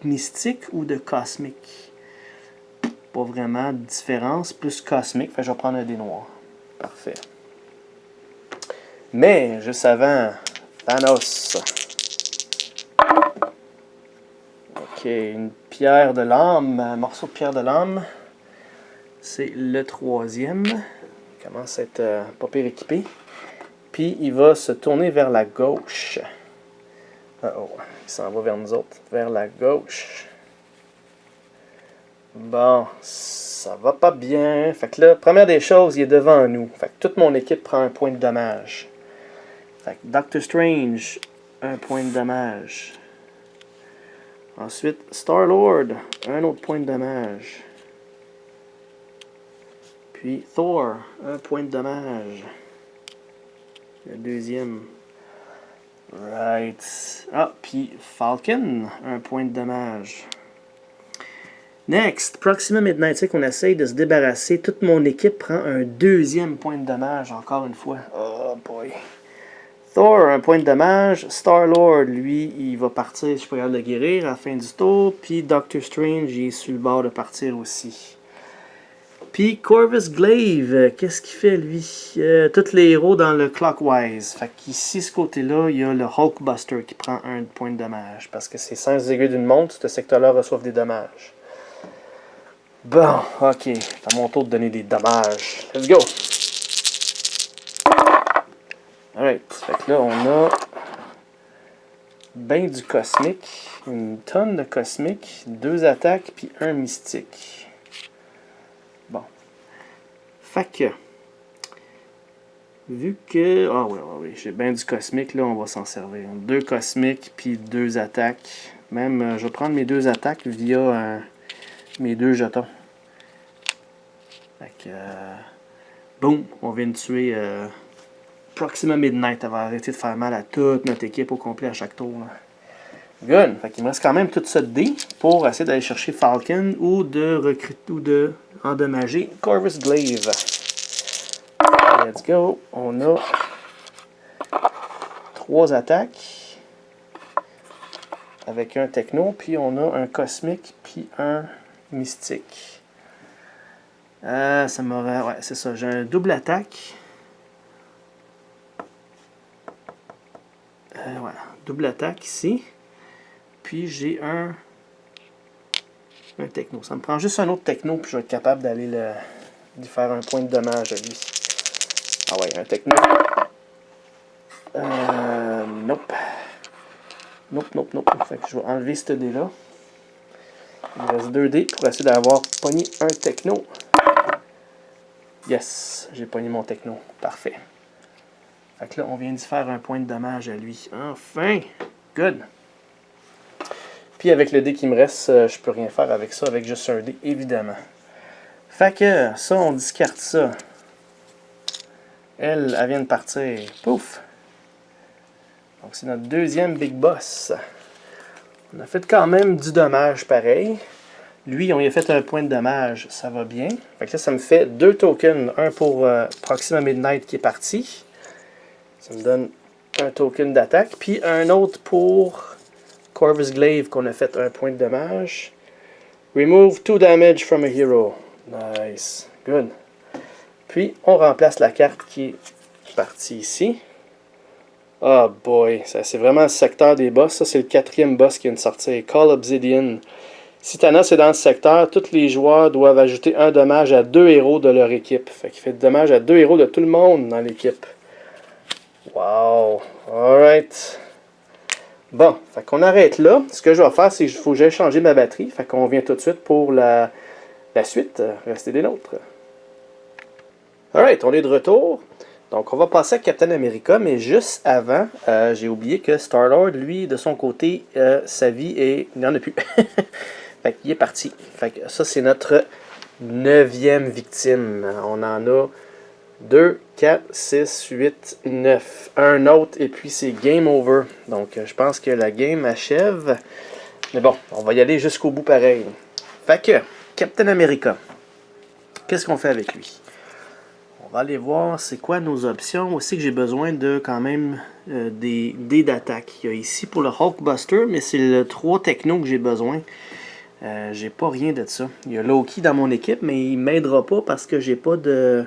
mystique ou de cosmique? Pas vraiment de différence, plus cosmique, fait que je vais prendre un dé noir. Parfait. Mais, juste avant, Thanos. Ok, une pierre de l'âme, un morceau de pierre de l'âme. C'est le 3e. Il commence à être pas pire équipé. Puis, il va se tourner vers la gauche. Oh, il s'en va vers nous autres, vers la gauche. Bon, ça va pas bien. Fait que là, première des choses, il est devant nous. Fait que toute mon équipe prend un point de dommage. Fait que Doctor Strange, un point de dommage. Ensuite, Star-Lord, un autre point de dommage. Puis Thor, un point de dommage. Le 2e. Right. Ah, puis Falcon, un point de dommage. Next, Proxima Midnight, c'est qu'on essaye de se débarrasser. Toute mon équipe prend un deuxième point de dommage, encore une fois. Oh boy. Thor, un point de dommage. Star-Lord, lui, il va partir, je suis pas capable de le guérir à la fin du tour. Puis Doctor Strange, il est sur le bord de partir aussi. Puis Corvus Glaive, qu'est-ce qu'il fait lui? Tous les héros dans le clockwise. Fait qu'ici, ce côté-là, il y a le Hulkbuster qui prend un point de dommage. Parce que c'est sans aiguille d'une montre, ce secteur-là reçoit des dommages. Bon, ok. C'est à mon tour de donner des dommages. Let's go! Alright. Fait que là, on a ben du cosmique. Une tonne de cosmique. 2 attaques, puis un mystique. Bon. Fait que, vu que... Ah oui, j'ai bien du cosmique, là, on va s'en servir. 2 cosmiques, puis 2 attaques. Même, je vais prendre mes 2 attaques via mes 2 jetons. Fait que, boum, on vient de tuer Proxima Midnight. Elle va arrêter de faire mal à toute notre équipe au complet à chaque tour. Là. Good. Fait qu'il me reste quand même tout ça de dés pour essayer d'aller chercher Falcon ou de recruter ou de endommager Corvus Glaive. Let's go. On a 3 attaques avec un techno, puis on a un cosmique, puis un mystique. Ça m'aurait... Ouais, c'est ça. J'ai un double attaque. Voilà. Double attaque ici. Puis j'ai un techno. Ça me prend juste un autre techno, puis je vais être capable d'aller lui faire un point de dommage à lui. Ah ouais, un techno. Nope. Nope. Fait que je vais enlever ce dé-là. Il me reste 2 dés pour essayer d'avoir pogné un techno. Yes, j'ai pogné mon techno. Parfait. Fait que là, on vient d'y faire un point de dommage à lui. Enfin! Good! Puis avec le dé qui me reste, je peux rien faire avec ça, avec juste un dé, évidemment. Fait que ça, on discarte ça. Elle vient de partir. Pouf! Donc c'est notre deuxième Big Boss. On a fait quand même du dommage pareil. Lui, on y a fait un point de dommage, ça va bien. Fait que là, ça me fait 2 tokens. Un pour Proxima Midnight qui est parti. Ça me donne un token d'attaque. Puis un autre pour Corvus Glaive qu'on a fait un point de dommage. Remove 2 damage from a hero. Nice. Good. Puis on remplace la carte qui est partie ici. Oh boy, ça c'est vraiment le secteur des boss. Ça c'est le 4e boss qui vient de sortir. Call Obsidian. Si Thanos est dans ce secteur, tous les joueurs doivent ajouter un dommage à 2 héros de leur équipe. Fait qu'il fait de dommage à 2 héros de tout le monde dans l'équipe. Wow. Alright. Bon, fait qu'on arrête là. Ce que je vais faire, c'est qu'il faut que j'aille changer ma batterie. Fait qu'on vient tout de suite pour la suite. Restez des nôtres. Alright, on est de retour. Donc, on va passer à Captain America, mais juste avant, j'ai oublié que Star-Lord, lui, de son côté, sa vie est... Il n'y en a plus. Fait qu'il est parti. Fait que ça, c'est notre 9e victime. On en a 2, 4, 6, 8, 9. Un autre, et puis c'est game over. Donc, je pense que la game achève. Mais bon, on va y aller jusqu'au bout pareil. Fait que, Captain America, qu'est-ce qu'on fait avec lui? On va aller voir c'est quoi nos options. Aussi que j'ai besoin de quand même des dés d'attaque. Il y a ici pour le Hulkbuster, mais c'est le 3 techno que j'ai besoin. J'ai pas rien de ça. Il y a Loki dans mon équipe, mais il m'aidera pas parce que j'ai pas de...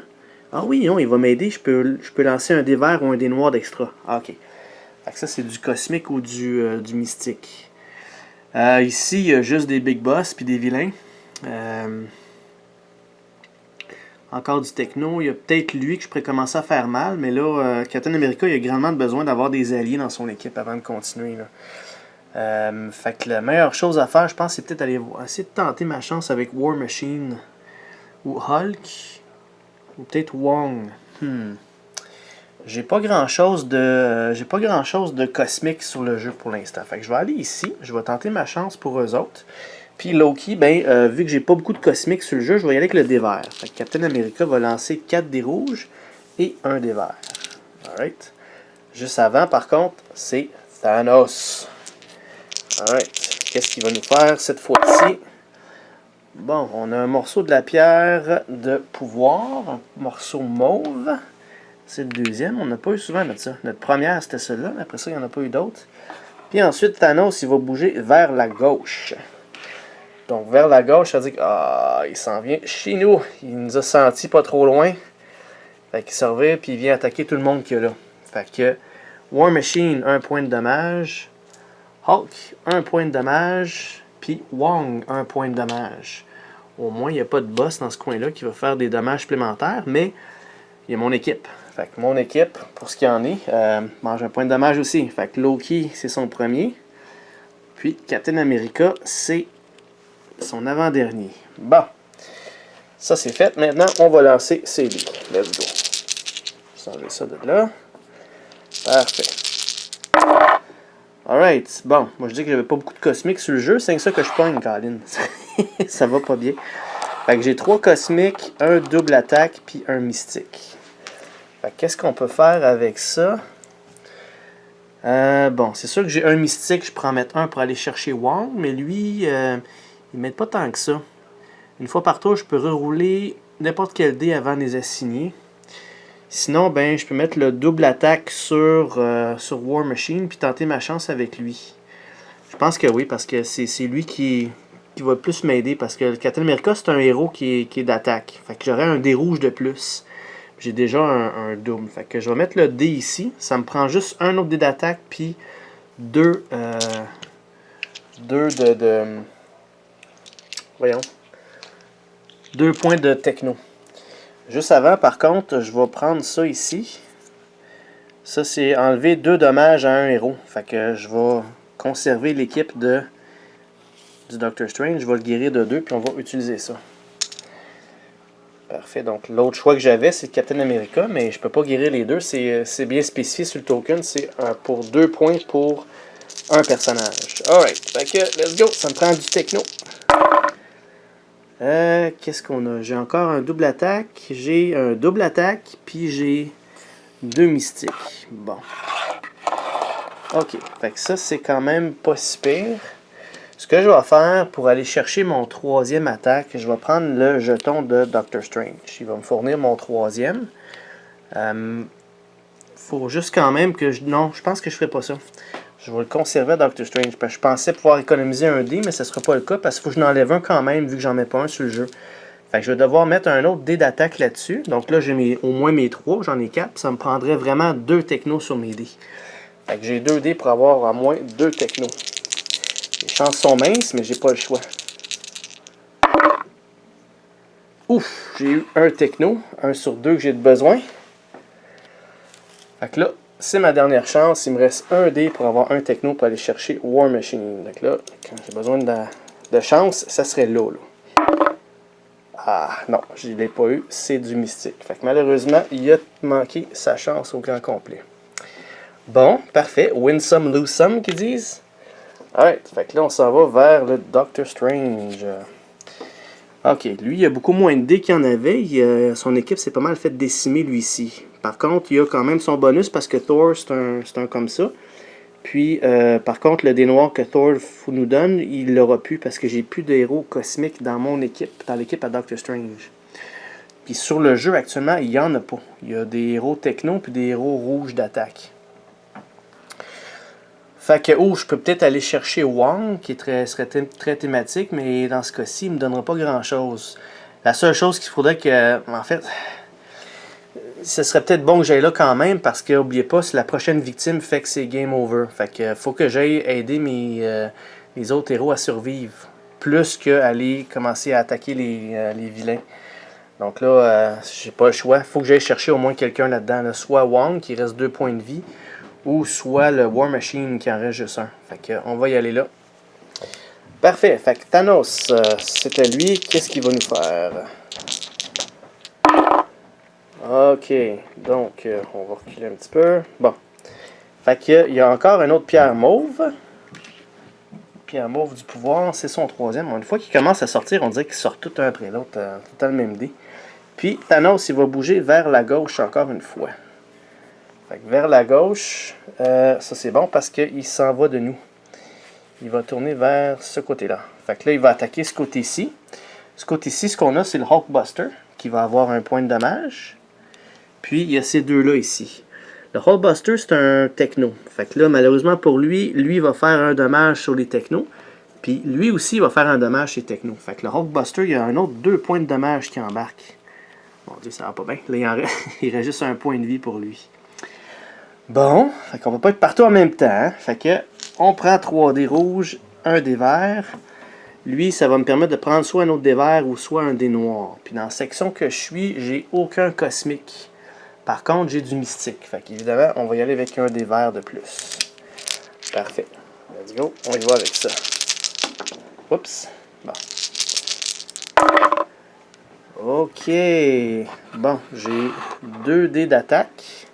Ah oui, non, il va m'aider. Je peux lancer un dé vert ou un dé noir d'extra. Ah, ok. Fait que ça, c'est du cosmique ou du mystique. Ici, il y a juste des big boss puis des vilains. Encore du techno. Il y a peut-être lui que je pourrais commencer à faire mal, mais là, Captain America, il a grandement besoin d'avoir des alliés dans son équipe avant de continuer, là. Fait que la meilleure chose à faire, je pense, c'est peut-être aller essayer de tenter ma chance avec War Machine ou Hulk ou peut-être Wong. J'ai pas grand chose de cosmique sur le jeu pour l'instant. Fait que je vais aller ici, je vais tenter ma chance pour eux autres. Puis Loki, vu que j'ai pas beaucoup de cosmique sur le jeu, je vais y aller avec le dé vert. Fait que Captain America va lancer 4 dés rouges et un dé vert. Alright. Juste avant, par contre, c'est Thanos. Alright. Qu'est-ce qu'il va nous faire cette fois-ci? Bon, on a un morceau de la pierre de pouvoir, un morceau mauve. C'est le deuxième, on n'a pas eu souvent de ça. Notre première, c'était celle-là, mais après ça, il n'y en a pas eu d'autres. Puis ensuite, Thanos, il va bouger vers la gauche. Donc, vers la gauche, ça veut dire qu'il s'en vient chez nous. Il nous a senti pas trop loin. Fait qu'il se revient, puis il vient attaquer tout le monde qu'il y a là. Fait que War Machine, 1 point de dommage. Hulk, 1 point de dommage. Puis Wong, 1 point de dommage. Au moins, il n'y a pas de boss dans ce coin-là qui va faire des dommages supplémentaires, mais il y a mon équipe. Fait que mon équipe, pour ce qu'il en est, mange un point de dommage aussi. Fait que Loki, c'est son premier. Puis Captain America, c'est son avant-dernier. Bon. Ça, c'est fait. Maintenant, on va lancer ces dés. Let's go. Je vais enlever ça de là. Parfait. Alright. Bon, moi je dis que j'avais pas beaucoup de cosmiques sur le jeu. C'est ça que je pogne, Colin. Ça va pas bien. Fait que j'ai 3 cosmiques, un double attaque, puis un mystique. Fait que qu'est-ce qu'on peut faire avec ça? Bon, c'est sûr que j'ai un mystique. Je pourrais en mettre un pour aller chercher Wong. Mais lui, il m'aide pas tant que ça. Une fois par tour, je peux rerouler n'importe quel dé avant de les assigner. Sinon, ben, je peux mettre le double attaque sur War Machine puis tenter ma chance avec lui. Je pense que oui, parce que c'est lui qui va plus m'aider. Parce que le Captain America, c'est un héros qui est d'attaque. Fait que j'aurais un dé rouge de plus. J'ai déjà un double. Fait que je vais mettre le dé ici. Ça me prend juste un autre dé d'attaque puis deux voyons. 2 points de techno. Juste avant, par contre, je vais prendre ça ici. Ça, c'est enlever 2 dommages à un héros. Fait que je vais conserver l'équipe du Doctor Strange. Je vais le guérir de 2, puis on va utiliser ça. Parfait. Donc, l'autre choix que j'avais, c'est Captain America, mais je peux pas guérir les deux. C'est bien spécifié sur le token. C'est pour 2 points pour un personnage. Alright. Fait que, let's go. Ça me prend du techno. Qu'est-ce qu'on a? J'ai encore un double attaque. J'ai un double attaque, puis j'ai 2 mystiques. Bon. Ok. Fait que ça, c'est quand même pas si pire. Ce que je vais faire pour aller chercher mon 3e attaque, je vais prendre le jeton de Doctor Strange. Il va me fournir mon 3e. Faut juste quand même que je... Non, je pense que je ferai pas ça. Je vais le conserver à Doctor Strange. Parce que je pensais pouvoir économiser un dé, mais ce ne sera pas le cas parce qu'il faut que je n'enlève un quand même, vu que j'en mets pas un sur le jeu. Fait que je vais devoir mettre un autre dé d'attaque là-dessus. Donc là, j'ai au moins mes 3, j'en ai 4. Ça me prendrait vraiment 2 technos sur mes dés. Fait que j'ai 2 dés pour avoir au moins 2 technos. Les chances sont minces, mais j'ai pas le choix. Ouf, j'ai eu un techno, 1 sur 2 que j'ai de besoin. Fait que là, c'est ma dernière chance. Il me reste un dé pour avoir un techno pour aller chercher War Machine. Donc là, quand j'ai besoin de chance, ça serait là. Ah non, je ne l'ai pas eu. C'est du mystique. Fait que malheureusement, il a manqué sa chance au grand complet. Bon, parfait. Win some, lose some, qu'ils disent. Alright, fait que là, on s'en va vers le Doctor Strange. Ok, lui, il a beaucoup moins de dés qu'il en avait. Son équipe s'est pas mal fait décimer, lui-ci. Par contre, il a quand même son bonus parce que Thor, c'est un comme ça. Puis, par contre, le dé noir que Thor nous donne, il l'aura plus parce que j'ai plus de héros cosmiques dans mon équipe, dans l'équipe à Doctor Strange. Puis sur le jeu, actuellement, il n'y en a pas. Il y a des héros techno puis des héros rouges d'attaque. Fait que, je peux peut-être aller chercher Wong, qui serait très thématique, mais dans ce cas-ci, il ne me donnera pas grand-chose. La seule chose qu'il faudrait que... En fait, ce serait peut-être bon que j'aille là quand même, parce que, n'oubliez pas, si la prochaine victime fait que c'est game over. Fait que, faut que j'aille aider les autres héros à survivre, plus qu'aller commencer à attaquer les vilains. Donc là, j'ai pas le choix. Faut que j'aille chercher au moins quelqu'un là-dedans. Là. Soit Wong, qui reste 2 points de vie, ou soit le War Machine qui en reste juste un. Fait que on va y aller là. Parfait. Fait que Thanos, c'était lui. Qu'est-ce qu'il va nous faire? Ok. Donc, on va reculer un petit peu. Bon. Fait que il y a encore une autre pierre mauve. Pierre mauve du pouvoir, c'est son 3e. Une fois qu'il commence à sortir, on dirait qu'il sort tout un après l'autre. Tout le même dé. Puis Thanos, il va bouger vers la gauche encore une fois. Fait que vers la gauche, ça c'est bon parce qu'il s'en va de nous. Il va tourner vers ce côté-là. Fait que là, il va attaquer ce côté-ci. Ce côté-ci, ce qu'on a, c'est le Hulkbuster, qui va avoir un point de dommage. Puis, il y a ces deux-là ici. Le Hulkbuster, c'est un techno. Fait que là, malheureusement pour lui, lui va faire un dommage sur les technos. Puis, lui aussi va faire un dommage sur les technos. Fait que le Hulkbuster, il y a un autre 2 points de dommage qui embarquent. Mon Dieu, ça va pas bien. Là, il reste juste un point de vie pour lui. Bon, fait qu'on va pas être partout en même temps. Hein? Fait que, on prend 3 dés rouges, un dé vert. Lui, ça va me permettre de prendre soit un autre dé vert ou soit un dé noir. Puis dans la section que je suis, j'ai aucun cosmique. Par contre, j'ai du mystique. Fait qu'évidemment, on va y aller avec un dé vert de plus. Parfait. Let's go. On y va avec ça. Oups. Bon. Ok. Bon, j'ai 2 dés d'attaque.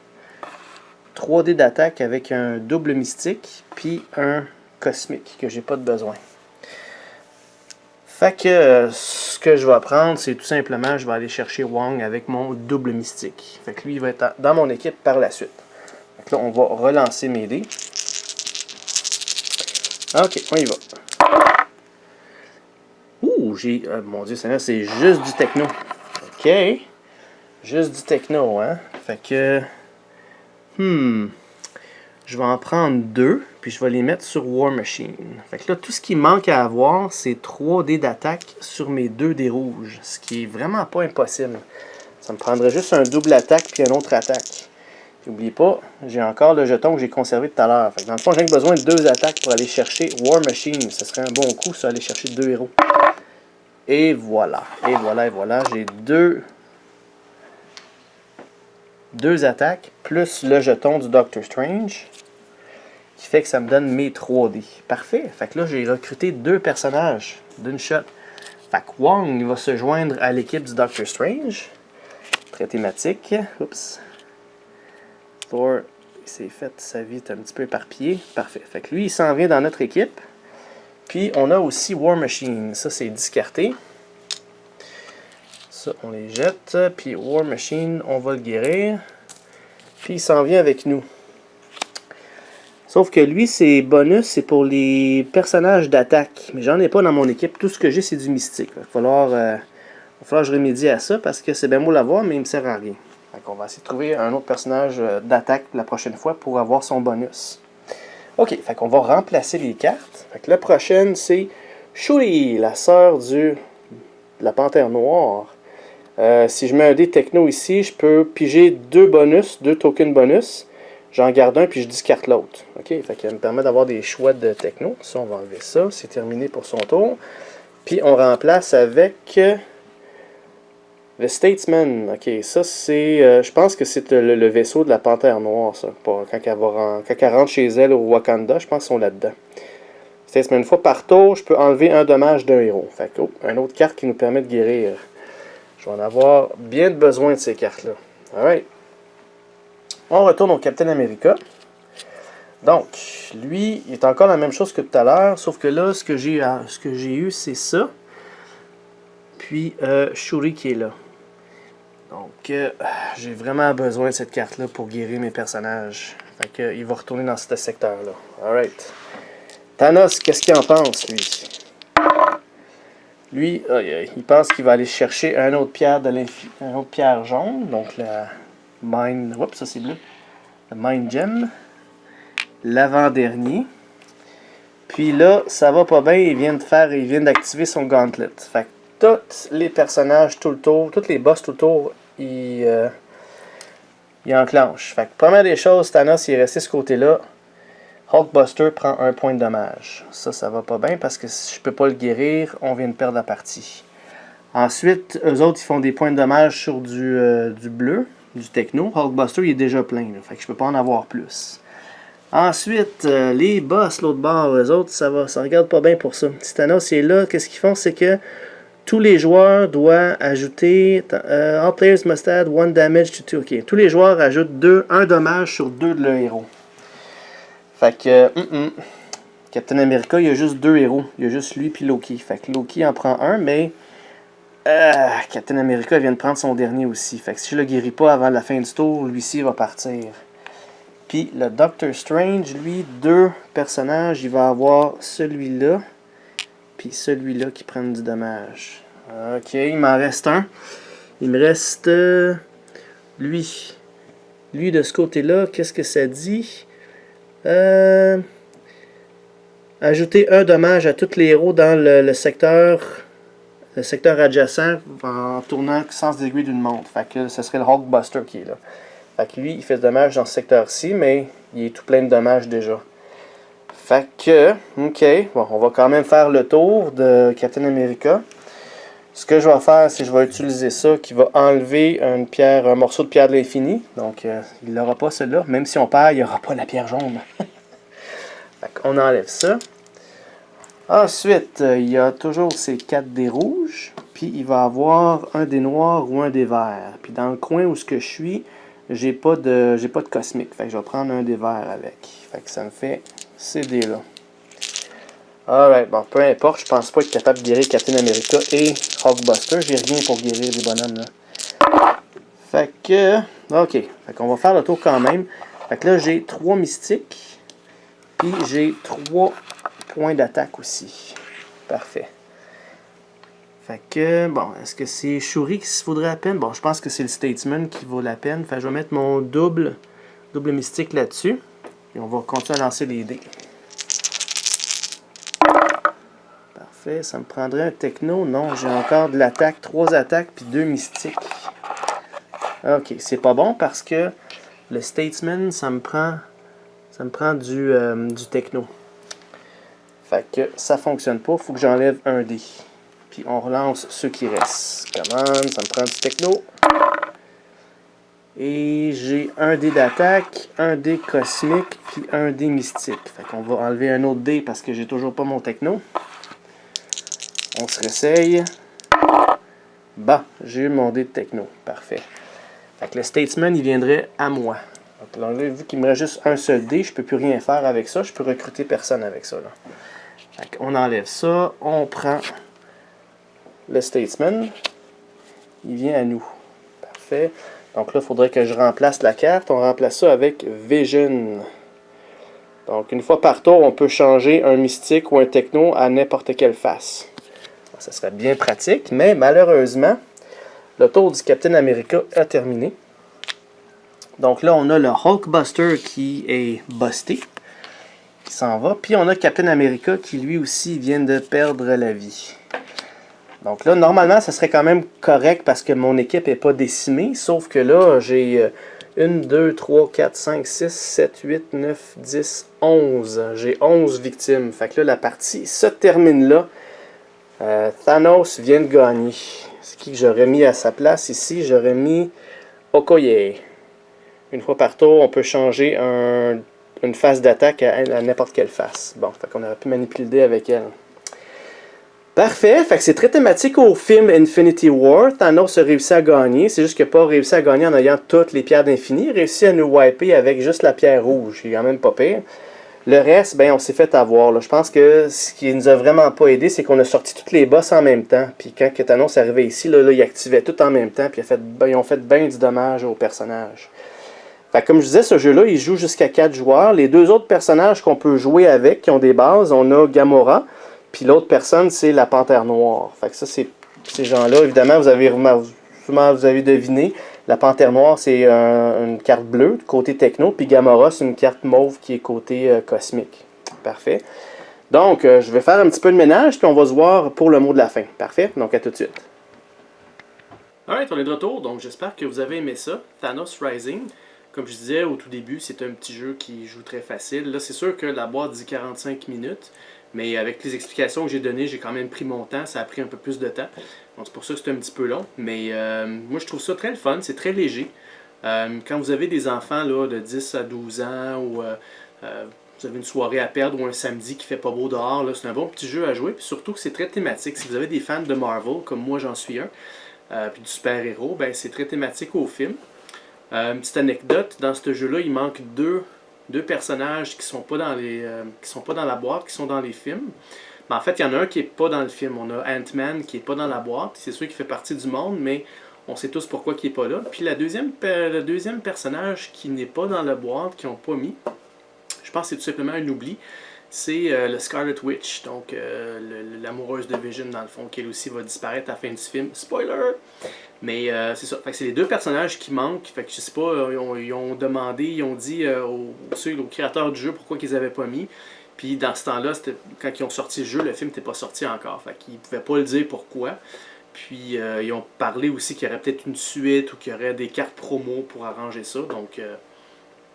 3 dés d'attaque avec un double mystique. Puis un cosmique que j'ai pas de besoin. Fait que ce que je vais prendre, c'est tout simplement, je vais aller chercher Wong avec mon double mystique. Fait que lui, il va être dans mon équipe par la suite. Fait que là, on va relancer mes dés. Ok, on y va. Ouh, j'ai... mon Dieu, c'est juste du techno. Ok. Juste du techno, hein. Fait que... je vais en prendre 2, puis je vais les mettre sur War Machine. Fait que là, tout ce qui manque à avoir, c'est 3 dés d'attaque sur mes 2 dés rouges. Ce qui est vraiment pas impossible. Ça me prendrait juste un double attaque puis une autre attaque. N'oubliez pas, j'ai encore le jeton que j'ai conservé tout à l'heure. Fait que dans le fond, j'ai besoin de 2 attaques pour aller chercher War Machine. Ce serait un bon coup, ça, aller chercher 2 héros. Et voilà. Et voilà, et voilà. J'ai 2 attaques, plus le jeton du Doctor Strange, qui fait que ça me donne mes 3 dés. Parfait. Fait que là, j'ai recruté 2 personnages d'une shot. Fait que Wong, il va se joindre à l'équipe du Doctor Strange. Très thématique. Oups. Thor, il s'est fait sa vie un petit peu éparpillée. Parfait. Fait que lui, il s'en vient dans notre équipe. Puis, on a aussi War Machine. Ça, c'est discarté. Ça, on les jette. Puis, War Machine, on va le guérir. Puis, il s'en vient avec nous. Sauf que lui, ses bonus, c'est pour les personnages d'attaque. Mais j'en ai pas dans mon équipe. Tout ce que j'ai, c'est du mystique. Il va falloir que je remédie à ça parce que c'est bien beau l'avoir, mais il me sert à rien. Donc, on va essayer de trouver un autre personnage d'attaque la prochaine fois pour avoir son bonus. Ok, fait qu'on va remplacer les cartes. Fait que la prochaine, c'est Shuri, la sœur de la panthère noire. Si je mets un dé techno ici, je peux piger 2 bonus, 2 tokens bonus. J'en garde un, puis je discarte l'autre. Ok, fait qu'elle me permet d'avoir des choix de techno. Ça, on va enlever ça. C'est terminé pour son tour. Puis on remplace avec le Statesman. Ok, ça c'est... je pense que c'est le vaisseau de la panthère noire, ça. Quand elle rentre chez elle au Wakanda, je pense qu'ils sont là-dedans. Statesman, une fois par tour, je peux enlever un dommage d'un héros. Fait que, une autre carte qui nous permet de guérir. Je vais en avoir bien besoin de ces cartes-là. Alright. On retourne au Captain America. Donc, lui, il est encore la même chose que tout à l'heure, sauf que là, ce que j'ai eu, c'est ça. Puis, Shuri qui est là. Donc, j'ai vraiment besoin de cette carte-là pour guérir mes personnages. Fait que, il va retourner dans ce secteur-là. Alright. Thanos, qu'est-ce qu'il en pense, lui? Lui, il pense qu'il va aller chercher un autre pierre un autre pierre jaune. Donc, la Mind... Oups, ça c'est bleu. Le Mind Gem. L'avant-dernier. Puis là, ça va pas bien. Il vient d'activer son Gauntlet. Fait que tous les personnages tout le tour, tous les boss tout le tour, il enclenche. Fait que première des choses, Thanos, il est resté de ce côté-là. Hulkbuster prend un point de dommage. Ça va pas bien parce que si je peux pas le guérir, on vient de perdre la partie. Ensuite, eux autres, ils font des points de dommage sur du bleu, du techno. Hulkbuster, il est déjà plein, là, fait que je peux pas en avoir plus. Ensuite, les boss, l'autre bord, eux autres, ça regarde pas bien pour ça. Si Thanos est là, qu'est-ce qu'ils font, c'est que tous les joueurs doivent ajouter... all players must add 1 damage to 2. Ok, tous les joueurs ajoutent 1 dommage sur 2 de leur héros. Fait que... Captain America, il y a juste 2 héros. Il y a juste lui puis Loki. Fait que Loki en prend un, mais... Captain America vient de prendre son dernier aussi. Fait que si je le guéris pas avant la fin du tour, lui-ci va partir. Puis le Doctor Strange, lui, 2 personnages. Il va avoir celui-là, puis celui-là qui prennent du dommage. Ok, il m'en reste un. Il me reste lui. Lui de ce côté-là, qu'est-ce que ça dit? Ajouter un dommage à tous les héros dans le secteur adjacent en tournant sens degré d'une montre. Fait que ce serait le Hulkbuster qui est là. Fait que lui, il fait ce dommage dans ce secteur-ci, mais il est tout plein de dommages déjà. Fait que, ok, bon, on va quand même faire le tour de Captain America. Ce que je vais faire, c'est que je vais utiliser ça qui va enlever une pierre, un morceau de pierre de l'infini. Donc, il n'aura pas celui-là. Même si on perd, il n'y aura pas la pierre jaune. Fait qu'on enlève ça. Ensuite, il y a toujours ces 4 dés rouges. Puis, il va avoir un dé noir ou un dé vert. Puis, dans le coin où je suis, j'ai pas de cosmique. Fait que je vais prendre un dé vert avec. Fait que ça me fait ces dés-là. Alright, bon, peu importe, je pense pas être capable de guérir Captain America et Hulkbuster. J'ai rien pour guérir les bonhommes, là. Fait que, ok, fait qu'on va faire le tour quand même. Fait que là, j'ai 3 mystiques. Puis j'ai 3 points d'attaque aussi. Parfait. Fait que, bon, est-ce que c'est Shuri qui se vaudrait la peine? Bon, je pense que c'est le Statesman qui vaut la peine. Fait que je vais mettre mon double mystique là-dessus. Et on va continuer à lancer les dés. Parfait, ça me prendrait un techno. Non, j'ai encore de l'attaque, 3 attaques puis 2 mystiques. Ok, c'est pas bon parce que le Statesman, ça me prend du techno. Fait que ça fonctionne pas, faut que j'enlève un dé. Puis on relance ceux qui restent. Comment, ça me prend du techno. Et j'ai un dé d'attaque, un dé cosmique, puis un dé mystique. Fait qu'on va enlever un autre dé parce que j'ai toujours pas mon techno. On se réessaye. Bah, j'ai eu mon dé de techno. Parfait. Fait que le Statesman, il viendrait à moi. Donc là, vu qu'il me reste juste un seul dé, je peux plus rien faire avec ça. Je peux recruter personne avec ça. Là. Fait qu'on enlève ça. On prend le Statesman. Il vient à nous. Parfait. Donc là, il faudrait que je remplace la carte. On remplace ça avec Vision. Donc, une fois par tour, on peut changer un mystique ou un techno à n'importe quelle face. Ça serait bien pratique, mais malheureusement, le tour du Captain America a terminé. Donc là, on a le Hulkbuster qui est busté, qui s'en va. Puis on a Captain America qui lui aussi vient de perdre la vie. Donc là, normalement, ça serait quand même correct parce que mon équipe n'est pas décimée. Sauf que là, j'ai 1, 2, 3, 4, 5, 6, 7, 8, 9, 10, 11. J'ai 11 victimes. Fait que là, la partie se termine là. Thanos vient de gagner. C'est qui que j'aurais mis à sa place ici? J'aurais mis Okoye. Une fois par tour, on peut changer une phase d'attaque à n'importe quelle face. Bon, fait qu'on aurait pu manipuler le dé avec elle. Parfait, fait que c'est très thématique au film Infinity War. Thanos a réussi à gagner, c'est juste qu'il n'a pas réussi à gagner en ayant toutes les pierres d'infini. Il a réussi à nous wiper avec juste la pierre rouge, il est quand même pas pire. Le reste, ben on s'est fait avoir. Là. Je pense que ce qui nous a vraiment pas aidé, c'est qu'on a sorti toutes les boss en même temps. Puis quand Thanos est arrivé ici, là, il activait tout en même temps, puis ils ont fait bien du dommage aux personnages. Fait que comme je disais, ce jeu-là, il joue jusqu'à 4 joueurs. Les 2 autres personnages qu'on peut jouer avec, qui ont des bases, on a Gamora. Puis l'autre personne, c'est la Panthère Noire. Fait que ça, c'est ces gens-là. Évidemment, vous avez deviné. La Panthère Noire, c'est une carte bleue, côté techno. Puis Gamora, c'est une carte mauve qui est côté cosmique. Parfait. Donc, je vais faire un petit peu de ménage, puis on va se voir pour le mot de la fin. Parfait? Donc, à tout de suite. Alright, on est de retour. Donc, j'espère que vous avez aimé ça. Thanos Rising. Comme je disais au tout début, c'est un petit jeu qui joue très facile. Là, c'est sûr que la boîte dit 45 minutes. Mais avec les explications que j'ai données, j'ai quand même pris mon temps. Ça a pris un peu plus de temps. Donc c'est pour ça que c'est un petit peu long. Mais moi, je trouve ça très le fun. C'est très léger. Quand vous avez des enfants là, de 10 à 12 ans ou vous avez une soirée à perdre ou un samedi qui fait pas beau dehors, c'est un bon petit jeu à jouer. Puis surtout que c'est très thématique. Si vous avez des fans de Marvel, comme moi j'en suis un, puis du super-héros, ben, c'est très thématique au film. Une petite anecdote, dans ce jeu-là, il manque deux personnages qui sont pas dans la boîte, qui sont dans les films. Mais en fait, il y en a un qui est pas dans le film. On a Ant-Man qui est pas dans la boîte. C'est sûr qu'il fait partie du monde, mais on sait tous pourquoi il est pas là. Puis le deuxième personnage qui n'est pas dans la boîte, qu'ils n'ont pas mis, je pense que c'est tout simplement un oubli. c'est le Scarlet Witch, donc l'amoureuse de Vision dans le fond, qui elle aussi va disparaître à la fin du film. Spoiler! Mais c'est ça. Fait que c'est les deux personnages qui manquent. Fait que je sais pas, ils ont demandé, ils ont dit aux créateurs du jeu pourquoi qu'ils avaient pas mis. Puis dans ce temps-là, quand ils ont sorti le jeu, le film n'était pas sorti encore. Fait qu'ils pouvaient pas le dire pourquoi. Puis ils ont parlé aussi qu'il y aurait peut-être une suite ou qu'il y aurait des cartes promo pour arranger ça. Donc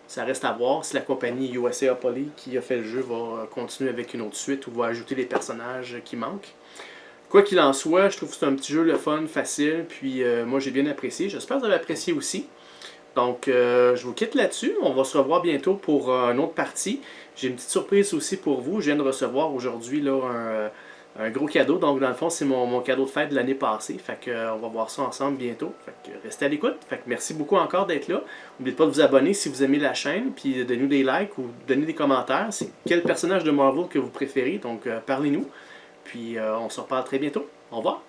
ça reste à voir si la compagnie USA Poly qui a fait le jeu va continuer avec une autre suite ou va ajouter les personnages qui manquent. Quoi qu'il en soit, je trouve que c'est un petit jeu le fun, facile, puis moi j'ai bien apprécié. J'espère que vous avez apprécié aussi. Donc je vous quitte là-dessus. On va se revoir bientôt pour une autre partie. J'ai une petite surprise aussi pour vous. Je viens de recevoir aujourd'hui là, un gros cadeau. Donc dans le fond, c'est mon cadeau de fête de l'année passée. Fait que on va voir ça ensemble bientôt. Fait que restez à l'écoute. Fait que merci beaucoup encore d'être là. N'oubliez pas de vous abonner si vous aimez la chaîne, puis donnez-nous des likes ou donnez des commentaires. C'est quel personnage de Marvel que vous préférez. Donc parlez-nous. Puis on se reparle très bientôt. Au revoir!